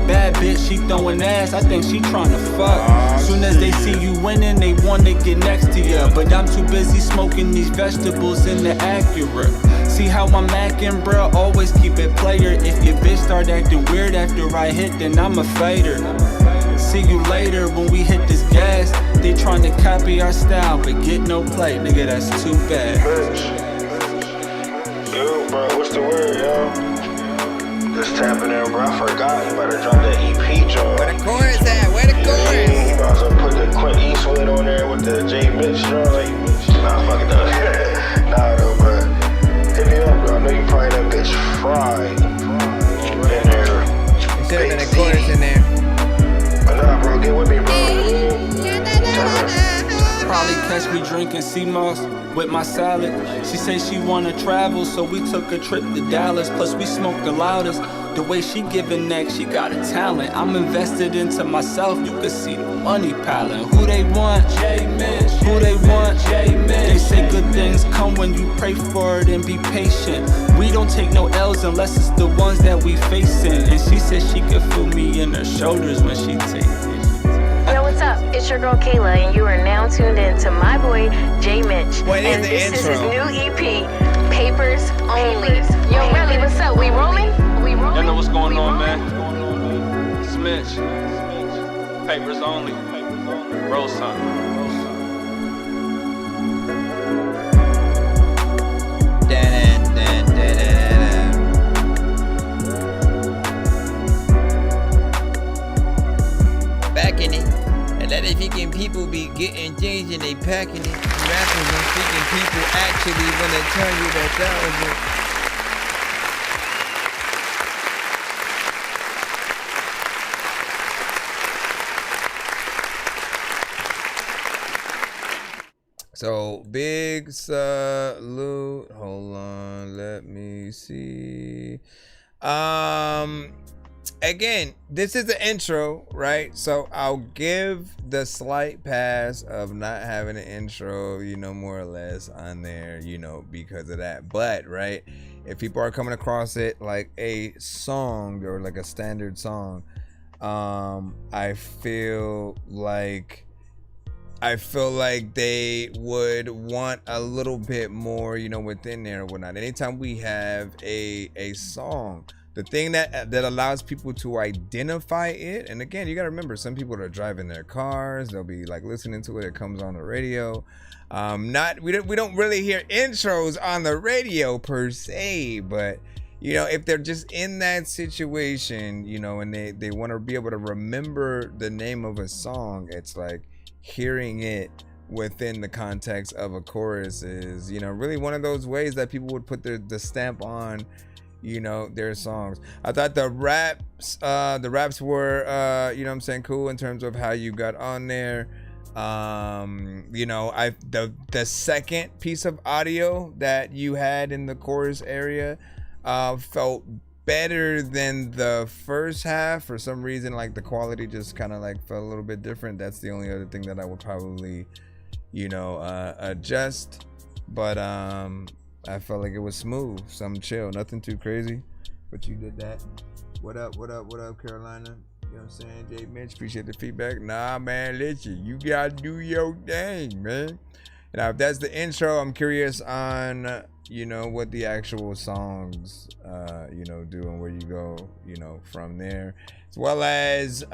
Bad bitch, she throwing ass, I think she tryna fuck. Soon as they see you winning, they wanna get next to ya. But I'm too busy smoking these vegetables in the Acura. See how I'm acting, bro, always keep it player. If your bitch start acting weird after I hit, then I'm a fader. See you later when we hit this gas. They tryna copy our style, but get no play, nigga, that's too bad. Yo, bro, what's the word, yo? Just tapping in, bro. I forgot. You better drop that EP, Joe. Where the chorus at? Where the chorus? You might as well put the Clint Eastwood on there with the J. Mitch, Joe. Nah, fuck it up. Nah, though, bro. Hit me up, bro. I know you probably that bitch fried. In there. There should have been a chorus in there. But nah, bro, get with me, bro. Probably catch me drinking C-Moss with my salad. She say she wanna travel, so we took a trip to Dallas. Plus we smoked the loudest. The way she giving neck, she got a talent. I'm invested into myself, you can see the money piling. Who they want? J-Mitch. Who they want? J-Mitch. They say good things come when you pray for it and be patient. We don't take no L's unless it's the ones that we facing. And she said she could feel me in her shoulders when she take it. Yo, what's up? It's your girl Kayla, and you are now tuned in to my boy J. Mitch. And this is his new EP, Papers Only. Yo, Relly, what's up? We rolling? You know what's going on, man? It's Mitch. Papers Only. Roll something. Back in it. And that if freaking people be getting things and they packing it, rappers and freaking people actually wanna tell you that was it. So big salute. Hold on, let me see. Again, this is the intro, right? So I'll give the slight pass of not having an intro, you know, more or less on there, you know, because of that. But right, if people are coming across it like a song or like a standard song, I feel like they would want a little bit more, you know, within there or whatnot. Anytime we have a song, the thing that allows people to identify it, and again, you gotta remember, some people are driving their cars, they'll be like listening to it, it comes on the radio. We don't really hear intros on the radio per se, but you know, if they're just in that situation, you know, and they want to be able to remember the name of a song, it's like hearing it within the context of a chorus is, you know, really one of those ways that people would put the stamp on, you know, their songs. I thought the raps were you know what I'm saying, cool in terms of how you got on there. You know, the second piece of audio that you had in the chorus area felt better than the first half. For some reason, like the quality just kind of like felt a little bit different. That's the only other thing that I would probably, you know, adjust. But I felt like it was smooth, some chill, nothing too crazy, but you did that. What up, Carolina? You know what I'm saying? J. Mitch, appreciate the feedback. Nah, man, listen, you gotta do your thing, man. Now, if that's the intro, I'm curious on, you know, what the actual songs, you know, do and where you go, you know, from there, as well as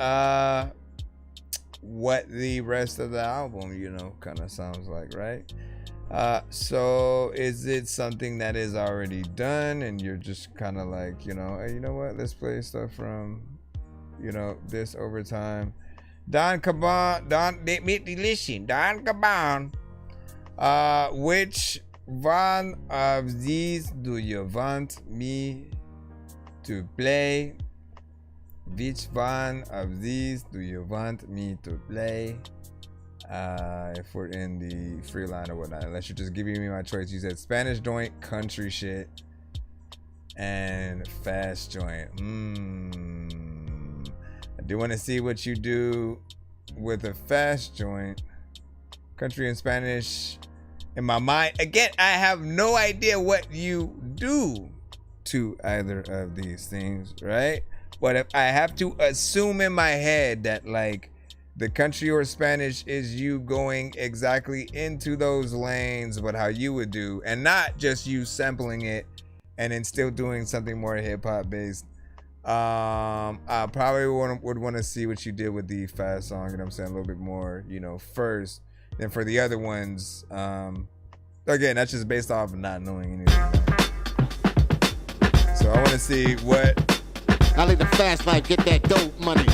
what the rest of the album, you know, kind of sounds like, right? So is it something that is already done and you're just kind of like, you know, hey, you know what, let's play stuff from, you know, this over time. Don Caban, listen, Don Caban, which one of these do you want me to play? Which one of these do you want me to play? If we're in the free line or whatnot, unless you're just giving me my choice. You said Spanish joint, country shit, and fast joint. I do want to see what you do with a fast joint. Country in Spanish. In my mind, again, I have no idea what you do to either of these things, right? But if I have to assume in my head that like the country or Spanish is you going exactly into those lanes, but how you would do, and not just you sampling it and then still doing something more hip hop based. I probably would want to see what you did with the fast song, you know what I'm saying, a little bit more, you know, first. Then for the other ones, again, that's just based off of not knowing anything. So I want to see what I live the fast life, get that dope money.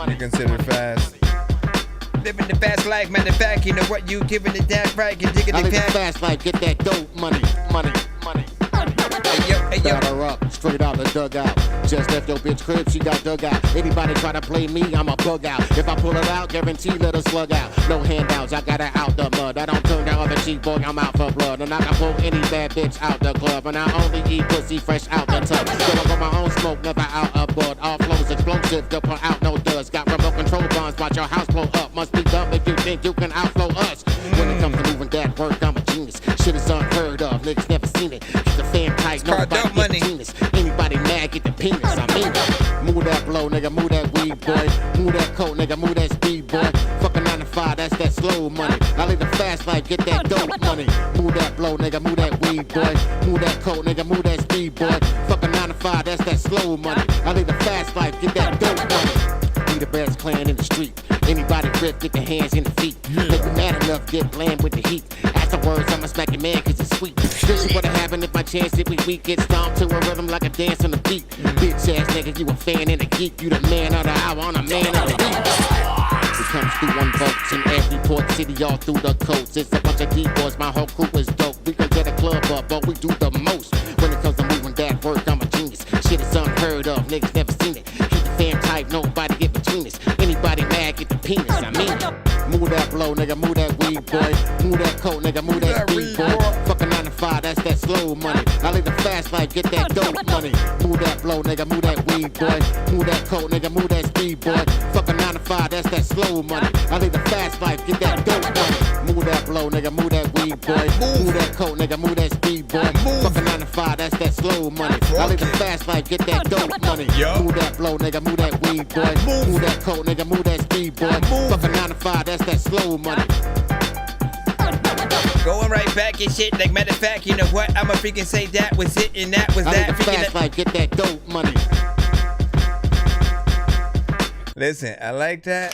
You consider fast. Living the fast life, matter of fact, you know what you giving it that right, can dig it I live the back. fast life, get that dope money. Hey yo. Got her up, straight out the dugout. Just left your bitch crib, she got dug out. Anybody try to play me, I'm a bug out. If I pull it out, guarantee let her slug out. No handouts, I got her out the mud. I don't turn down other cheap boy, I'm out for blood. And I can pull any bad bitch out the club. And I only eat pussy fresh out the tub. So I got my own smoke, never out of bud. All flows explosive, don't put out no dust. Got remote control bonds, watch your house blow up. Must be dumb if you think you can outflow us. When it comes to moving that work, I'm a genius. Shit is unheard of, niggas never seen it. Keep the fan tight, nobody get the penis. Anybody mad, get the penis, I mean it. Move that blow, nigga, move that weed, boy. Move that coat, nigga, move that speed, boy. Fuck a 9 to 5, that's that slow money. I live the fast life, get that dope money. Move that blow, nigga, move that weed, boy. Move that coat, nigga, move that speed, boy. Fuck a 9 to 5, that's that slow money. I live the fast life, get that dope money. We the best clan in the street. Anybody rip, get the hands in the feet. Make me mad enough, get bland with the heat. Afterwards, I'ma smack your man cause it's sweet. This is what'll happen if my chance if we weak. Get stomped to a rhythm like a dance on the beat. Bitch ass nigga, you a fan and a geek. You the man of the hour, I'm a man of the week. It comes through on boats in every port city, all through the coast. It's a bunch of D-boys, my whole crew is dope. We can get a club up, but we do the most. When it comes to moving that work, I'm a genius. Shit is unheard of, niggas never seen it. Keep the fam tight, nobody get between us. Anybody mad, get the penis, I mean it. Move that blow, nigga, move that weed, boy. Move that coat, nigga, move that speed, boy. Fuck a 9 to 5, that's that slow money. I live the fast life, get that dope money. Move that blow, nigga, move that weed, boy. Move that coat, nigga, move that speed, boy. Fuck a 9 to 5, that's that slow money. I live the fast life, get that dope money. Move that blow, nigga, move that weed, boy. Move that coat, nigga, move that speed, boy. Fuck a 9 to 5, that's that slow money. I live the fast life, get that dope money. Move that blow, nigga, move that weed, boy. Move that coat, nigga, move that speed, boy. Fuck a 9 to 5, that's that slow money. Going right back and shit, like matter of fact, you know what? I'ma freaking say that was it and that was that. Fast life, get that dope money. Listen, I like that.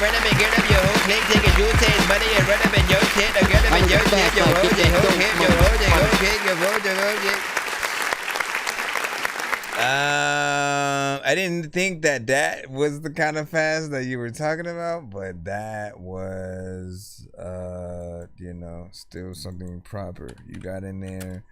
Run up and get up your whole click, take a jewel, take money and run up in your shit. I get up in your shit, your whole shit, your whole shit, your whole shit, your whole shit. I didn't think that was the kind of fast that you were talking about, but that was, you know, still something proper. You got in there,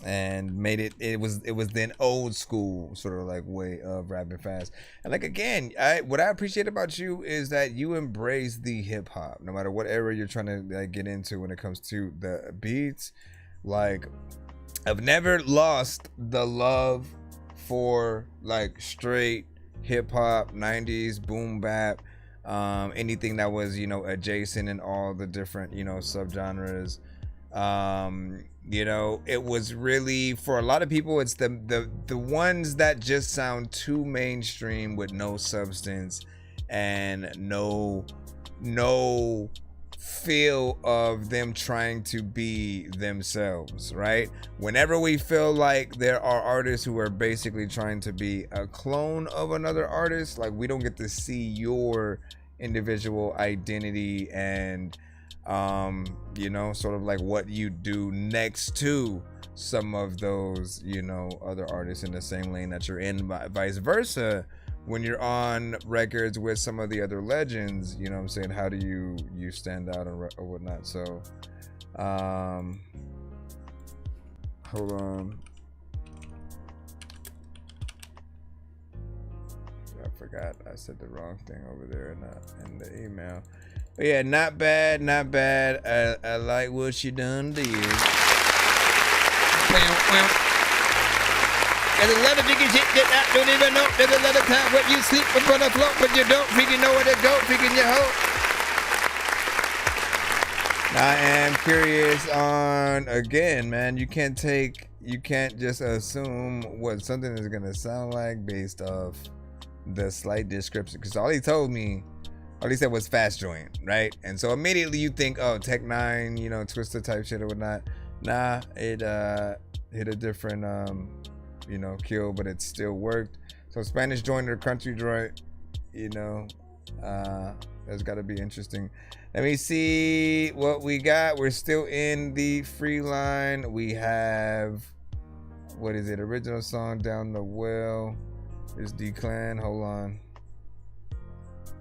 and made it was then old school sort of like way of rapping fast. And like again, what I appreciate about you is that you embrace the hip hop, no matter what era you're trying to like get into when it comes to the beats. Like I've never lost the love for like straight hip hop, 90s boom bap, anything that was, you know, adjacent in all the different, you know, subgenres. You know, it was really, for a lot of people, it's the ones that just sound too mainstream with no substance and no feel of them trying to be themselves, right? Whenever we feel like there are artists who are basically trying to be a clone of another artist, like we don't get to see your individual identity and you know, sort of like what you do next to some of those, you know, other artists in the same lane that you're in, vice versa. When you're on records with some of the other legends, you know what I'm saying, how do you stand out or whatnot? So hold on, I forgot I said the wrong thing over there in the email. But yeah, not bad, not bad. I like what she done did. There's a lot of biggie shit that I don't even know. There's a lot of time when you sleep upon the floor, but you don't freaking know where to go, freaking your hoe. I am curious on, again, man, you can't just assume what something is gonna sound like based off the slight description, because all he said was fast joint, right? And so immediately you think, oh, Tech 9, you know, Twister type shit or whatnot. Nah, it hit a different you know, kill, but it still worked. So Spanish joint or country joint, you know, that's got to be interesting. Let me see what we got. We're still in the free line. We have, what is it? Original song, Down the Well. It's D-Clan. Hold on.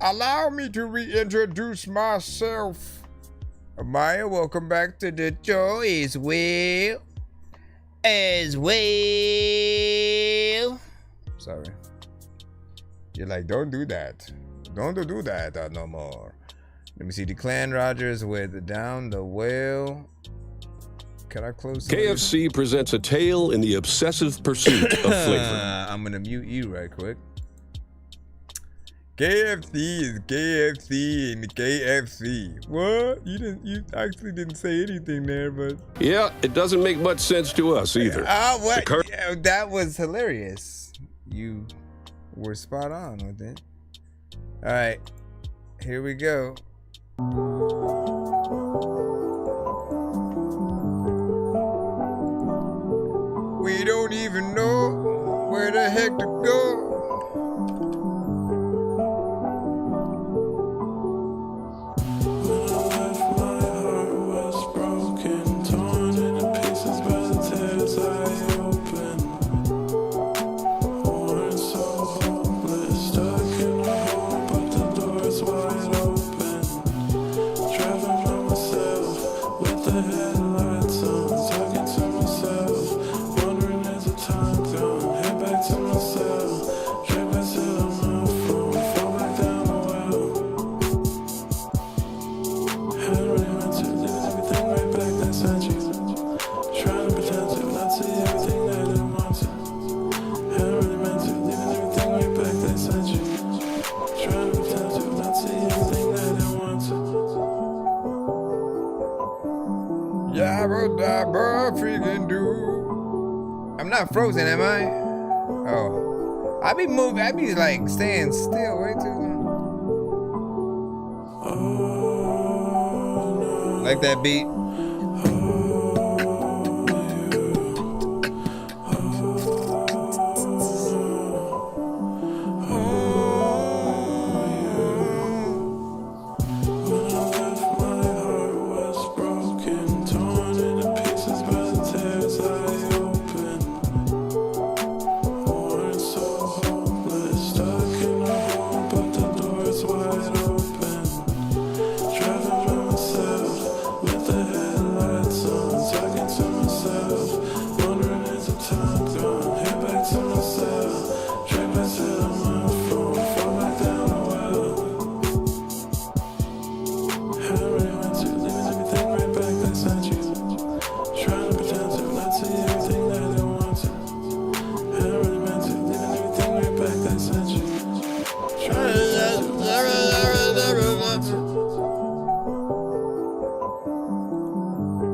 Allow me to reintroduce myself. Amaya, welcome back to the show as well. Sorry. You're like, don't do that. Don't do that no more. Let me see. The Clan Rogers with Down the Well. Can I close KFC presents a tale in the obsessive pursuit of flavor. I'm going to mute you right quick. KFC is KFC and KFC. What? You actually didn't say anything there, but... Yeah, it doesn't make much sense to us either. What? Yeah, that was hilarious. You were spot on with it. All right, here we go. We don't even know where the heck to go. I'm not frozen, am I? Oh. I be moving, I be like staying still way too long. Like that beat.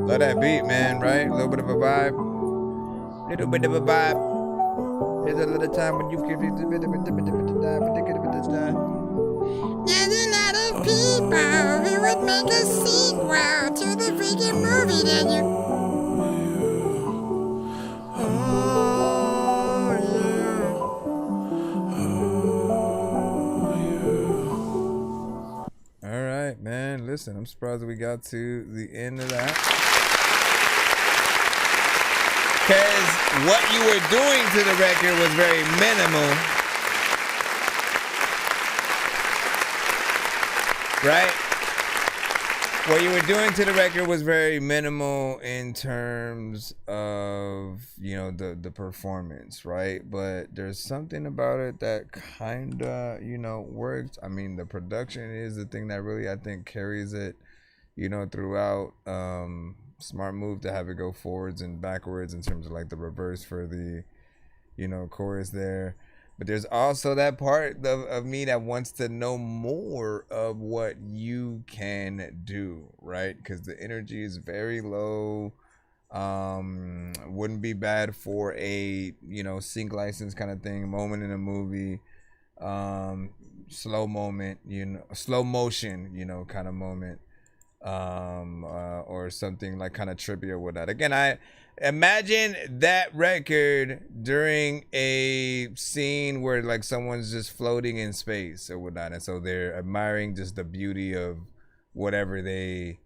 Love that beat, man, right? A little bit of a vibe. Little bit of a vibe. There's a little time when you give it a bit of a time. There's a lot of people who would make a sequel to the freaking movie that you... All right, man. Listen, I'm surprised we got to the end of that. Because what you were doing to the record was very minimal. Right? What you were doing to the record was very minimal in terms of, you know, the performance, right? But there's something about it that kind of, you know, works. I mean, the production is the thing that really, I think, carries it, you know, throughout. Smart move to have it go forwards and backwards in terms of like the reverse for the, you know, chorus there. But there's also that part of me that wants to know more of what you can do, right? Because the energy is very low. Wouldn't be bad for a, you know, sync license kind of thing, moment in a movie, slow moment, you know, slow motion, you know, kind of moment, or something like kind of trippy or whatnot. Again, I imagine that record during a scene where like someone's just floating in space or whatnot, and so they're admiring just the beauty of whatever they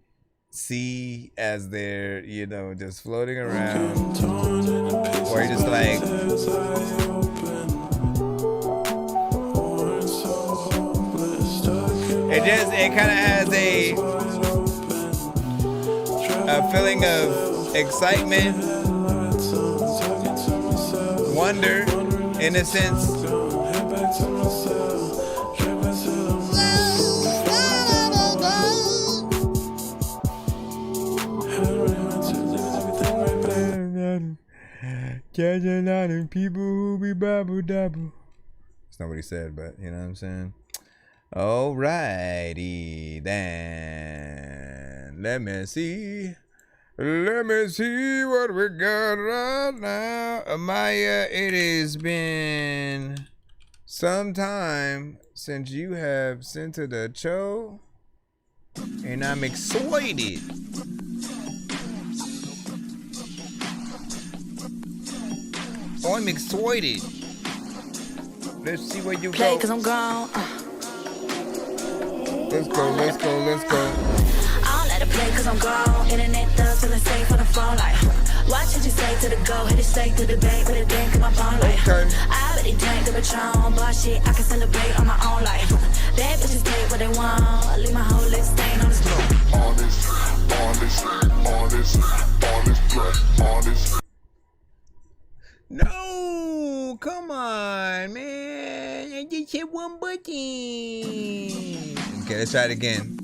see as they're, you know, just floating around, or you're just like, it kind of has a feeling of excitement, wonder, innocence. Catch a lot of people who be babble dabble. That's not what he said, but you know what I'm saying? Alrighty then. Let me see what we got right now. Amaya, it has been some time since you have sent to the show, and I'm excited. I'm excited. Let's see where you go. Cause I'm gone. Let's go. I don't let it play cause I'm gone. Internet thugs feeling safe on the phone like, watch what you say to the go, hit it straight to the bank, but it didn't come up on like, I already drank the Patron, but shit, I can celebrate on my own life. Bad bitches take what they want, I leave my whole lip stain on the floor. Honest. No, come on, man. I just hit one button. Okay, let's try it again.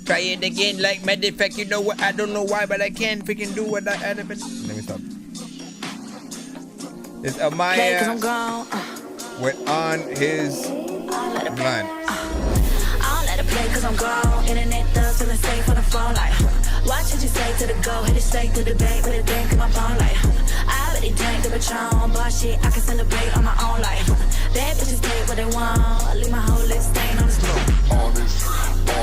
Try it again, like matter of fact, you know what? I don't know why, but I can't freaking do what I had to. Let me stop. It's Amaya cause I'm gone. With On His Blind. I don't let it play cause I'm gone. Internet thugs feeling safe on the phone like, watch what you say to the go, hit it straight to the bank, but it didn't come up on like, I already drank the Patron, but shit, I can celebrate on my own life. Bad bitches take what they want, I leave my whole lip stain on the floor. Honest. I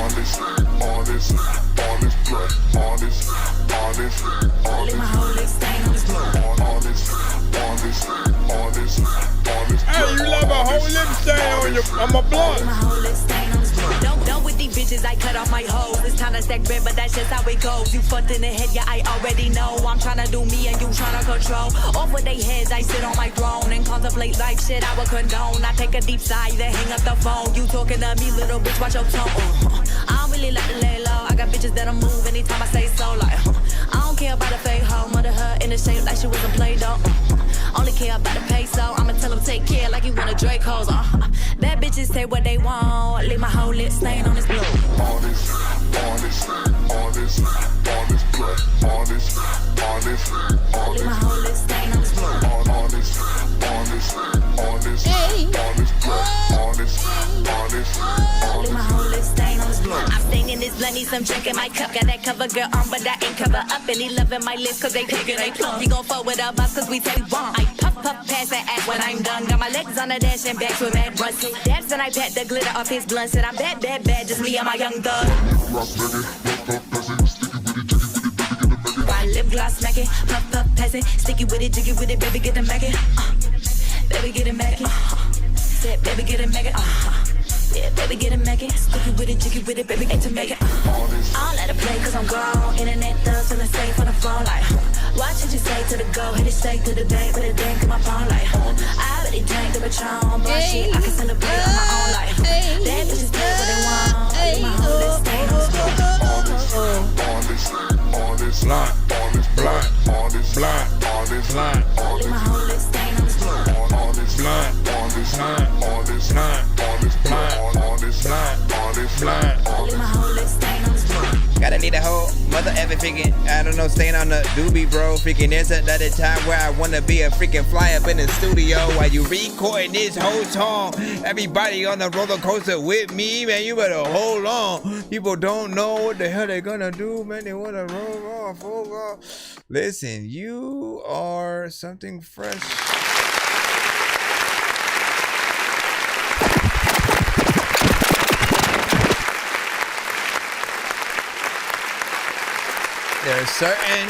leave my whole lip stain on the floor. Hey, you love a whole lip stain on my blood. Don't with these bitches, I cut off my hoes. It's time to stack bread, but that's just how it goes. You fucked in the head, yeah, I already know. I'm tryna do me and you tryna control. Over their heads, I sit on my throne and contemplate life shit I would condone. I take a deep sigh, then hang up the phone. You talking to me, little bitch, watch your tone. I don't really like to lay low. I got bitches that'll move anytime I say so. Like, I don't care about a fake hoe. Mother her in the shape like she was a Play-Doh. Only care about the peso. I'ma tell them take care like you want a Drake hose. Bad bitches say what they want. Leave my whole lip stain on this blue. Honest. Leave my whole lip stain on this blue. Leave my whole lip stain on this blue. I'm singing this blood, need some drink in my cup. Got that cover girl on, but I ain't cover up. And he loving my lips cause they pickin' they plump. He gon' fuck with our bus cause we say we want. I puff past that ass when I'm done. Got my legs on the dash and back with mad runs. Dabs and I pat the glitter off his blunt. Said I'm bad, just me and my young thug. My lip gloss smacking, puff passing. Sticky with it, jiggy with it, baby get the maggot. Baby get a maggot. Said baby get a maggot. Yeah, baby get a maggot. Sticky with it, jiggy with it, baby get to make it. I don't let it play cause I'm gone. Internet thugs feeling safe on the phone like, watch what you say to the go, hit it straight to the bank, but it didn't come up on like, I already drank the Patron, but shit, I can celebrate on my own life. Bad bitches do what they want. Leave my whole lip stain on the floor. blunt, all this blunt, all this blunt, all this blunt, all this blunt, all this blunt, all this blunt, all this blunt, all this blunt, all this blunt, all this blunt, all this blunt, all this blunt. Gotta need a whole mother ever freaking, I don't know, staying on the doobie, bro. Freaking there's another time where I wanna be a freaking fly up in the studio while you recording this whole song. Everybody on the roller coaster with me, man. You better hold on. People don't know what the hell they're gonna do, man. They wanna roll off, hold off. Listen, you are something fresh. There are certain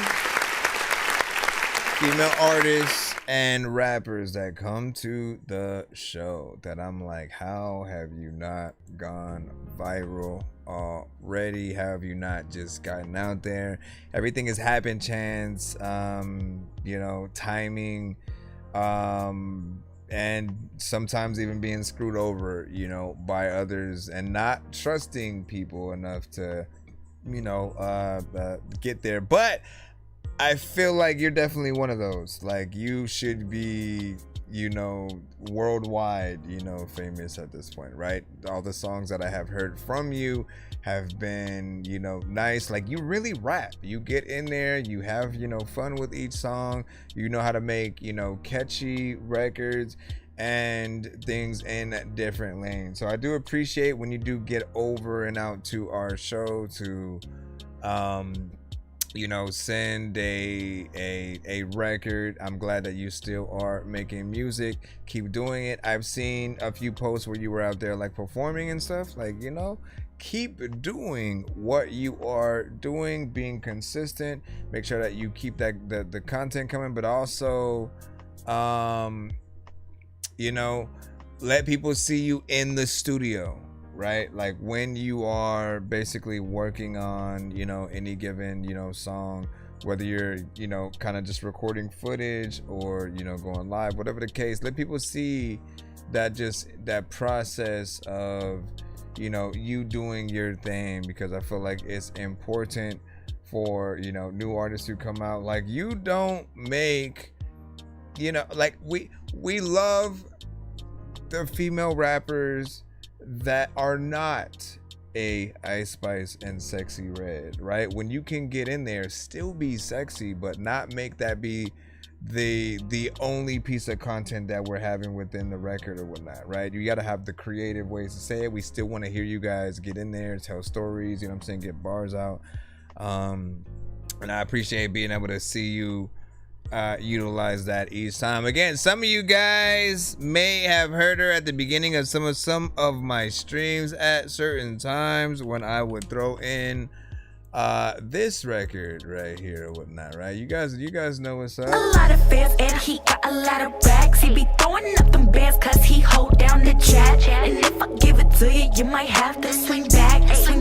female artists and rappers that come to the show that I'm like, how have you not gone viral already? How have you not just gotten out there? Everything has happened chance, you know, timing, and sometimes even being screwed over, you know, by others and not trusting people enough to, you know, get there. But I feel like you're definitely one of those. Like, you should be, you know, worldwide, you know, famous at this point, right? All the songs that I have heard from you have been, you know, nice. Like, you really rap. You get in there, you have, you know, fun with each song. You know how to make, you know, catchy records and things in different lanes. So I do appreciate when you do get over and out to our show to you know, send a record. I'm glad that you still are making music. Keep doing it. I've seen a few posts where you were out there like performing and stuff. Like, you know, keep doing what you are doing, being consistent. Make sure that you keep that the content coming, but also you know, let people see you in the studio, right? Like when you are basically working on, you know, any given, you know, song, whether you're, you know, kind of just recording footage or, you know, going live, whatever the case, let people see that, just that process of, you know, you doing your thing, because I feel like it's important for, you know, new artists who come out. Like, you don't make, you know, like we love the female rappers that are not a Ice Spice and Sexy Red, right? When you can get in there, still be sexy, but not make that be the only piece of content that we're having within the record or whatnot, right? You got to have the creative ways to say it. We still want to hear you guys get in there, tell stories, you know what I'm saying, get bars out. And I appreciate being able to see you utilize that each time. Again, some of you guys may have heard her at the beginning of some of my streams at certain times when I would throw in this record right here or whatnot, right? You guys know what's up. A lot of fans and he got a lot of racks. He be throwing up them bands cause he hold down the chat. And if I give it to you, you might have to swing back. Baby,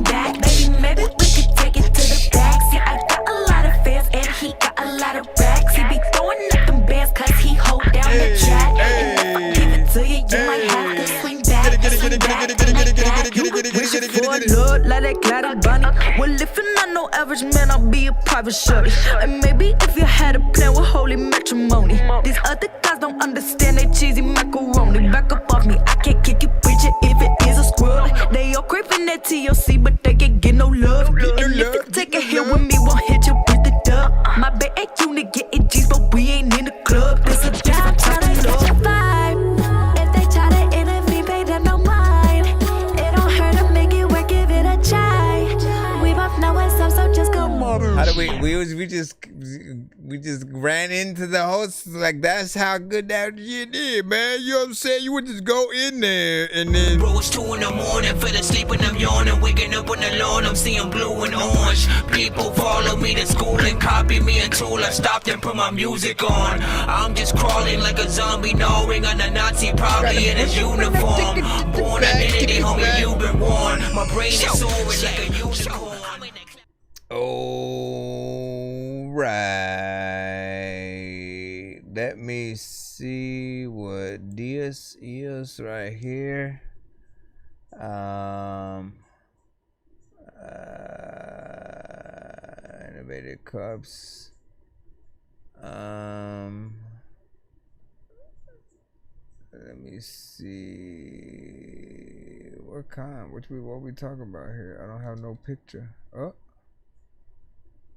maybe we could take it to the back. See, I got a lot of fans and he got a lot of racks. He be throwing up them bands cause he hold down the chat. And if I give it to you, you might have to swing back. Wishing for a look like that glider bunny. Well, if you're not no average man, I'll be a private shorty. And maybe if you had a plan with holy matrimony. These other guys don't understand they cheesy macaroni. Back up off me, I can't kick it with you if it is a scrub. They all craving that TLC, but they can't get no love. And if you take a hit with me, won't hit you with the dub. My bad ain't unit getting G's, but we ain't in the club. This is different type of love. If they try to intervene, pay them no mind. It don't hurt to make it work, give it a try. We both know what's up, so just come on. How do we just ran into the host, like that's how good that shit is, man. You know what I'm saying? You would just go in there and then Bro, it's 2 in the morning, fell asleep and I'm yawning, waking up on the lawn, I'm seeing blue and orange. People follow me to school and copy me until I stopped and put my music on. I'm just crawling like a zombie, gnawing on a Nazi, probably in his uniform. Born identity, homie, you've been warned. My brain is soaring like a unicorn. all right. Let me see what this is right here. Animated cups. Let me see. What kind? What we talking about here? I don't have no picture. Oh,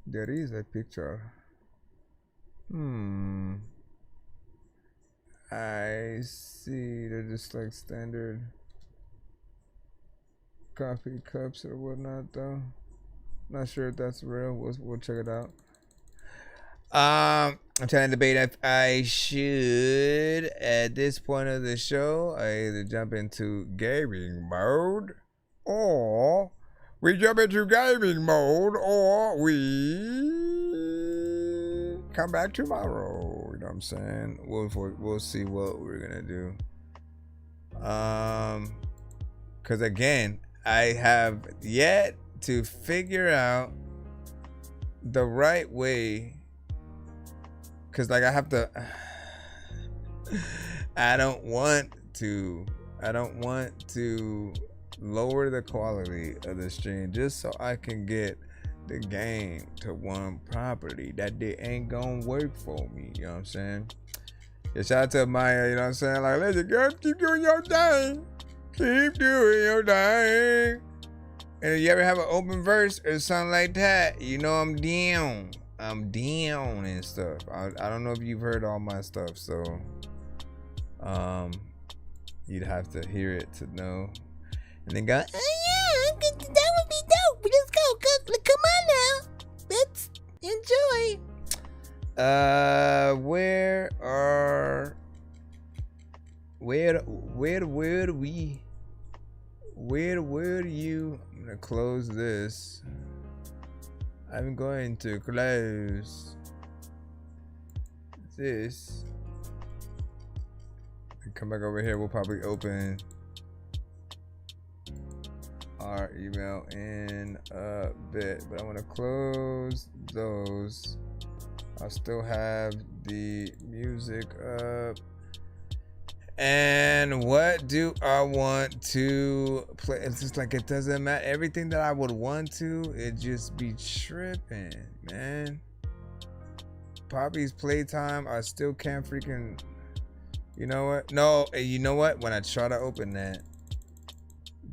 there is a picture. I see. They're just like standard coffee cups or whatnot, though. Not sure if that's real. We'll check it out. I'm trying to debate if I should, at this point of the show, I either jump into gaming mode, or we jump into gaming mode, or we come back tomorrow. You know what I'm saying? We'll see what we're gonna do. Because again, I have yet to figure out the right way. Cause like I have to, I don't want to lower the quality of the stream just so I can get the game to one property. That ain't gonna work for me. You know what I'm saying? Yeah, shout out to Maya. You know what I'm saying? Like, listen, girl, keep doing your thing. Keep doing your thing. And if you ever have an open verse or something like that, you know I'm down. I'm down and stuff. I don't know if you've heard all my stuff, so you'd have to hear it to know. And then go, oh yeah, that would be dope. Let's go. Come on now. Let's enjoy. Where were you? I'm gonna close this. I'm going to close this. Come back over here. We'll probably open our email in a bit, but I want to close those. I'll still have the music up. And what do I want to play? It's just like it doesn't matter. Everything that I would want to, it just be tripping, man. Poppy's playtime, I still can't freaking. You know what? No, you know what? When I try to open that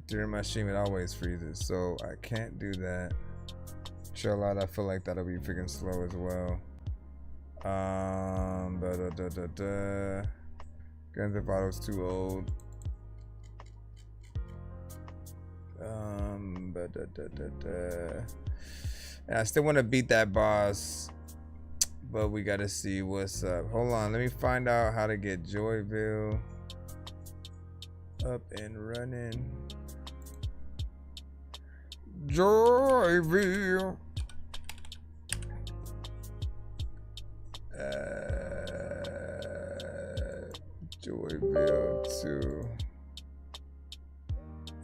during my stream, it always freezes. So I can't do that. Chill a lot. I feel like that'll be freaking slow as well. Grand Theft Auto's too old. And I still want to beat that boss, but we gotta see what's up. Hold on, let me find out how to get Joyville up and running. Joyville. Joyville 2.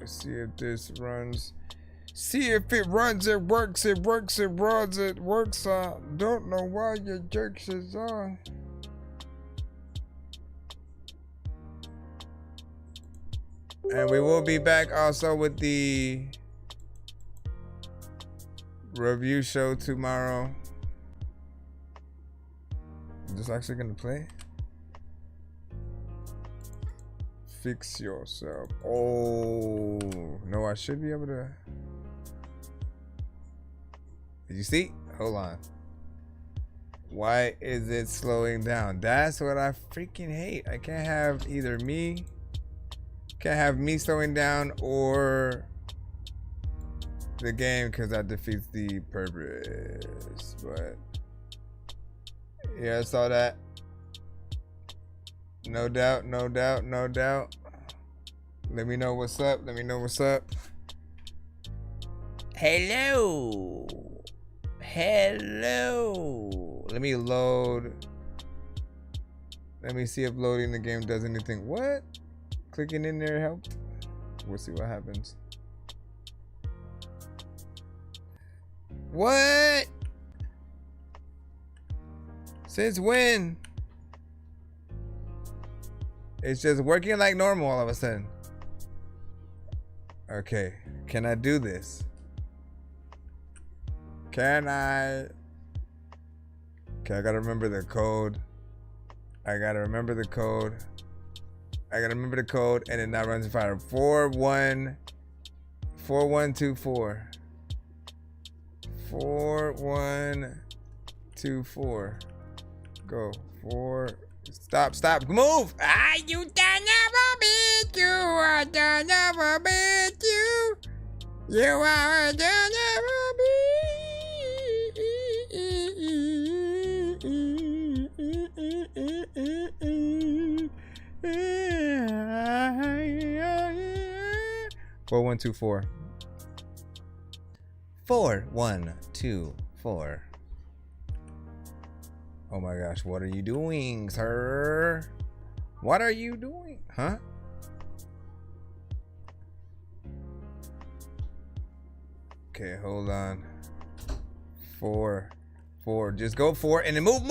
Let's see if this runs. See if it runs, it works, it works, it runs, it works. I don't know why your jerks is on. And we will be back also with the review show tomorrow. Is this actually gonna play? Fix yourself. Oh no, I should be able to. Did you see? Hold on. Why is it slowing down? That's what I freaking hate. I can't have either me. Can't have me slowing down or the game, because that defeats the purpose. But yeah, I saw that. No doubt, no doubt, no doubt. Let me know what's up. Let me know what's up. Hello. Hello. Let me load. Let me see if loading the game does anything. What? Clicking in there helped? We'll see what happens. What? Since when? It's just working like normal all of a sudden. Okay, can I do this? Can I Okay, I gotta remember the code. I gotta remember the code, and then that runs fire. 4124. 4124. Go. 4. Stop. Move. Ah, you done never beat you. I done never beat you. You are done never beat. 4124. 4124. Oh my gosh, what are you doing, sir? What are you doing? Huh? Okay, hold on. 4. Just go 4 and then move.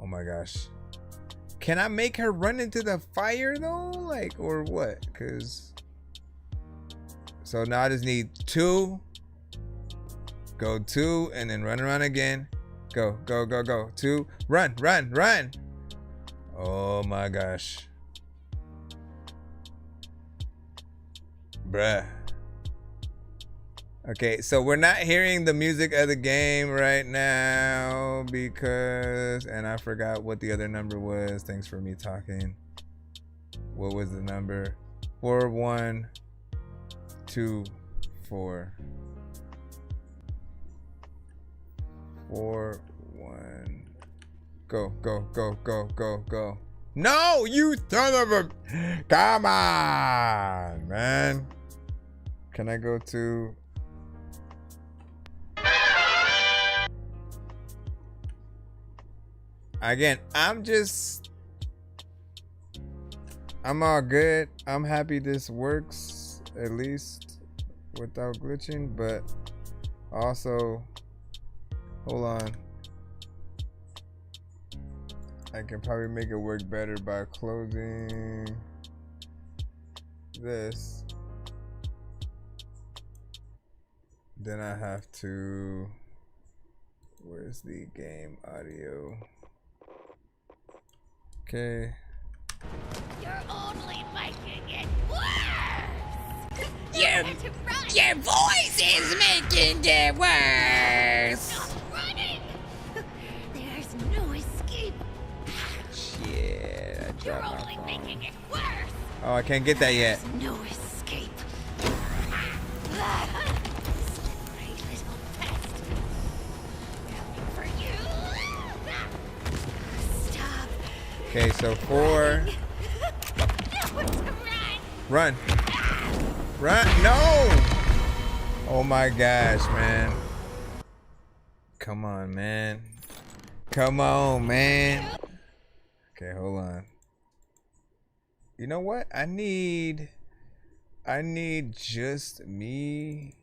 Oh my gosh. Can I make her run into the fire though? Like, or what? Cause so now I just need 2. Go 2 and then run around again. Go. 2. Run. Oh my gosh. Bruh. Okay, so we're not hearing the music of the game right now because, and I forgot what the other number was. Thanks for me talking. What was the number? 4124. 41. Go. No, you son of a. Come on, man. Can I go to. Again, I'm all good. I'm happy this works, at least without glitching, but also, hold on. I can probably make it work better by closing this. Then I have to, where's the game audio? Okay. You're only making it worse. Your voice is making it worse. Stop running. There's no escape. Shit, I You're dropped only my phone. making it worse. Oh, I can't get that yet. There's no escape. Slippery little pest. Coming for you. Stop. Okay, so 4. Run. No. Oh my gosh, man. Come on, man. Okay, hold on. You know what? I need just me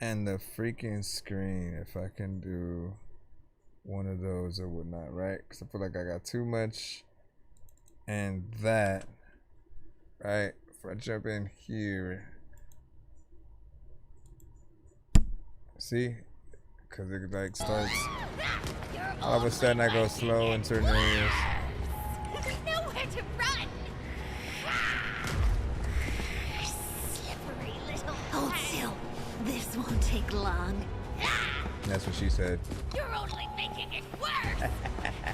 and the freaking screen if I can do one of those or whatnot, right? Because I feel like I got too much and that, right? If I jump in here, see? Because it like starts, all of a sudden I go slow in certain areas. Nowhere to run. Slippery little. Hold still. This won't take long. That's what she said. You're only making it worse.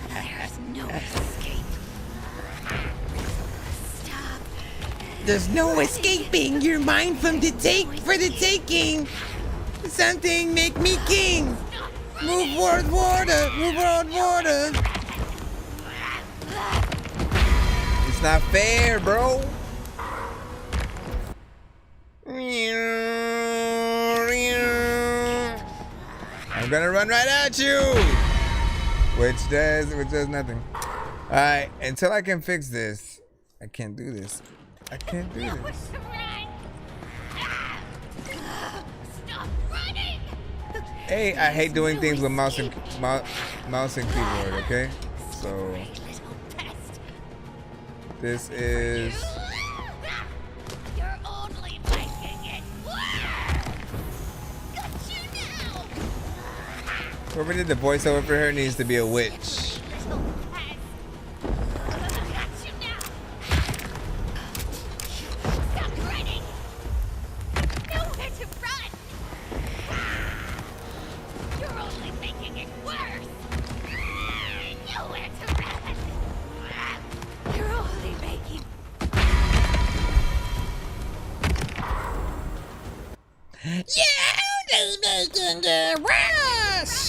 There's no escape. Stop. There's no escaping. You're mine for the taking. Something make me king. Move toward water. It's not fair, bro. I'm gonna run right at you, which does nothing. All right, until I can fix this, I can't do this. Stop running. Hey, I hate doing things with mouse and keyboard. Okay, so this is. You're only making it worse. Got you now. Whoever did the voiceover for her needs to be a witch.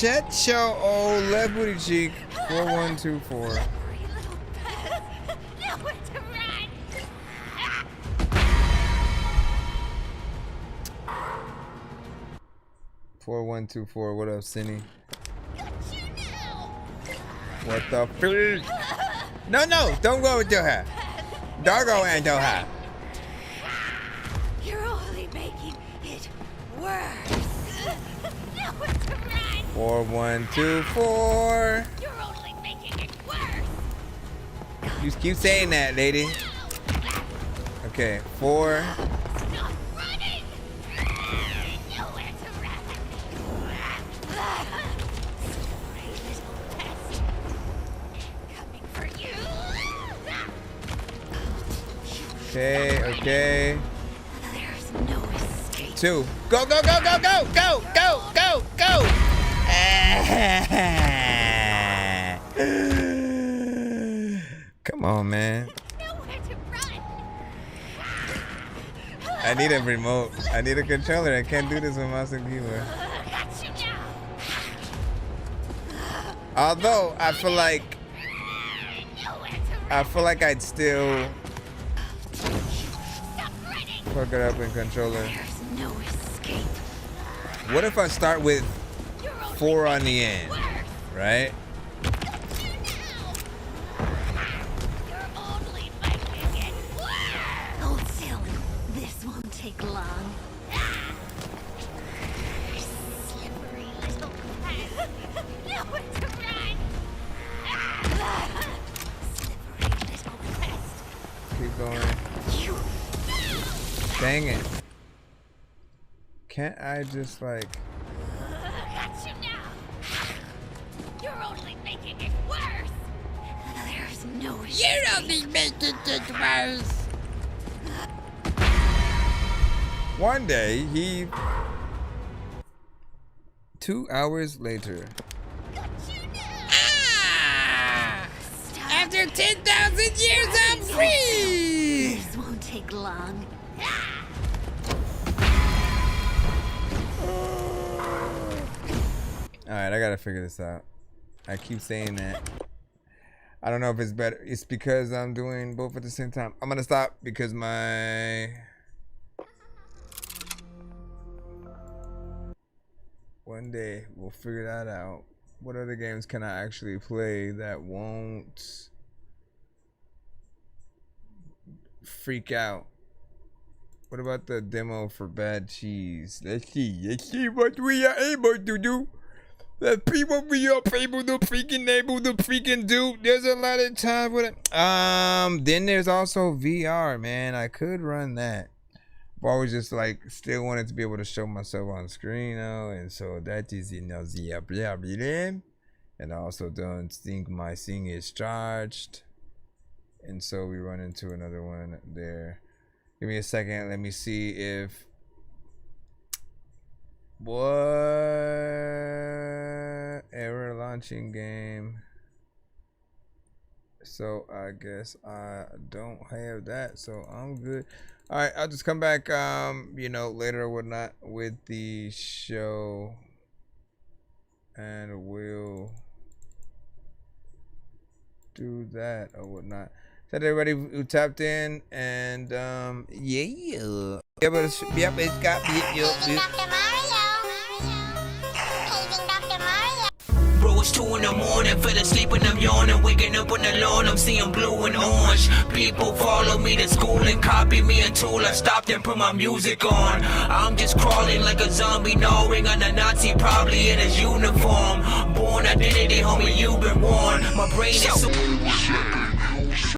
Shut your old left booty cheek. 4124. 4124. What up, Cindy? What the freak? No, don't go with your hair. Don't go and your hair. You're only making it worse. 4124. You're only making it worse. You keep saying that, lady. Okay, 4. Stop running. Nowhere to run. Sorry, little pest. Coming for you. Okay. There's no escape. 2. Go. Come on, man. I need a remote. I need a controller. I can't do this with mouse and keyboard. Although I feel like I'd still fuck it up in controller. No escape. What if I start with 4 on the end, right? Hold still. This won't take long. Slippery little pest. Nowhere to run. Slippery little pest. Keep going. Dang it. Can't I just like... Got you now. You're only making it worse. There's no escape. You're only making it worse. One day, 2 hours later. After 10,000 years, I'm free. This won't take long. Alright, I gotta figure this out. I keep saying that. I don't know if it's better. It's because I'm doing both at the same time. I'm gonna stop because my... One day, we'll figure that out. What other games can I actually play that won't freak out? What about the demo for Bad Cheese? Let's see what we are able to do. Let's see what we are able to freaking do. There's a lot of time for it. Then there's also VR, man. I could run that. I've always just like still wanted to be able to show myself on screen now, and so that is the problem. And I also don't think my thing is charged, and so we run into another one there. Give me a second. Let me see if what error launching game. So I guess I don't have that, so I'm good. All right, I'll just come back, you know, later or whatnot with the show, and we'll do that or whatnot. Shout out everybody who tapped in, and yeah. Yep, it's got Bro, it's 2 in the morning, fell asleep and I'm yawning, waking up on the lawn, I'm seeing blue and orange. People follow me to school and copy me until I stopped and put my music on. I'm just crawling like a zombie, gnawing on a Nazi, probably in his uniform. Born identity, homie, you've been warned. My brain is so...